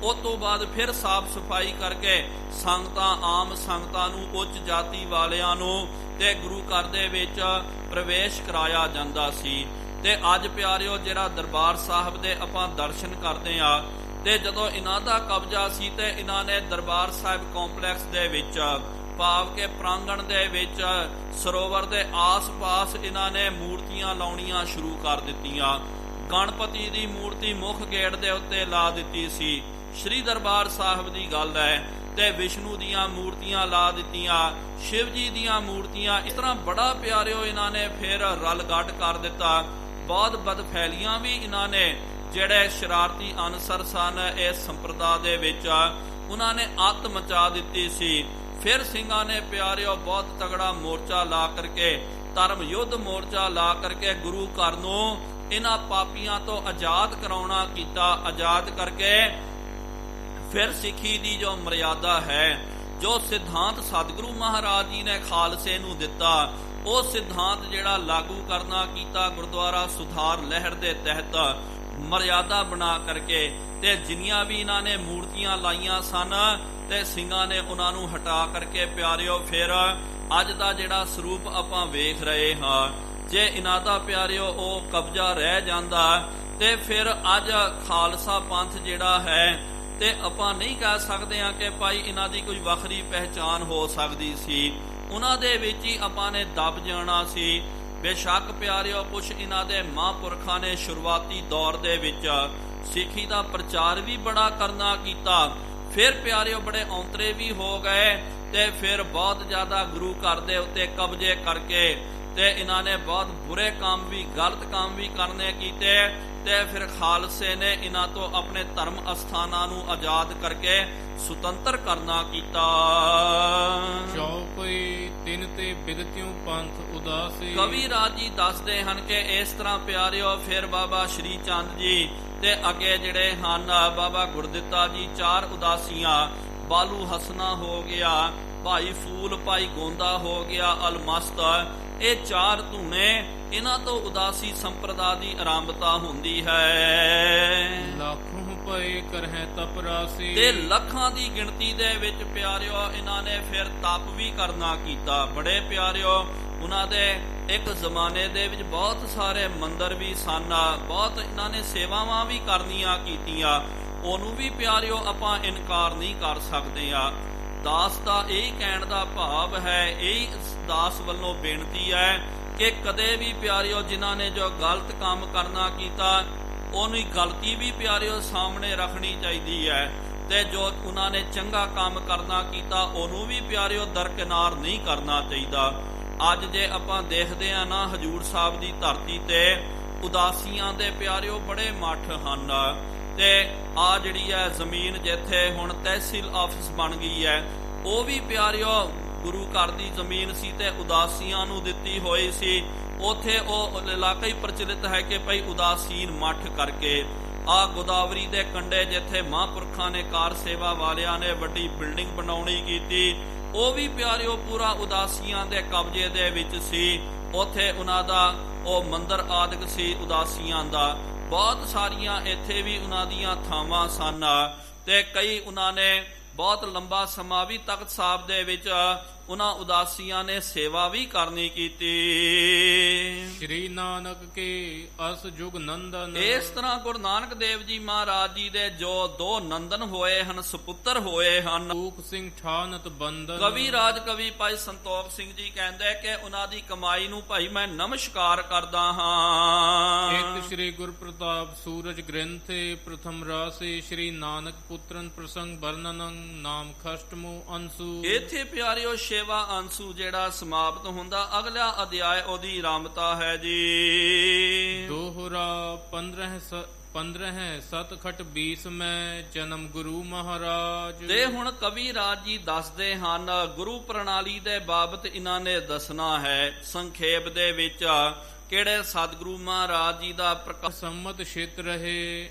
ਉਸ ਤੋਂ ਬਾਅਦ ਫਿਰ ਸਾਫ਼ ਸਫਾਈ ਕਰਕੇ ਸੰਗਤਾਂ, ਆਮ ਸੰਗਤਾਂ ਨੂੰ, ਉੱਚ ਜਾਤੀ ਵਾਲਿਆਂ ਨੂੰ ਤੇ ਗੁਰੂ ਘਰ ਦੇ ਵਿੱਚ ਪ੍ਰਵੇਸ਼ ਕਰਾਇਆ ਜਾਂਦਾ ਸੀ। ਤੇ ਅੱਜ ਪਿਆਰਿਓ ਜਿਹੜਾ ਦਰਬਾਰ ਸਾਹਿਬ ਦੇ ਆਪਾਂ ਦਰਸ਼ਨ ਕਰਦੇ ਆ, ਤੇ ਜਦੋਂ ਇਹਨਾਂ ਦਾ ਕਬਜ਼ਾ ਸੀ ਤੇ ਇਹਨਾਂ ਨੇ ਦਰਬਾਰ ਸਾਹਿਬ ਕੰਪਲੈਕਸ ਦੇ ਵਿੱਚ, ਭਾਵ ਕੇ ਪ੍ਰਾਂਗਣ ਦੇ ਵਿੱਚ, ਸਰੋਵਰ ਦੇ ਆਸ-ਪਾਸ ਇਹਨਾਂ ਨੇ ਮੂਰਤੀਆਂ ਲਾਉਣੀਆਂ ਸ਼ੁਰੂ ਕਰ ਦਿੱਤੀਆਂ। ਗਣਪਤੀ ਦੀ ਮੂਰਤੀ ਮੁੱਖ ਗੇਟ ਦੇ ਉੱਤੇ ਲਾ ਦਿੱਤੀ ਸੀ, ਸ੍ਰੀ ਦਰਬਾਰ ਸਾਹਿਬ ਦੀ ਗੱਲ ਹੈ, ਤੇ ਵਿਸ਼ਨੂੰ ਦੀਆਂ ਮੂਰਤੀਆਂ ਲਾ ਦਿੱਤੀਆਂ, ਸ਼ਿਵ ਜੀ ਦੀਆਂ ਮੂਰਤੀਆਂ। ਇਸ ਤਰ੍ਹਾਂ ਬੜਾ ਪਿਆਰਿਓ ਇਹਨਾਂ ਨੇ ਫਿਰ ਰਲ ਗੱਡ ਕਰ ਦਿੱਤਾ। ਬਹੁਤ ਬਦਫੈਲੀਆਂ ਵੀ ਇਹਨਾਂ ਨੇ, ਜਿਹੜੇ ਸ਼ਰਾਰਤੀ ਅਨਸਰ ਸਨ ਇਸ ਸੰਪਰਦਾ ਦੇ ਵਿੱਚ, ਉਹਨਾਂ ਨੇ ਅੱਤ ਮਚਾ ਦਿੱਤੀ ਸੀ। ਫਿਰ ਸਿੰਘਾਂ ਨੇ ਪਿਆਰਿਓ ਬਹੁਤ ਤਗੜਾ ਮੋਰਚਾ ਲਾ ਕਰਕੇ, ਧਰਮ ਯੁੱਧ ਮੋਰਚਾ ਲਾ ਕਰਕੇ ਗੁਰੂ ਘਰ ਨੂੰ ਇਹਨਾਂ ਪਾਪੀਆਂ ਤੋਂ ਆਜ਼ਾਦ ਕਰਾਉਣਾ ਕੀਤਾ। ਆਜ਼ਾਦ ਕਰਕੇ ਫਿਰ ਸਿੱਖੀ ਦੀ ਜੋ ਮਰਿਆਦਾ ਹੈ, ਜੋ ਸਿਧਾਂਤ ਸਤਿਗੁਰੂ ਮਹਾਰਾਜ ਜੀ ਨੇ ਖਾਲਸੇ ਨੂੰ ਦਿੱਤਾ, ਉਹ ਸਿਧਾਂਤ ਜਿਹੜਾ ਲਾਗੂ ਕਰਨਾ ਕੀਤਾ ਗੁਰਦੁਆਰਾ ਸੁਧਾਰ ਲਹਿਰ ਦੇ ਤਹਿਤ ਮਰਿਆਦਾ ਬਣਾ ਕਰਕੇ। ਤੇ ਜਿੰਨੀਆਂ ਵੀ ਇਹਨਾਂ ਨੇ ਮੂਰਤੀਆਂ ਲਾਈਆਂ ਸਨ ਤੇ ਸਿੰਘਾਂ ਨੇ ਉਹਨਾਂ ਨੂੰ ਹਟਾ ਕਰਕੇ ਪਿਆਰਿਓ ਫਿਰ ਅੱਜ ਦਾ ਜਿਹੜਾ ਸਰੂਪ ਆਪਾਂ ਵੇਖ ਰਹੇ ਹਾਂ, ਜੇ ਇਹਨਾਂ ਦਾ ਪਿਆਰਿਓ ਉਹ ਕਬਜ਼ਾ ਰਹਿ ਜਾਂਦਾ ਤੇ ਫਿਰ ਅੱਜ ਖਾਲਸਾ ਪੰਥ ਜਿਹੜਾ ਹੈ, ਤੇ ਆਪਾਂ ਨਹੀਂ ਕਹਿ ਸਕਦੇ ਆ ਕਿ ਭਾਈ ਇਹਨਾਂ ਦੀ ਕੋਈ ਵੱਖਰੀ ਪਹਿਚਾਨ ਹੋ ਸਕਦੀ ਸੀ। ਉਹਨਾਂ ਦੇ ਵਿੱਚ ਹੀ ਆਪਾਂ ਨੇ ਦਬ ਜਾਣਾ ਸੀ। ਬੇਸ਼ੱਕ ਪਿਆਰਿਓ ਕੁਛ ਇਹਨਾਂ ਦੇ ਮਹਾਂਪੁਰਖਾਂ ਨੇ ਸ਼ੁਰੂਆਤੀ ਦੌਰ ਦੇ ਵਿੱਚ ਸਿੱਖੀ ਦਾ ਪ੍ਰਚਾਰ ਵੀ ਬੜਾ ਕਰਨਾ ਕੀਤਾ, ਫਿਰ ਪਿਆਰਿਓ ਬੜੇ ਔਂਤਰੇ ਵੀ ਹੋ ਗਏ, ਤੇ ਫਿਰ ਬਹੁਤ ਜ਼ਿਆਦਾ ਗੁਰੂ ਘਰ ਦੇ ਉੱਤੇ ਕਬਜ਼ੇ ਕਰਕੇ ਤੇ ਇਹਨਾਂ ਨੇ ਬਹੁਤ ਬੁਰੇ ਕੰਮ ਵੀ, ਗਲਤ ਕੰਮ ਵੀ ਕਰਨੇ ਕੀਤੇ। ਤੇ ਫਿਰ ਖਾਲਸੇ ਨੇ ਇਹਨਾਂ ਤੋਂ ਆਪਣੇ ਧਰਮ ਅਸਥਾਨਾਂ ਨੂੰ ਆਜ਼ਾਦ ਕਰਕੇ ਸੁਤੰਤਰ ਕਰਨਾ ਕੀਤਾ। ਚੌਪਈ ਤਿੰਨ ਤੇ ਬਿਗਤਿਉ ਪੰਥ ਉਦਾਸੀ। ਕਵੀ ਰਾਜ ਜੀ ਦੱਸਦੇ ਹਨ ਕਿ ਇਸ ਤਰ੍ਹਾਂ ਪਿਆਰਿਓ ਫਿਰ ਬਾਬਾ ਸ਼੍ਰੀ ਚੰਦ ਜੀ ਤੇ ਅੱਗੇ ਜਿਹੜੇ ਹਨ ਬਾਬਾ ਗੁਰਦਿੱਤਾ ਜੀ, 4 ਉਦਾਸੀਆਂ, ਬਾਲੂ ਹਸਨਾ ਹੋ ਗਿਆ, ਭਾਈ ਫੂਲ, ਭਾਈ ਗੋਂਦਾ ਹੋ ਗਿਆ, ਅਲਮਸਤ, ਇਹ 4 ਧੂਣੇ, ਇਹਨਾਂ ਤੋਂ ਉਦਾਸੀ ਸੰਪਰਦਾ ਦੀ ਆਰੰਭਤਾ ਹੁੰਦੀ ਹੈ। ਲੱਖੋਂ ਪਏ ਕਰਹਿ ਤਪ ਰਾਸੀ। ਤੇ ਲੱਖਾਂ ਦੀ ਗਿਣਤੀ ਦੇ ਵਿੱਚ ਪਿਆਰਿਓ ਇਹਨਾਂ ਨੇ ਫਿਰ ਤਪ ਵੀ ਕਰਨਾ ਕੀਤਾ। ਬੜੇ ਪਿਆਰਿਓ ਉਹਨਾਂ ਦੇ ਇੱਕ ਜ਼ਮਾਨੇ ਦੇ ਵਿੱਚ ਬਹੁਤ ਸਾਰੇ ਮੰਦਰ ਵੀ ਸਨ, ਬਹੁਤ ਇਹਨਾਂ ਨੇ ਸੇਵਾਵਾਂ ਵੀ ਕਰਨੀਆਂ ਕੀਤੀਆਂ। ਉਹਨੂੰ ਵੀ ਪਿਆਰਿਓ ਆਪਾਂ ਇਨਕਾਰ ਨਹੀਂ ਕਰ ਸਕਦੇ ਆ। ਦਾਸ ਦਾ ਇਹ ਕਹਿਣ ਦਾ ਭਾਵ ਹੈ, ਇਹ ਦਾਸ ਵੱਲੋਂ ਬੇਨਤੀ ਹੈ ਕਿ ਕਦੇ ਵੀ ਪਿਆਰਿਓ ਜਿਨ੍ਹਾਂ ਨੇ ਜੋ ਗਲਤ ਕੰਮ ਕਰਨਾ ਕੀਤਾ, ਉਹਨੂੰ ਗਲਤੀ ਵੀ ਪਿਆਰਿਓ ਸਾਹਮਣੇ ਰੱਖਣੀ ਚਾਹੀਦੀ ਹੈ, ਤੇ ਜੋ ਉਹਨਾਂ ਨੇ ਚੰਗਾ ਕੰਮ ਕਰਨਾ ਕੀਤਾ ਉਹਨੂੰ ਵੀ ਪਿਆਰਿਓ ਦਰਕਿਨਾਰ ਨਹੀਂ ਕਰਨਾ ਚਾਹੀਦਾ। ਅੱਜ ਜੇ ਆਪਾਂ ਦੇਖਦੇ ਆ ਨਾ, ਹਜੂਰ ਸਾਹਿਬ ਦੀ ਧਰਤੀ ਤੇ ਉਦਾਸੀਆਂ ਦੇ ਪਿਆਰਿਓ ਬੜੇ ਮੱਠ ਹਨ, ਤੇ ਆ ਜਿਹੜੀ ਹੈ ਜ਼ਮੀਨ ਜਿੱਥੇ ਹੁਣ ਤਹਿਸੀਲ ਆਫਿਸ ਬਣ ਗਈ ਹੈ, ਉਹ ਵੀ ਪਿਆਰਿਓ ਗੁਰੂ ਘਰ ਦੀ ਜ਼ਮੀਨ ਸੀ ਤੇ ਉਦਾਸੀਆਂ ਨੂੰ ਦਿੱਤੀ ਹੋਈ ਸੀ। ਉਥੇ ਉਹ ਇਲਾਕਾ ਹੀ ਪ੍ਰਚਲਿਤ ਹੈ ਕਿ ਭਾਈ ਉਦਾਸੀਨ ਮੱਠ ਕਰਕੇ। ਆ ਗੋਦਾਵਰੀ ਦੇ ਕੰਢੇ ਜਿੱਥੇ ਮਹਾਂਪੁਰਖਾਂ ਨੇ ਕਾਰ ਸੇਵਾ ਵਾਲਿਆਂ ਨੇ ਵੱਡੀ ਬਿਲਡਿੰਗ ਬਣਾਉਣੀ ਕੀਤੀ, ਉਹ ਵੀ ਪਿਆਰਿਓ ਪੂਰਾ ਉਦਾਸੀਆਂ ਦੇ ਕਬਜ਼ੇ ਦੇ ਵਿੱਚ ਸੀ। ਉਥੇ ਉਹਨਾਂ ਦਾ ਉਹ ਮੰਦਰ ਆਦਿਕ ਸੀ ਉਦਾਸੀਆਂ ਦਾ। ਬਹੁਤ ਸਾਰੀਆਂ ਇੱਥੇ ਵੀ ਉਹਨਾਂ ਦੀਆਂ ਥਾਵਾਂ ਸਨ, ਤੇ ਕਈ ਉਹਨਾਂ ਨੇ ਬਹੁਤ ਲੰਬਾ ਸਮਾਂ ਵੀ ਤਖਤ ਸਾਹਿਬ ਦੇ ਵਿੱਚ ਉਹਨਾਂ ਉਦਾਸੀਆਂ ਨੇ ਸੇਵਾ ਵੀ ਕਰਨੀ ਕੀਤੀ। ਸ਼੍ਰੀ ਨਾਨਕ ਕੇ ਅਸ ਜੁਗ ਨੰਦਨ। ਇਸ ਤਰ੍ਹਾਂ ਗੁਰੂ ਨਾਨਕ ਦੇਵ ਜੀ ਮਹਾਰਾਜ ਜੀ ਦੇ ਜੋ 2 ਨੰਦਨ ਹੋਏ ਹਨ, ਸੁਪੁੱਤਰ ਹੋਏ ਹਨ। ਊਕ ਸਿੰਘ ਠਾਨਤ ਬੰਦਨ। ਕਵੀ ਰਾਜ ਕਵੀ ਭਾਈ ਸੰਤੋਖ ਸਿੰਘ ਜੀ ਕਹਿੰਦੇ ਕਿ ਉਹਨਾਂ ਦੀ ਕਮਾਈ ਨੂੰ ਭਾਈ ਮੈਂ ਨਮਸਕਾਰ ਕਰਦਾ ਹਾਂ। ਇੱਕ ਸ਼੍ਰੀ ਗੁਰ ਪ੍ਰਤਾਪ ਸੂਰਜ ਗ੍ਰੰਥੇ ਪ੍ਰਥਮ ਰਾਸੇ ਸ਼੍ਰੀ ਨਾਨਕ ਪੁੱਤਰਨ ਪ੍ਰਸੰਗ ਵਰਣਨੰ ਨਾਮ ਖਸ਼ਟਮੋ ਅੰਸੂ। ਇੱਥੇ ਪਿਆਰਿਓ ਸੇਵਾ ਅੰਸੂ ਜਿਹੜਾ ਸਮਾਪਤ ਹੁੰਦਾ, ਅਗਲਾ ਅਧਿਆਇ ਉਹਦੀ ਆਰੰਭਤਾ ਹੈ ਜੀ। ਦੋਹਰਾ 15 ਸਤ ਖਟ 20 ਮੈਂ ਜਨਮ ਗੁਰੂ ਮਹਾਰਾਜ। ਤੇ ਹੁਣ ਕਵੀ ਰਾਜ ਜੀ ਦੱਸਦੇ ਹਨ ਗੁਰੂ ਪ੍ਰਣਾਲੀ ਦੇ ਬਾਬਤ ਇਹਨਾਂ ਨੇ ਦੱਸਣਾ ਹੈ ਸੰਖੇਪ ਦੇ ਵਿੱਚ। ਕਿਹੜੇ ਸਤਿਗੁਰੂ ਮਹਾਰਾਜ ਜੀ ਦਾ ਪ੍ਰਕਾਸ਼ ਸੰਮਤ ਛਿਤ ਰਹੇ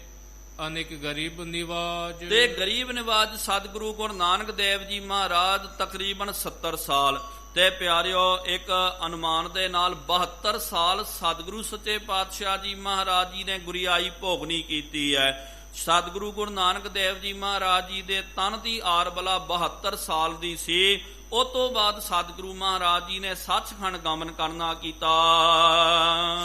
ਅਨੇਕ ਗਰੀਬ ਨਿਵਾਜ। ਤੇ ਗਰੀਬ ਨਿਵਾਜ ਸਤਿਗੁਰੂ ਗੁਰੂ ਨਾਨਕ ਦੇਵ ਜੀ ਮਹਾਰਾਜ ਤਕਰੀਬਨ 70 ਸਾਲ ਤੇ ਪਿਆਰਿਓ ਇੱਕ ਅਨੁਮਾਨ ਦੇ ਨਾਲ 72 ਸਾਲ ਸਤਿਗੁਰੂ ਸੱਚੇ ਪਾਤਸ਼ਾਹ ਜੀ ਮਹਾਰਾਜ ਜੀ ਨੇ ਗੁਰਿਆਈ ਭੋਗਣੀ ਕੀਤੀ ਹੈ। ਸਤਿਗੁਰੂ ਗੁਰੂ ਨਾਨਕ ਦੇਵ ਜੀ ਮਹਾਰਾਜ ਜੀ ਦੇ ਤਨ ਦੀ ਆਰ ਬਲਾ 72 ਸਾਲ ਦੀ ਸੀ। ਉਸ ਤੋਂ ਬਾਅਦ ਸਤਿਗੁਰੂ ਮਹਾਰਾਜ ਜੀ ਨੇ ਸੱਚਖੰਡ ਗਮਨ ਕਰਨਾ ਕੀਤਾ।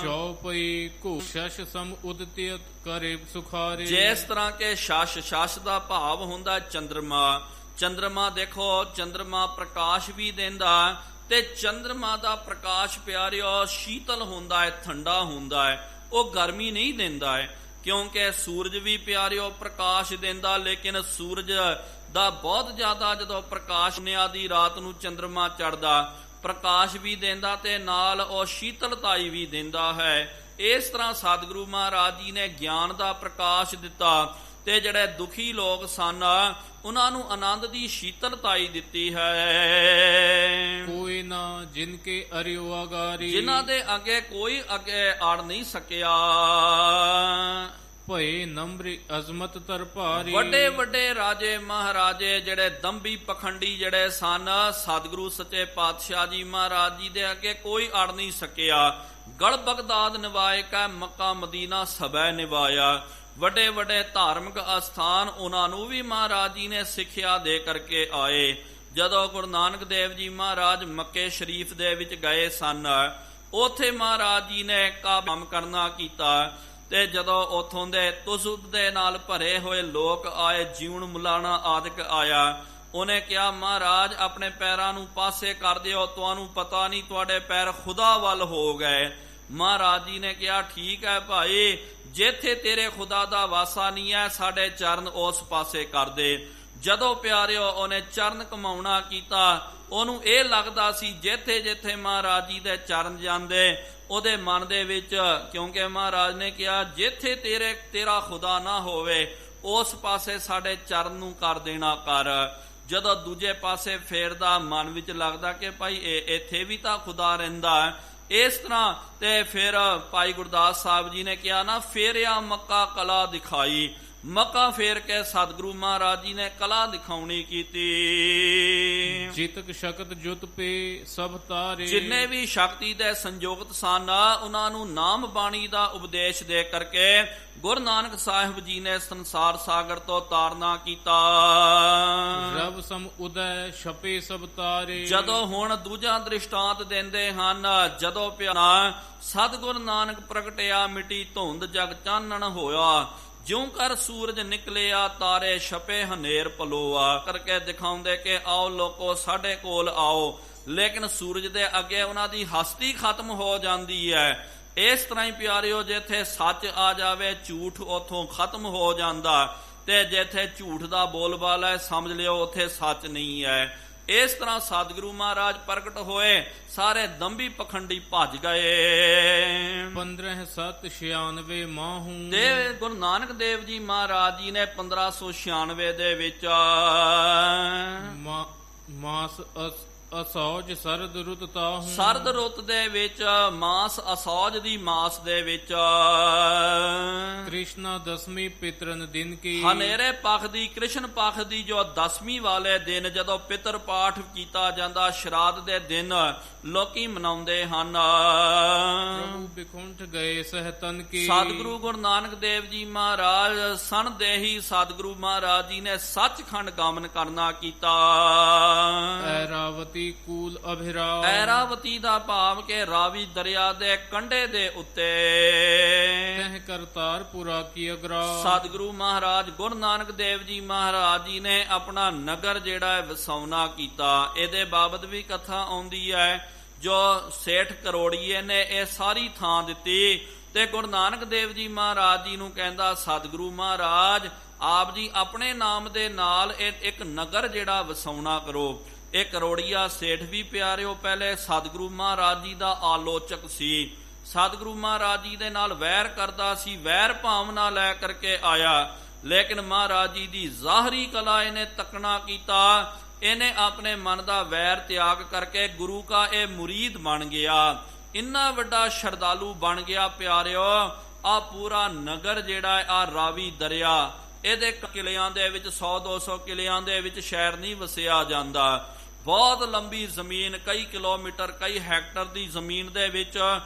ਚੌਪਈ ਘੋ ਸ਼ਸ਼ ਸਮ ਉਦਤਿਤ ਕਰੇ ਸੁਖਾਰੇ। ਜਿਸ ਤਰ੍ਹਾਂ ਕਿ ਸ਼ਸ਼ ਦਾ ਭਾਵ ਹੁੰਦਾ ਚੰਦਰਮਾ। ਚੰਦਰਮਾ ਦੇਖੋ, ਚੰਦਰਮਾ ਪ੍ਰਕਾਸ਼ ਵੀ ਦਿੰਦਾ ਤੇ ਚੰਦਰਮਾ ਦਾ ਪ੍ਰਕਾਸ਼ ਪਿਆਰਿਓ ਸ਼ੀਤਲ ਹੁੰਦਾ ਹੈ, ਠੰਡਾ ਹੁੰਦਾ ਹੈ, ਉਹ ਗਰਮੀ ਨਹੀਂ ਦਿੰਦਾ ਹੈ। ਕਿਉਂਕਿ ਸੂਰਜ ਵੀ ਪਿਆਰਿਓ ਪ੍ਰਕਾਸ਼ ਦਿੰਦਾ, ਲੇਕਿਨ ਸੂਰਜ ਦਾ ਬਹੁਤ ਜ਼ਿਆਦਾ ਜਦੋਂ ਪ੍ਰਕਾਸ਼ ਦੀ ਰਾਤ ਨੂੰ ਚੰਦਰਮਾ ਚੜ੍ਹਦਾ ਪ੍ਰਕਾਸ਼ ਵੀ ਦਿੰਦਾ ਤੇ ਨਾਲ ਉਹ ਸ਼ੀਤਲਤਾਈ ਵੀ ਦਿੰਦਾ ਹੈ। ਇਸ ਤਰ੍ਹਾਂ ਸਤਿਗੁਰੂ ਮਹਾਰਾਜ ਜੀ ਨੇ ਗਿਆਨ ਦਾ ਪ੍ਰਕਾਸ਼ ਦਿੱਤਾ ਤੇ ਜਿਹੜੇ ਦੁਖੀ ਲੋਕ ਸਨ ਉਹਨਾਂ ਨੂੰ ਆਨੰਦ ਦੀ ਸ਼ੀਤਲਤਾਈ ਦਿੱਤੀ ਹੈ। ਕੋਈ ਨਾ ਜਿਨ ਕੇ ਅਰਿਓ ਆਗਾਰੀ, ਜਿਨ੍ਹਾਂ ਦੇ ਅੱਗੇ ਕੋਈ ਅੱਗੇ ਅੜ ਨਹੀਂ ਸਕਿਆ। ਭਏ ਨੰਬਰੀ ਅਜ਼ਮਤ ਤਰ ਭਾਰੀ। ਵੱਡੇ ਵੱਡੇ ਰਾਜੇ ਮਹਾਰਾਜੇ ਜਿਹੜੇ ਦੰਭੀ ਪਖੰਡੀ ਜਿਹੜੇ ਸਨ ਸਤਿਗੁਰੂ ਸੱਚੇ ਪਾਤਸ਼ਾਹ ਜੀ ਮਹਾਰਾਜ ਜੀ ਦੇ ਅੱਗੇ ਕੋਈ ਅੜ ਨਹੀਂ ਸਕਿਆ। ਗੜ ਬਗਦਾਦ ਨਿਵਾਏ ਕੈ ਮੱਕਾ ਮਦੀਨਾ ਸਭੈ ਨਿਵਾਇਆ। ਵੱਡੇ ਵੱਡੇ ਧਾਰਮਿਕ ਅਸਥਾਨ ਉਹਨਾਂ ਨੂੰ ਵੀ ਮਹਾਰਾਜ ਜੀ ਨੇ ਸਿੱਖਿਆ ਦੇ ਕਰਕੇ ਆਏ। ਜਦੋਂ ਗੁਰੂ ਨਾਨਕ ਦੇਵ ਜੀ ਮਹਾਰਾਜ ਮੱਕੇ ਸ਼ਰੀਫ ਦੇ ਵਿੱਚ ਗਏ ਸਨ ਉੱਥੇ ਮਹਾਰਾਜ ਜੀ ਨੇ ਕੰਮ ਕਰਨਾ ਕੀਤਾ ਤੇ ਜਦੋਂ ਉਥੋਂ ਦੇ ਤੁਜ਼ਬ ਦੇ ਨਾਲ ਭਰੇ ਹੋਏ ਲੋਕ ਆਏ, ਜੀਵਨ ਮੁਲਾਣਾ ਆਦਿਕ ਆਇਆ, ਉਹਨੇ ਕਿਹਾ ਮਹਾਰਾਜ ਆਪਣੇ ਪੈਰਾਂ ਨੂੰ ਪਾਸੇ ਕਰ ਦਿਓ, ਤੁਹਾਨੂੰ ਪਤਾ ਨਹੀਂ ਤੁਹਾਡੇ ਪੈਰ ਖੁਦਾ ਵੱਲ ਹੋ ਗਏ। ਮਹਾਰਾਜ ਜੀ ਨੇ ਕਿਹਾ ਠੀਕ ਹੈ ਭਾਈ, ਜਿੱਥੇ ਤੇਰੇ ਖੁਦਾ ਦਾ ਵਾਸਾ ਨਹੀਂ ਹੈ ਸਾਡੇ ਚਰਨ ਉਸ ਪਾਸੇ ਕਰ ਦੇ। ਜਦੋਂ ਪਿਆਰਿਓ ਉਹਨੇ ਚਰਨ ਘੁਮਾਉਣਾ ਕੀਤਾ ਉਹਨੂੰ ਇਹ ਲੱਗਦਾ ਸੀ ਜਿੱਥੇ ਜਿੱਥੇ ਮਹਾਰਾਜ ਜੀ ਦੇ ਚਰਨ ਜਾਂਦੇ ਉਹਦੇ ਮਨ ਦੇ ਵਿੱਚ, ਕਿਉਂਕਿ ਮਹਾਰਾਜ ਨੇ ਕਿਹਾ ਜਿੱਥੇ ਤੇਰਾ ਖੁਦਾ ਨਾ ਹੋਵੇ ਉਸ ਪਾਸੇ ਸਾਡੇ ਚਰਨ ਨੂੰ ਕਰ ਦੇਣਾ ਕਰ। ਜਦੋਂ ਦੂਜੇ ਪਾਸੇ ਫੇਰਦਾ ਮਨ ਵਿੱਚ ਲੱਗਦਾ ਕਿ ਭਾਈ ਇੱਥੇ ਵੀ ਤਾਂ ਖੁਦਾ ਰਹਿੰਦਾ। ਇਸ ਤਰ੍ਹਾਂ ਤੇ ਫਿਰ ਭਾਈ ਗੁਰਦਾਸ ਸਾਹਿਬ ਜੀ ਨੇ ਕਿਹਾ ਨਾ, ਫੇਰਿਆ ਮੱਕਾ ਕਲਾ ਦਿਖਾਈ। ਮੱਕਾ ਫੇਰ ਕੇ ਸਤਿਗੁਰੂ ਮਹਾਰਾਜ ਜੀ ਨੇ ਕਲਾ ਦਿਖਾਉਣੀ ਕੀਤੀ। ਜਿਤਕ ਸ਼ਕਤ ਜੁਤ ਪੇ ਸਭ ਤਾਰੇ। ਜਿੰਨੇ ਵੀ ਸ਼ਕਤੀ ਦੇ ਸੰਯੁਕਤ ਸਨ ਉਹਨਾਂ ਨੂੰ ਨਾਮ ਬਾਣੀ ਦਾ ਉਪਦੇਸ਼ ਦੇ ਕਰਕੇ ਗੁਰੂ ਨਾਨਕ ਸਾਹਿਬ ਜੀ ਨੇ ਸੰਸਾਰ ਸਾਗਰ ਤੋਂ ਤਾਰਨਾ ਕੀਤਾ। ਰਬ ਸਮ ਉਦੈ ਛਪੇ ਸਭ ਤਾਰੇ। ਜਦੋਂ ਹੁਣ ਦੂਜਾ ਦ੍ਰਿਸ਼ਟਾਂਤ ਦਿੰਦੇ ਹਨ, ਜਦੋਂ ਪਿਆਰਾ ਸਤਿਗੁਰ ਨਾਨਕ ਪ੍ਰਗਟਿਆ ਮਿੱਟੀ ਧੁੰਦ ਜਗ ਚਾਨਣ ਹੋਇਆ, ਜਿਉਂ ਕਰ ਸੂਰਜ ਨਿਕਲਿਆ ਤਾਰੇ ਛਪੇ ਹਨੇਰ ਪਲੋਆ। ਕਰਕੇ ਦਿਖਾਉਂਦੇ ਕਿ ਆਓ ਲੋਕੋ ਸਾਡੇ ਕੋਲ ਆਓ, ਲੇਕਿਨ ਸੂਰਜ ਦੇ ਅੱਗੇ ਉਹਨਾਂ ਦੀ ਹਸਤੀ ਖਤਮ ਹੋ ਜਾਂਦੀ ਹੈ। ਇਸ ਤਰ੍ਹਾਂ ਹੀ ਪਿਆਰਿਓ ਜਿੱਥੇ ਸੱਚ ਆ ਜਾਵੇ ਝੂਠ ਉਥੋਂ ਖਤਮ ਹੋ ਜਾਂਦਾ ਤੇ ਜਿੱਥੇ ਝੂਠ ਦਾ ਬੋਲਬਾਲਾ ਹੈ ਸਮਝ ਲਿਓ ਉੱਥੇ ਸੱਚ ਨਹੀਂ ਹੈ। ਇਸ ਤਰ੍ਹਾਂ ਸਤਿਗੁਰੂ ਮਹਾਰਾਜ ਪ੍ਰਗਟ ਹੋਏ, ਸਾਰੇ ਦੰਭੀ ਪਖੰਡੀ ਭੱਜ ਗਏ। 1596 ਮਾਹੂ। ਤੇ ਗੁਰੂ ਨਾਨਕ ਦੇਵ ਜੀ ਮਹਾਰਾਜ ਜੀ ਨੇ 1596 ਦੇ ਵਿੱਚ ਮਾਸ ਅਸੌਜ ਸਰਦ ਰੁੱਤ ਤਾਹੂ। ਸਰਦ ਰੁੱਤ ਦੇ ਵਿੱਚ ਮਾਸ ਅਸੌਜ ਦੀ ਮਾਸ ਦੇ ਵਿੱਚ ਕ੍ਰਿਸ਼ਨਾ ਦਸਵੀਂ ਪਿਤਰਨ ਦਿਨ ਕੀ। ਹਨੇਰੇ ਪੱਖ ਦੀ ਕ੍ਰਿਸ਼ਨ ਪੱਖ ਦੀ ਜੋ 10ਵੀਂ ਵਾਲੇ ਦਿਨ ਜਦੋਂ ਪਿਤਰ ਪਾਠ ਕੀਤਾ ਜਾਂਦਾ, ਸ਼ਰਾਧ ਦੇ ਦਿਨ ਲੋਕੀ ਮਨਾਉਂਦੇ ਹਨ। ਪ੍ਰਭੂ ਬਿਕੁੰਠ ਗਏ ਸਹਿਤਨ ਕੀ। ਸਤਿਗੁਰੂ ਗੁਰੂ ਨਾਨਕ ਦੇਵ ਜੀ ਮਹਾਰਾਜ ਸਨ ਦੇਹੀ ਸਤਿਗੁਰੂ ਮਹਾਰਾਜ ਜੀ ਨੇ ਸੱਚਖੰਡ ਗਮਨ ਕਰਨਾ ਕੀਤਾ। ਐਰਾਵਤੀ ਕੂਲ ਅਭਿਰਾਵ। ਐਰਾਵਤੀ ਦਾ ਭਾਵ ਕਿ ਰਾਵੀ ਦਰਿਆ ਦੇ ਕੰਢੇ ਦੇ ਉੱਤੇ ਤਹਿ ਕਰਤਾਰਪੁਰਾ ਕੀ ਅਗਰਾ। ਸਤਿਗੁਰੂ ਮਹਾਰਾਜ ਗੁਰੂ ਨਾਨਕ ਦੇਵ ਜੀ ਮਹਾਰਾਜ ਜੀ ਨੇ ਆਪਣਾ ਨਗਰ ਜਿਹੜਾ ਹੈ ਵਸਾਉਣਾ ਕੀਤਾ। ਇਹਦੇ ਬਾਬਤ ਵੀ ਕਥਾ ਆਉਂਦੀ ਹੈ। ਜੋ ਸੇਠ ਕਰੋੜੀਏ ਨੇ ਇਹ ਸਾਰੀ ਥਾਂ ਦਿੱਤੀ ਤੇ ਗੁਰੂ ਨਾਨਕ ਦੇਵ ਜੀ ਮਹਾਰਾਜ ਜੀ ਨੂੰ ਕਹਿੰਦਾ ਸਤਿਗੁਰੂ ਮਹਾਰਾਜ ਆਪ ਜੀ ਆਪਣੇ ਨਾਮ ਦੇ ਨਾਲ ਇੱਕ ਨਗਰ ਜਿਹੜਾ ਵਸਾਉਣਾ ਕਰੋ। ਇਹ ਕਰੋੜੀਆ ਸੇਠ ਵੀ ਪਿਆਰਿਓ ਪਹਿਲੇ ਸਤਿਗੁਰੂ ਮਹਾਰਾਜ ਜੀ ਦਾ ਆਲੋਚਕ ਸੀ। ਸਤਿਗੁਰੂ ਮਹਾਰਾਜ ਜੀ ਦੇ ਨਾਲ ਵੈਰ ਕਰਦਾ ਸੀ, ਵੈਰ ਭਾਵਨਾ ਲੈ ਕਰਕੇ ਆਇਆ, ਲੇਕਿਨ ਮਹਾਰਾਜ ਜੀ ਦੀ ਜ਼ਾਹਰੀ ਕਲਾ ਇਹਨੇ ਤੱਕਣਾ ਕੀਤਾ। ਇਹਨੇ ਆਪਣੇ ਮਨ ਦਾ ਵੈਰ ਤਿਆਗ ਕਰਕੇ ਗੁਰੂ ਕਾ ਇਹ ਮੁਰੀਦ ਬਣ ਗਿਆ। ਇੰਨਾ ਵੱਡਾ ਸ਼ਰਧਾਲੂ ਬਣ ਗਿਆ ਪਿਆਰਿਓ। ਆ ਪੂਰਾ ਨਗਰ ਜਿਹੜਾ ਆ ਰਾਵੀ ਦਰਿਆ, ਇਹਦੇ ਕਿਲਿਆਂ ਦੇ ਵਿੱਚ 100-200 ਕਿਲਿਆਂ ਦੇ ਵਿੱਚ ਸ਼ਹਿਰ ਨਹੀਂ ਵਸਿਆ ਜਾਂਦਾ। ਬਹੁਤ ਲੰਬੀ ਜ਼ਮੀਨ, ਕਈ ਕਿਲੋਮੀਟਰ, ਕਈ ਹੈਕਟਰ ਦੀ ਜ਼ਮੀਨ ਦੇ ਵਿੱਚ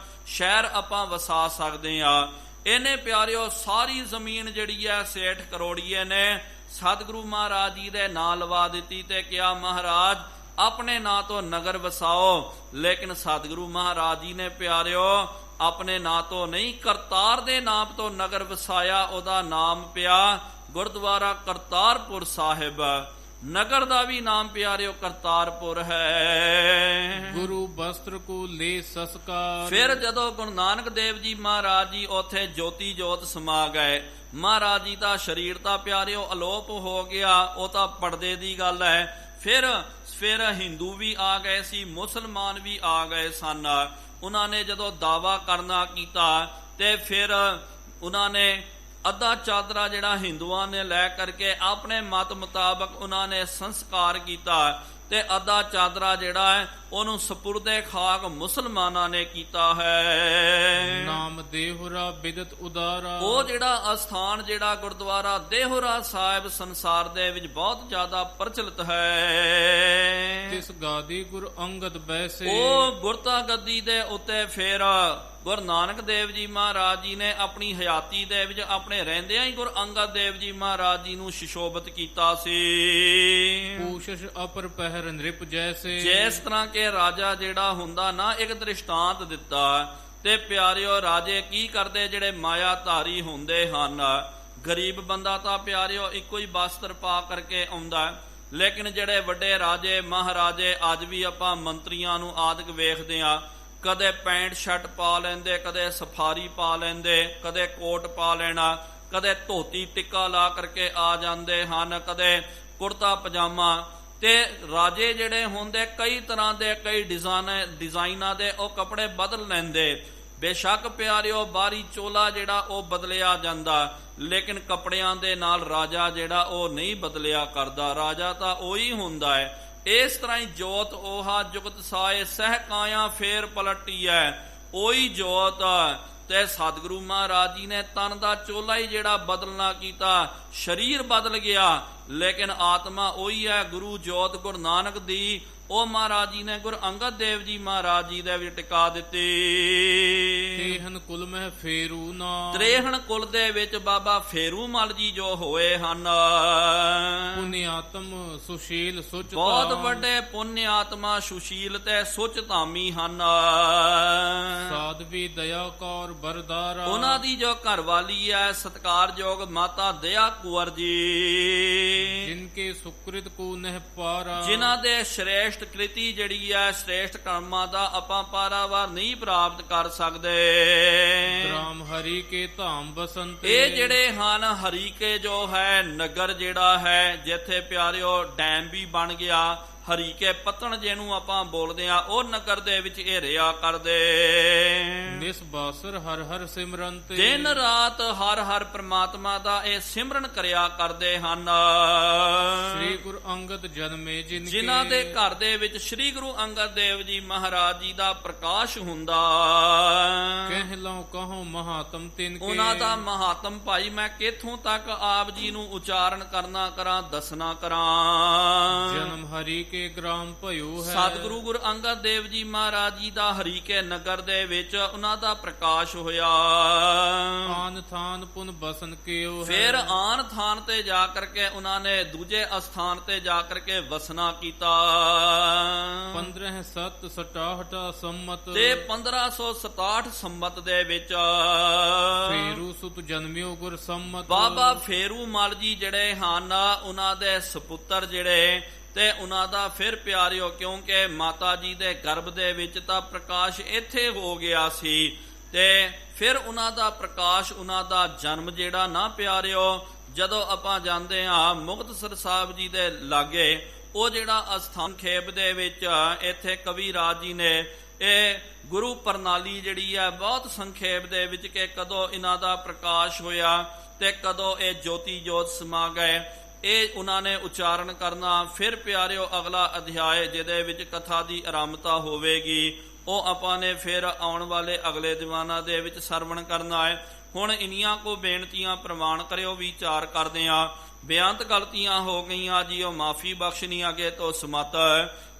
ਸ਼ਹਿਰ ਆਪਾਂ ਵਸਾ ਸਕਦੇ ਆ। ਇਹਨੇ ਪਿਆਰਿਓ ਸਾਰੀ ਜ਼ਮੀਨ ਜਿਹੜੀ ਹੈ ਸੇਠ ਕਰੋੜੀਏ ਨੇ ਸਤਿਗੁਰੂ ਮਹਾਰਾਜ ਜੀ ਦੇ ਨਾਂ ਲਵਾ ਦਿੱਤੀ ਤੇ ਕਿਹਾ ਮਹਾਰਾਜ ਆਪਣੇ ਨਾਂ ਤੋਂ ਨਗਰ ਵਸਾਓ। ਲੇਕਿਨ ਸਤਿਗੁਰੂ ਮਹਾਰਾਜ ਜੀ ਨੇ ਪਿਆਰਿਓ ਆਪਣੇ ਨਾਂ ਤੋਂ ਨਹੀਂ, ਕਰਤਾਰ ਦੇ ਨਾਮ ਤੋਂ ਨਗਰ ਵਸਾਇਆ। ਉਹਦਾ ਨਾਮ ਪਿਆ ਗੁਰਦੁਆਰਾ ਕਰਤਾਰਪੁਰ ਸਾਹਿਬ। ਨਗਰ ਦਾ ਵੀ ਨਾਮ ਪਿਆਰਿਓ ਕਰਤਾਰਪੁਰ ਹੈ। ਗੁਰੂ ਬਸਤਰ ਕੋ ਲੈ ਸੰਸਕਾਰ। ਫਿਰ ਜਦੋਂ ਗੁਰੂ ਨਾਨਕ ਦੇਵ ਜੀ ਮਹਾਰਾਜ ਜੀ ਉੱਥੇ ਜੋਤੀ ਜੋਤ ਸਮਾ ਗਏ, ਮਹਾਰਾਜ ਜੀ ਦਾ ਸਰੀਰ ਤਾਂ ਪਿਆਰਿਓ ਅਲੋਪ ਹੋ ਗਿਆ, ਉਹ ਤਾਂ ਪਰਦੇ ਦੀ ਗੱਲ ਹੈ। ਫਿਰ ਹਿੰਦੂ ਵੀ ਆ ਗਏ ਸੀ, ਮੁਸਲਮਾਨ ਵੀ ਆ ਗਏ ਸਨ। ਉਹਨਾਂ ਨੇ ਜਦੋਂ ਦਾਵਾ ਕਰਨਾ ਕੀਤਾ ਤੇ ਫਿਰ ਉਹਨਾਂ ਨੇ ਅੱਧਾ ਚਾਦਰਾ ਜਿਹੜਾ ਹਿੰਦੂਆਂ ਨੇ ਲੈ ਕਰਕੇ ਆਪਣੇ ਮਤ ਮੁਤਾਬਕ ਉਹਨਾਂ ਨੇ ਸੰਸਕਾਰ ਕੀਤਾ ਤੇ ਅੱਧਾ ਚਾਦਰਾ ਜਿਹੜਾ ਹੈ ਉਹਨੂੰ ਸਪੁਰਦੇ ਖਾਕ ਮੁਸਲਮਾਨਾਂ ਨੇ ਕੀਤਾ ਹੈ। ਨਾਮ ਦੇਹੁਰਾ ਬਿਦਤ ਉਦਾਰਾ। ਉਹ ਜਿਹੜਾ ਅਸਥਾਨ ਜਿਹੜਾ ਗੁਰਦੁਆਰਾ ਦੇਹੁਰਾ ਸਾਹਿਬ ਸੰਸਾਰ ਦੇ ਵਿੱਚ ਬਹੁਤ ਜ਼ਿਆਦਾ ਪ੍ਰਚਲਿਤ ਹੈ। ਤਿਸ ਗਾਦੀ ਗੁਰ ਅੰਗਦ ਬੈਸੇ। ਉਹ ਗੁਰਤਾ ਗੱਦੀ ਦੇ ਉੱਤੇ ਫਿਰ ਗੁਰੂ ਨਾਨਕ ਦੇਵ ਜੀ ਮਹਾਰਾਜ ਜੀ ਨੇ ਆਪਣੀ ਹਯਾਤੀ ਦੇ ਵਿੱਚ ਆਪਣੇ ਰਹਿੰਦਿਆਂ ਹੀ ਗੁਰੂ ਅੰਗਦ ਦੇਵ ਜੀ ਮਹਾਰਾਜ ਜੀ ਨੂੰ ਸ਼ਿਸ਼ੋਭਿਤ ਕੀਤਾ ਸੀ। ਪੂਸ਼ਸ਼ ਅਪਰ ਪਹਿਰ ਨ੍ਰਿਪ ਜੈਸੇ। ਜਿਸ ਤਰ੍ਹਾਂ ਕਿ ਰਾਜਾ ਜਿਹੜਾ ਹੁੰਦਾ ਨਾ, ਇੱਕ ਦ੍ਰਿਸ਼ਟਾਂਤ ਦਿੱਤਾ ਤੇ ਪਿਆਰਿਓ ਰਾਜੇ ਕੀ ਕਰਦੇ ਜਿਹੜੇ ਮਾਇਆ ਧਾਰੀ ਹੁੰਦੇ ਹਨ। ਗਰੀਬ ਬੰਦਾ ਤਾਂ ਪਿਆਰਿਓ ਇੱਕੋ ਹੀ ਬਸਤਰ ਪਾ ਕਰਕੇ ਆਉਂਦਾ, ਲੇਕਿਨ ਜਿਹੜੇ ਵੱਡੇ ਰਾਜੇ ਮਹਾਰਾਜੇ ਅੱਜ ਵੀ ਆਪਾਂ ਮੰਤਰੀਆਂ ਨੂੰ ਆਦਿਕ ਵੇਖਦੇ ਆ, ਕਦੇ ਪੈਂਟ ਸ਼ਰਟ ਪਾ ਲੈਂਦੇ, ਕਦੇ ਸਫਾਰੀ ਪਾ ਲੈਂਦੇ, ਕਦੇ ਕੋਟ ਪਾ ਲੈਣਾ, ਕਦੇ ਧੋਤੀ ਟਿੱਕਾ ਲਾ ਕਰਕੇ ਆ ਜਾਂਦੇ ਹਨ, ਕਦੇ ਕੁੜਤਾ ਪਜਾਮਾ। ਤੇ ਰਾਜੇ ਜਿਹੜੇ ਹੁੰਦੇ ਕਈ ਤਰ੍ਹਾਂ ਦੇ, ਕਈ ਡਿਜ਼ਾਈਨਾਂ ਦੇ ਉਹ ਕੱਪੜੇ ਬਦਲ ਲੈਂਦੇ। ਬੇਸ਼ੱਕ ਪਿਆਰਿਓ ਬਾਹਰੀ ਚੋਲਾ ਜਿਹੜਾ ਉਹ ਬਦਲਿਆ ਜਾਂਦਾ, ਲੇਕਿਨ ਕੱਪੜਿਆਂ ਦੇ ਨਾਲ ਰਾਜਾ ਜਿਹੜਾ ਉਹ ਨਹੀਂ ਬਦਲਿਆ ਕਰਦਾ। ਰਾਜਾ ਤਾਂ ਉਹੀ ਹੁੰਦਾ ਹੈ। ਇਸ ਤਰ੍ਹਾਂ ਹੀ ਜੋਤ 오ਹਾ ਜੁਗਤ ਸਾਏ ਸਹਿ ਕਾਇਆ ਫੇਰ ਪਲਟੀ ਹੈ। ਉਹੀ ਜੋਤ ਤੇ ਸਤਿਗੁਰੂ ਮਹਾਰਾਜ ਜੀ ਨੇ ਤਨ ਦਾ ਚੋਲਾ ਹੀ ਜਿਹੜਾ ਬਦਲਣਾ ਕੀਤਾ, ਸਰੀਰ ਬਦਲ ਗਿਆ, ਲੇਕਿਨ ਆਤਮਾ ਉਹੀ ਹੈ। ਗੁਰੂ ਜੋਤ ਗੁਰੂ ਨਾਨਕ ਦੀ ਉਹ ਮਹਾਰਾਜ ਜੀ ਨੇ ਗੁਰੂ ਅੰਗਦ ਦੇਵ ਜੀ ਮਹਾਰਾਜ ਜੀ ਦੇ ਵਿੱਚ ਟਿਕਾ ਦਿੱਤੀ। ਤ੍ਰੇਹਨ ਕੁਲ ਮਹਿ ਫੇਰੂ ਨਾ। ਤ੍ਰੇਹਨ ਕੁਲ ਦੇ ਵਿੱਚ ਬਾਬਾ ਫੇਰੂ ਮਲ ਜੀ ਜੋ ਹੋਏ ਹਨ, ਪੁਨਿਆਤਮ ਸੁਸ਼ੀਲ ਸੁਚ, ਬਹੁਤ ਵੱਡੇ ਪੁੰਨ ਆਤਮਾ ਸੁਸ਼ੀਲ ਤੇ ਸੁਚ ਧਾਮੀ ਹਨ। ਸਾਧਵੀ ਦਇਆ ਕੌਰ ਬਰਦਾਰਾ। ਉਹਨਾਂ ਦੀ ਜੋ ਘਰਵਾਲੀ ਹੈ ਸਤਿਕਾਰਯੋਗ ਮਾਤਾ ਦਇਆ ਕੁਵਰ ਜੀ, ਜਿਨਕੇ ਸੁਕ੍ਰਿਤ ਕੋ ਨਹਿ ਪਾਰਾ। ਜਿਨ੍ਹਾਂ ਦੇ ਸ਼੍ਰੇਸ਼ਟ ਕ੍ਰਿਤੀ ਜਿਹੜੀ ਹੈ, ਸ਼੍ਰੇਸ਼ਟ ਕਰਮਾਂ ਦਾ ਆਪਾਂ ਪਾਰਾਵਾਰ ਨਹੀਂ ਪ੍ਰਾਪਤ ਕਰ ਸਕਦੇ। ਰਾਮ ਹਰੀ ਕੇ ਧਾਮ ਬਸੰਤ। ਇਹ ਜਿਹੜੇ ਹਨ ਹਰੀਕੇ ਜੋ ਹੈ ਨਗਰ ਜਿਹੜਾ ਹੈ, ਜਿੱਥੇ ਪਿਆਰਿਓ ਡੈਮ ਵੀ ਬਣ ਗਿਆ, ਹਰੀਕੇ ਪਤਨ ਜਿਹਨੂੰ ਆਪਾਂ ਬੋਲਦੇ ਆ, ਉਹ ਨਗਰ ਦੇ ਵਿੱਚ ਇਹ ਰਿਹਾ ਕਰਦੇ। ਨਿਸਬਾਸਰ ਹਰ ਹਰ ਸਿਮਰਨ ਤੇ। ਦਿਨ ਰਾਤ ਹਰ ਹਰ ਪ੍ਰਮਾਤਮਾ ਦਾ ਇਹ ਸਿਮਰਨ ਕਰਿਆ ਕਰਦੇ ਹਨ। ਸ੍ਰੀ ਗੁਰੂ ਅੰਗਦ ਜਨਮੇ ਜਿਨਕੇ। ਜਿਨ੍ਹਾਂ ਦੇ ਘਰ ਦੇ ਵਿੱਚ ਸ੍ਰੀ ਗੁਰੂ ਅੰਗਦ ਦੇਵ ਜੀ ਮਹਾਰਾਜ ਜੀ ਦਾ ਪ੍ਰਕਾਸ਼ ਹੁੰਦਾ। ਕਹਿ ਲਉ ਕਹੋ ਮਹਾਤਮ ਤਿਨਕੇ। ਉਹਨਾਂ ਦਾ ਮਹਾਤਮ ਭਾਈ ਮੈਂ ਕਿੱਥੋਂ ਤੱਕ ਆਪ ਜੀ ਨੂੰ ਉਚਾਰਨ ਕਰਨਾ ਕਰਾਂ, ਦੱਸਣਾ ਕਰਾਂ। ਜਨਮ ਹਰੀ ਕੇ ਗ੍ਰਾਮ ਭਇਓ ਹੈ। ਸਤਿਗੁਰੂ ਗੁਰੂ ਅੰਗਦ ਦੇਵ ਜੀ ਮਹਾਰਾਜ ਜੀ ਦਾ ਹਰੀਕੇ ਨਗਰ ਦੇ ਵਿੱਚ ਉਹਨਾਂ ਦਾ ਪ੍ਰਕਾਸ਼ ਹੋਇਆ। ਆਨ ਥਾਨ ਪੁਨ ਬਸਨ ਕਿਓ ਹੈ। ਫਿਰ ਆਨ ਥਾਨ ਤੇ ਜਾ ਕਰਕੇ ਉਹਨਾਂ ਨੇ ਦੂਜੇ ਅਸਥਾਨ ਤੇ ਜਾ ਕਰਕੇ ਵਸਣਾ ਕੀਤਾ। 1567 ਸੰਮਤ ਤੇ 1567 ਸੰਮਤ ਦੇ ਵਿੱਚ ਫੇਰੂ ਸੁਤ ਜਨਮਿਓ ਗੁਰ ਸੰਮਤ। ਬਾਬਾ ਫੇਰੂ ਮਲ ਜੀ ਜਿਹੜੇ ਹਨ ਉਹਨਾਂ ਦੇ ਸਪੁੱਤਰ ਜਿਹੜੇ ਤੇ ਉਹਨਾਂ ਦਾ ਫਿਰ ਪਿਆਰਿਓ, ਕਿਉਂਕਿ ਮਾਤਾ ਜੀ ਦੇ ਗਰਭ ਦੇ ਵਿੱਚ ਤਾਂ ਪ੍ਰਕਾਸ਼ ਇੱਥੇ ਹੋ ਗਿਆ ਸੀ ਤੇ ਫਿਰ ਉਹਨਾਂ ਦਾ ਪ੍ਰਕਾਸ਼, ਉਹਨਾਂ ਦਾ ਜਨਮ ਜਿਹੜਾ ਨਾ ਪਿਆਰਿਓ, ਜਦੋਂ ਆਪਾਂ ਜਾਂਦੇ ਹਾਂ ਮੁਕਤਸਰ ਸਾਹਿਬ ਜੀ ਦੇ ਲਾਗੇ, ਉਹ ਜਿਹੜਾ ਅਸਥਾਨ ਖੇਪ ਦੇ ਵਿੱਚ ਇੱਥੇ ਕਵੀ ਰਾਜ ਜੀ ਨੇ ਇਹ ਗੁਰੂ ਪ੍ਰਣਾਲੀ ਜਿਹੜੀ ਹੈ ਬਹੁਤ ਸੰਖੇਪ ਦੇ ਵਿੱਚ ਕਿ ਕਦੋਂ ਇਹਨਾਂ ਦਾ ਪ੍ਰਕਾਸ਼ ਹੋਇਆ ਤੇ ਕਦੋਂ ਇਹ ਜੋਤੀ ਜੋਤ ਸਮਾ ਗਏ, ਇਹ ਉਹਨਾਂ ਨੇ ਉਚਾਰਨ ਕਰਨਾ। ਫਿਰ ਪਿਆਰਿਓ ਅਗਲਾ ਅਧਿਆਇ ਜਿਹਦੇ ਵਿੱਚ ਕਥਾ ਦੀ ਆਰੰਭਤਾ ਹੋਵੇਗੀ, ਉਹ ਆਪਾਂ ਨੇ ਫਿਰ ਆਉਣ ਵਾਲੇ ਅਗਲੇ ਦੀਵਾਨਾਂ ਦੇ ਵਿੱਚ ਸਰਵਣ ਕਰਨਾ ਹੈ। ਹੁਣ ਇੰਨੀਆਂ ਕੋ ਬੇਨਤੀਆਂ ਪ੍ਰਵਾਨ ਕਰਿਓ, ਵਿਚਾਰ ਕਰਦੇ ਆ। ਬੇਅੰਤ ਗਲਤੀਆਂ ਹੋ ਗਈਆਂ ਜੀ, ਉਹ ਮਾਫੀ ਬਖਸ਼ਣੀ ਅੱਗੇ ਤੋਂ ਸਮਤ।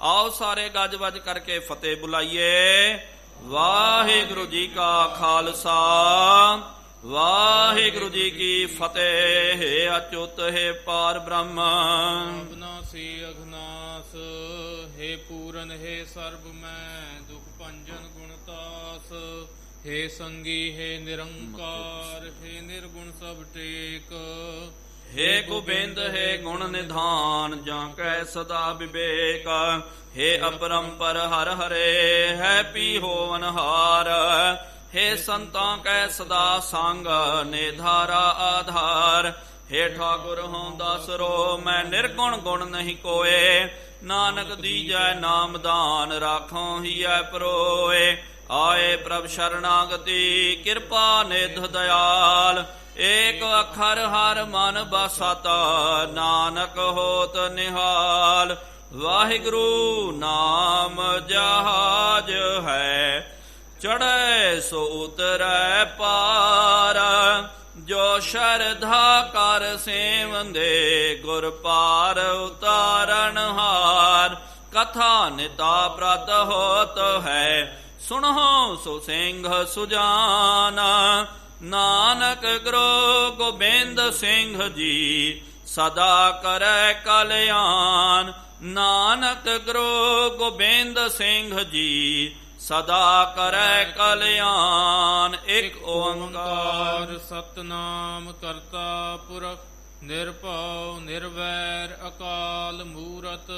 ਆਓ ਸਾਰੇ ਗੱਜ ਵੱਜ ਕਰਕੇ ਫਤਿਹ ਬੁਲਾਈਏ। ਵਾਹਿਗੁਰੂ ਜੀ ਕਾ ਖਾਲਸਾ, ਵਾਹਿਗੁਰੂ ਜੀ ਕੀ ਫਤਿਹ। ਹੈ ਅਚੁੱਤ ਹੈ ਪਾਰ ਬ੍ਰਹਮ, ਅਬਨਾਸੀ ਅਘਨਾਸ, ਹੈ ਪੂਰਨ ਹੈ ਸਰਬ ਮੈਂ, ਦੁਖ ਭੰਜਨ ਗੁਣਤਾਸ, ਹੈ ਸੰਗੀ ਹੈ ਨਿਰੰਕਾਰ, ਹੈ ਨਿਰਗੁਣ ਸਭ ਟੇਕ, हे गोबिंद हे गुण निधान, जाकै सदा विवेक, हे अपरंपर हर हरे, है पी होवनहार, हे संतां कै सदा संग, निधारा आधार, हे ठाकुर हों दासरो, मैं निर्गुण गुण नहीं कोय, नानक दीजै नाम दान, राखों हियै परोए, आए प्रभ शरणागति, कृपा निध दयाल, ਏਕ ਅੱਖਰ ਹਰ ਮਨ ਬਸਤ, ਨਾਨਕ ਹੋਤ ਨਿਹਾਲ। ਵਾਹਿਗੁਰੂ ਨਾਮ ਜਹਾਜ ਹੈ, ਚੜ੍ਹੈ ਸੋ ਉਤਰੈ ਪਾਰ, ਜੋ ਸ਼ਰਧਾ ਕਰ ਸੇਵੰਦੇ, ਗੁਰ ਪਾਰ ਉਤਾਰਨ ਹਾਰ। ਕਥਾ ਨਿਤਾ ਪ੍ਰਤ ਹੋਤ ਹੈ, ਸੁਣੋ ਸੋ ਸਿੰਘ ਸੁਜਾਨ, ਨਾਨਕ ਗੁਰੂ ਗੋਬਿੰਦ ਸਿੰਘ ਜੀ, ਸਦਾ ਕਰੈ ਕਲਿਆਣ। ਨਾਨਕ ਗੁਰੂ ਗੋਬਿੰਦ ਸਿੰਘ ਜੀ, ਸਦਾ ਕਰੈ ਕਲਿਆਣ। ਇੱਕ ਓੰਕਾਰ ਸਤਨਾਮ ਕਰਤਾ ਪੁਰਖ, ਨਿਰਭਉ ਨਿਰਵੈਰ ਅਕਾਲ ਮੂਰਤ,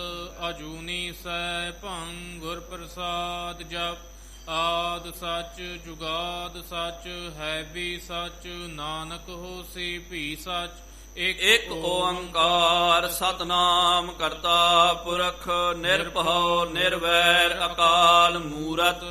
ਅਜੂਨੀ ਸੈਭੰ ਗੁਰ ਪ੍ਰਸਾਦ ਜਪ। ਆਦ ਸੱਚ ਜੁਗਾਦ ਸੱਚ, ਹੈ ਵੀ ਸੱਚ, ਨਾਨਕ ਹੋਸੀ ਵੀ ਸੱਚ। ਇੱਕ ਓੰਕਾਰ ਸਤਨਾਮ ਕਰਤਾ ਪੁਰਖ, ਨਿਰਭਉ ਨਿਰਵੈਰ ਅਕਾਲ ਮੂਰਤ,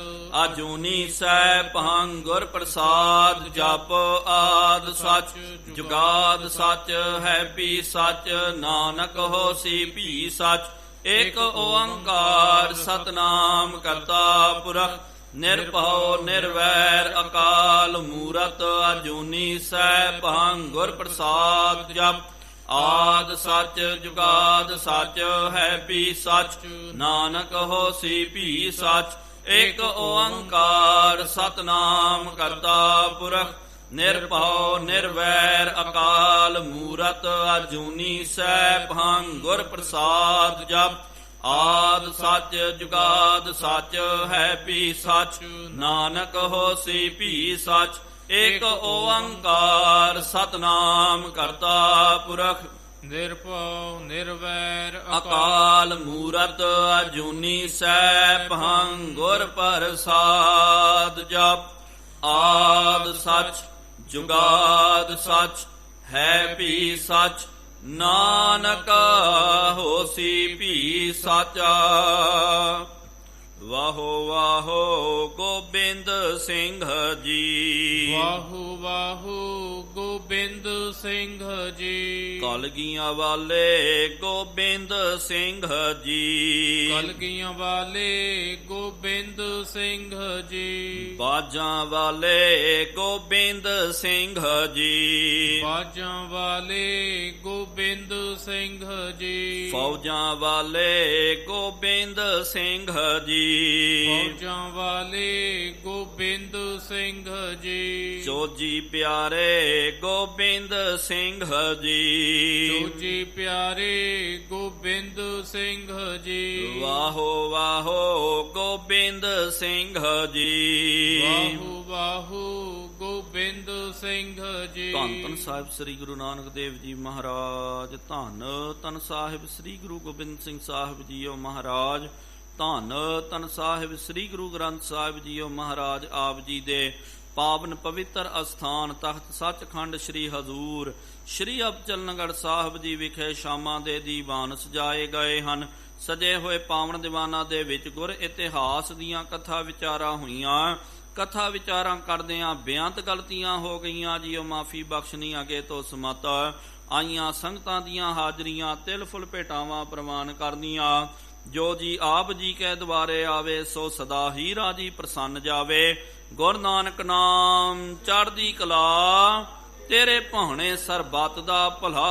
ਅਜੂਨੀ ਸੈਭੰ ਗੁਰ ਪ੍ਰਸਾਦ ਜਪ। ਆਦ ਸੱਚ ਜੁਗਾਦ ਸੱਚ, ਹੈ ਵੀ ਸੱਚ, ਨਾਨਕ ਹੋਸੀ ਵੀ ਸੱਚ। ਇੱਕ ਓੰਕਾਰ ਸਤਨਾਮ ਕਰਤਾ ਪੁਰਖ, ਨਿਰਭਉ ਨਿਰਵੈਰ ਅਕਾਲ ਮੂਰਤ, ਅਜੂਨੀ ਸੈਭੰ ਗੁਰ ਪ੍ਰਸਾਦ ਜਪ। ਆਦ ਸੱਚ ਜੁਗਾਦ ਸੱਚ, ਹੈ ਵੀ ਸੱਚ, ਨਾਨਕ ਹੋਸੀ ਵੀ ਸੱਚ। ਇੱਕ ਓੰਕਾਰ ਸਤਨਾਮ ਕਰਤਾ ਪੁਰਖ, ਨਿਰਭਉ ਨਿਰਵੈਰ ਅਕਾਲ ਮੂਰਤ, ਅਜੂਨੀ ਸੈਭੰ ਗੁਰ ਪ੍ਰਸਾਦ ਜਪ। ਆਦ ਸੱਚ ਜੁਗਾਦ ਸੱਚ, ਹੈ ਵੀ ਸੱਚ, ਨਾਨਕ ਹੋਸੀ ਵੀ ਸੱਚ। ਇੱਕ ਓੰਕਾਰ ਸਤਨਾਮ ਕਰਤਾ ਪੁਰਖ, ਨਿਰਭਉ ਨਿਰਵੈਰ ਅਕਾਲ ਮੂਰਤ, ਅਜੂਨੀ ਸੈਭੰ ਗੁਰ ਪ੍ਰਸਾਦ ਜਪ। ਆਦ ਸੱਚ ਜੁਗਾਦ ਸੱਚ, ਹੈ ਵੀ ਸੱਚ, ਨਾਨਕ ਹੋਸੀ ਵੀ ਸਾਚਾ। ਵਾਹੋ ਵਾਹੋ ਗੋਬਿੰਦ ਸਿੰਘ ਜੀ, ਵਾਹੋ ਵਾਹੋ ਗੋਬਿੰਦ ਸਿੰਘ ਜੀ। ਕਲਗੀਆਂ ਵਾਲੇ ਗੋਬਿੰਦ ਸਿੰਘ ਜੀ, ਕਲਗੀਆਂ ਵਾਲੇ ਗੋਬਿੰਦ ਸਿੰਘ ਜੀ। ਬਾਜਾਂ ਵਾਲੇ ਗੋਬਿੰਦ ਸਿੰਘ ਜੀ, ਬਾਜਾਂ ਵਾਲੇ ਗੋਬਿੰਦ ਸਿੰਘ ਜੀ। ਫੌਜਾਂ ਵਾਲੇ ਗੋਬਿੰਦ ਸਿੰਘ ਜੀ, ਫੌਜਾਂ ਵਾਲੇ ਗੋਬਿੰਦ ਸਿੰਘ ਜੀ। ਚੋਜੀ ਪਿਆਰੇ ਗੋਬਿੰਦ ਸਿੰਘ ਜੀ, ਚੋਜੀ ਪਿਆਰੇ ਗੋਬਿੰਦ ਸਿੰਘ ਜੀ। ਵਾਹੋ ਵਾਹੋ ਗੋਬਿੰਦ ਸਿੰਘ ਜੀ, ਵਾਹੋ ਵਾਹੋ ਗੋਬਿੰਦ ਸਿੰਘ ਜੀ। ਧੰਨ ਧੰਨ ਸਾਹਿਬ ਸ੍ਰੀ ਗੁਰੂ ਨਾਨਕ ਦੇਵ ਜੀ ਮਹਾਰਾਜ। ਧੰਨ ਧੰਨ ਸਾਹਿਬ ਸ੍ਰੀ ਗੁਰੂ ਗੋਬਿੰਦ ਸਿੰਘ ਸਾਹਿਬ ਜੀਓ ਮਹਾਰਾਜ। ਧੰਨ ਧੰਨ ਸਾਹਿਬ ਸ੍ਰੀ ਗੁਰੂ ਗ੍ਰੰਥ ਸਾਹਿਬ ਜੀਓ ਮਹਾਰਾਜ। ਆਪ ਜੀ ਦੇ ਪਾਵਨ ਪਵਿੱਤਰ ਅਸਥਾਨ ਤਖਤ ਸੱਚਖੰਡ ਸ੍ਰੀ ਹਜ਼ੂਰ ਸ੍ਰੀ ਅਬਚਲਨਗੜ੍ਹ ਸਾਹਿਬ ਜੀ ਵਿਖੇ ਸ਼ਾਮਾਂ ਦੇ ਦੀਵਾਨ ਸਜਾਏ ਗਏ ਹਨ। ਸਜੇ ਹੋਏ ਪਾਵਨ ਦੀਵਾਨਾਂ ਦੇ ਵਿੱਚ ਗੁਰ ਇਤਿਹਾਸ ਦੀਆਂ ਕਥਾ ਵਿਚਾਰਾਂ ਹੋਈਆਂ। ਕਥਾ ਵਿਚਾਰਾਂ ਕਰਦਿਆਂ ਬੇਅੰਤ ਗਲਤੀਆਂ ਹੋ ਗਈਆਂ ਜੀ, ਉਹ ਮਾਫੀ ਬਖਸ਼ਣੀ ਅੱਗੇ ਤੋਂ ਸਮਤ। ਆਈਆਂ ਸੰਗਤਾਂ ਦੀਆਂ ਹਾਜ਼ਰੀਆਂ ਤਿਲ ਫੁੱਲ ਭੇਟਾਵਾਂ ਪ੍ਰਵਾਨ ਕਰਨੀਆਂ। ਜੋ ਜੀ ਆਪ ਜੀ ਕੈ ਦੁਆਰੇ ਆਵੇ, ਸੋ ਸਦਾ ਹੀ ਰਾਜੀ ਪ੍ਰਸੰਨ ਜਾਵੇ। ਗੁਰ ਨਾਨਕ ਨਾਮ ਚੜ੍ਹਦੀ ਕਲਾ, ਤੇਰੇ ਭਾਣੇ ਸਰਬੱਤ ਦਾ ਭਲਾ।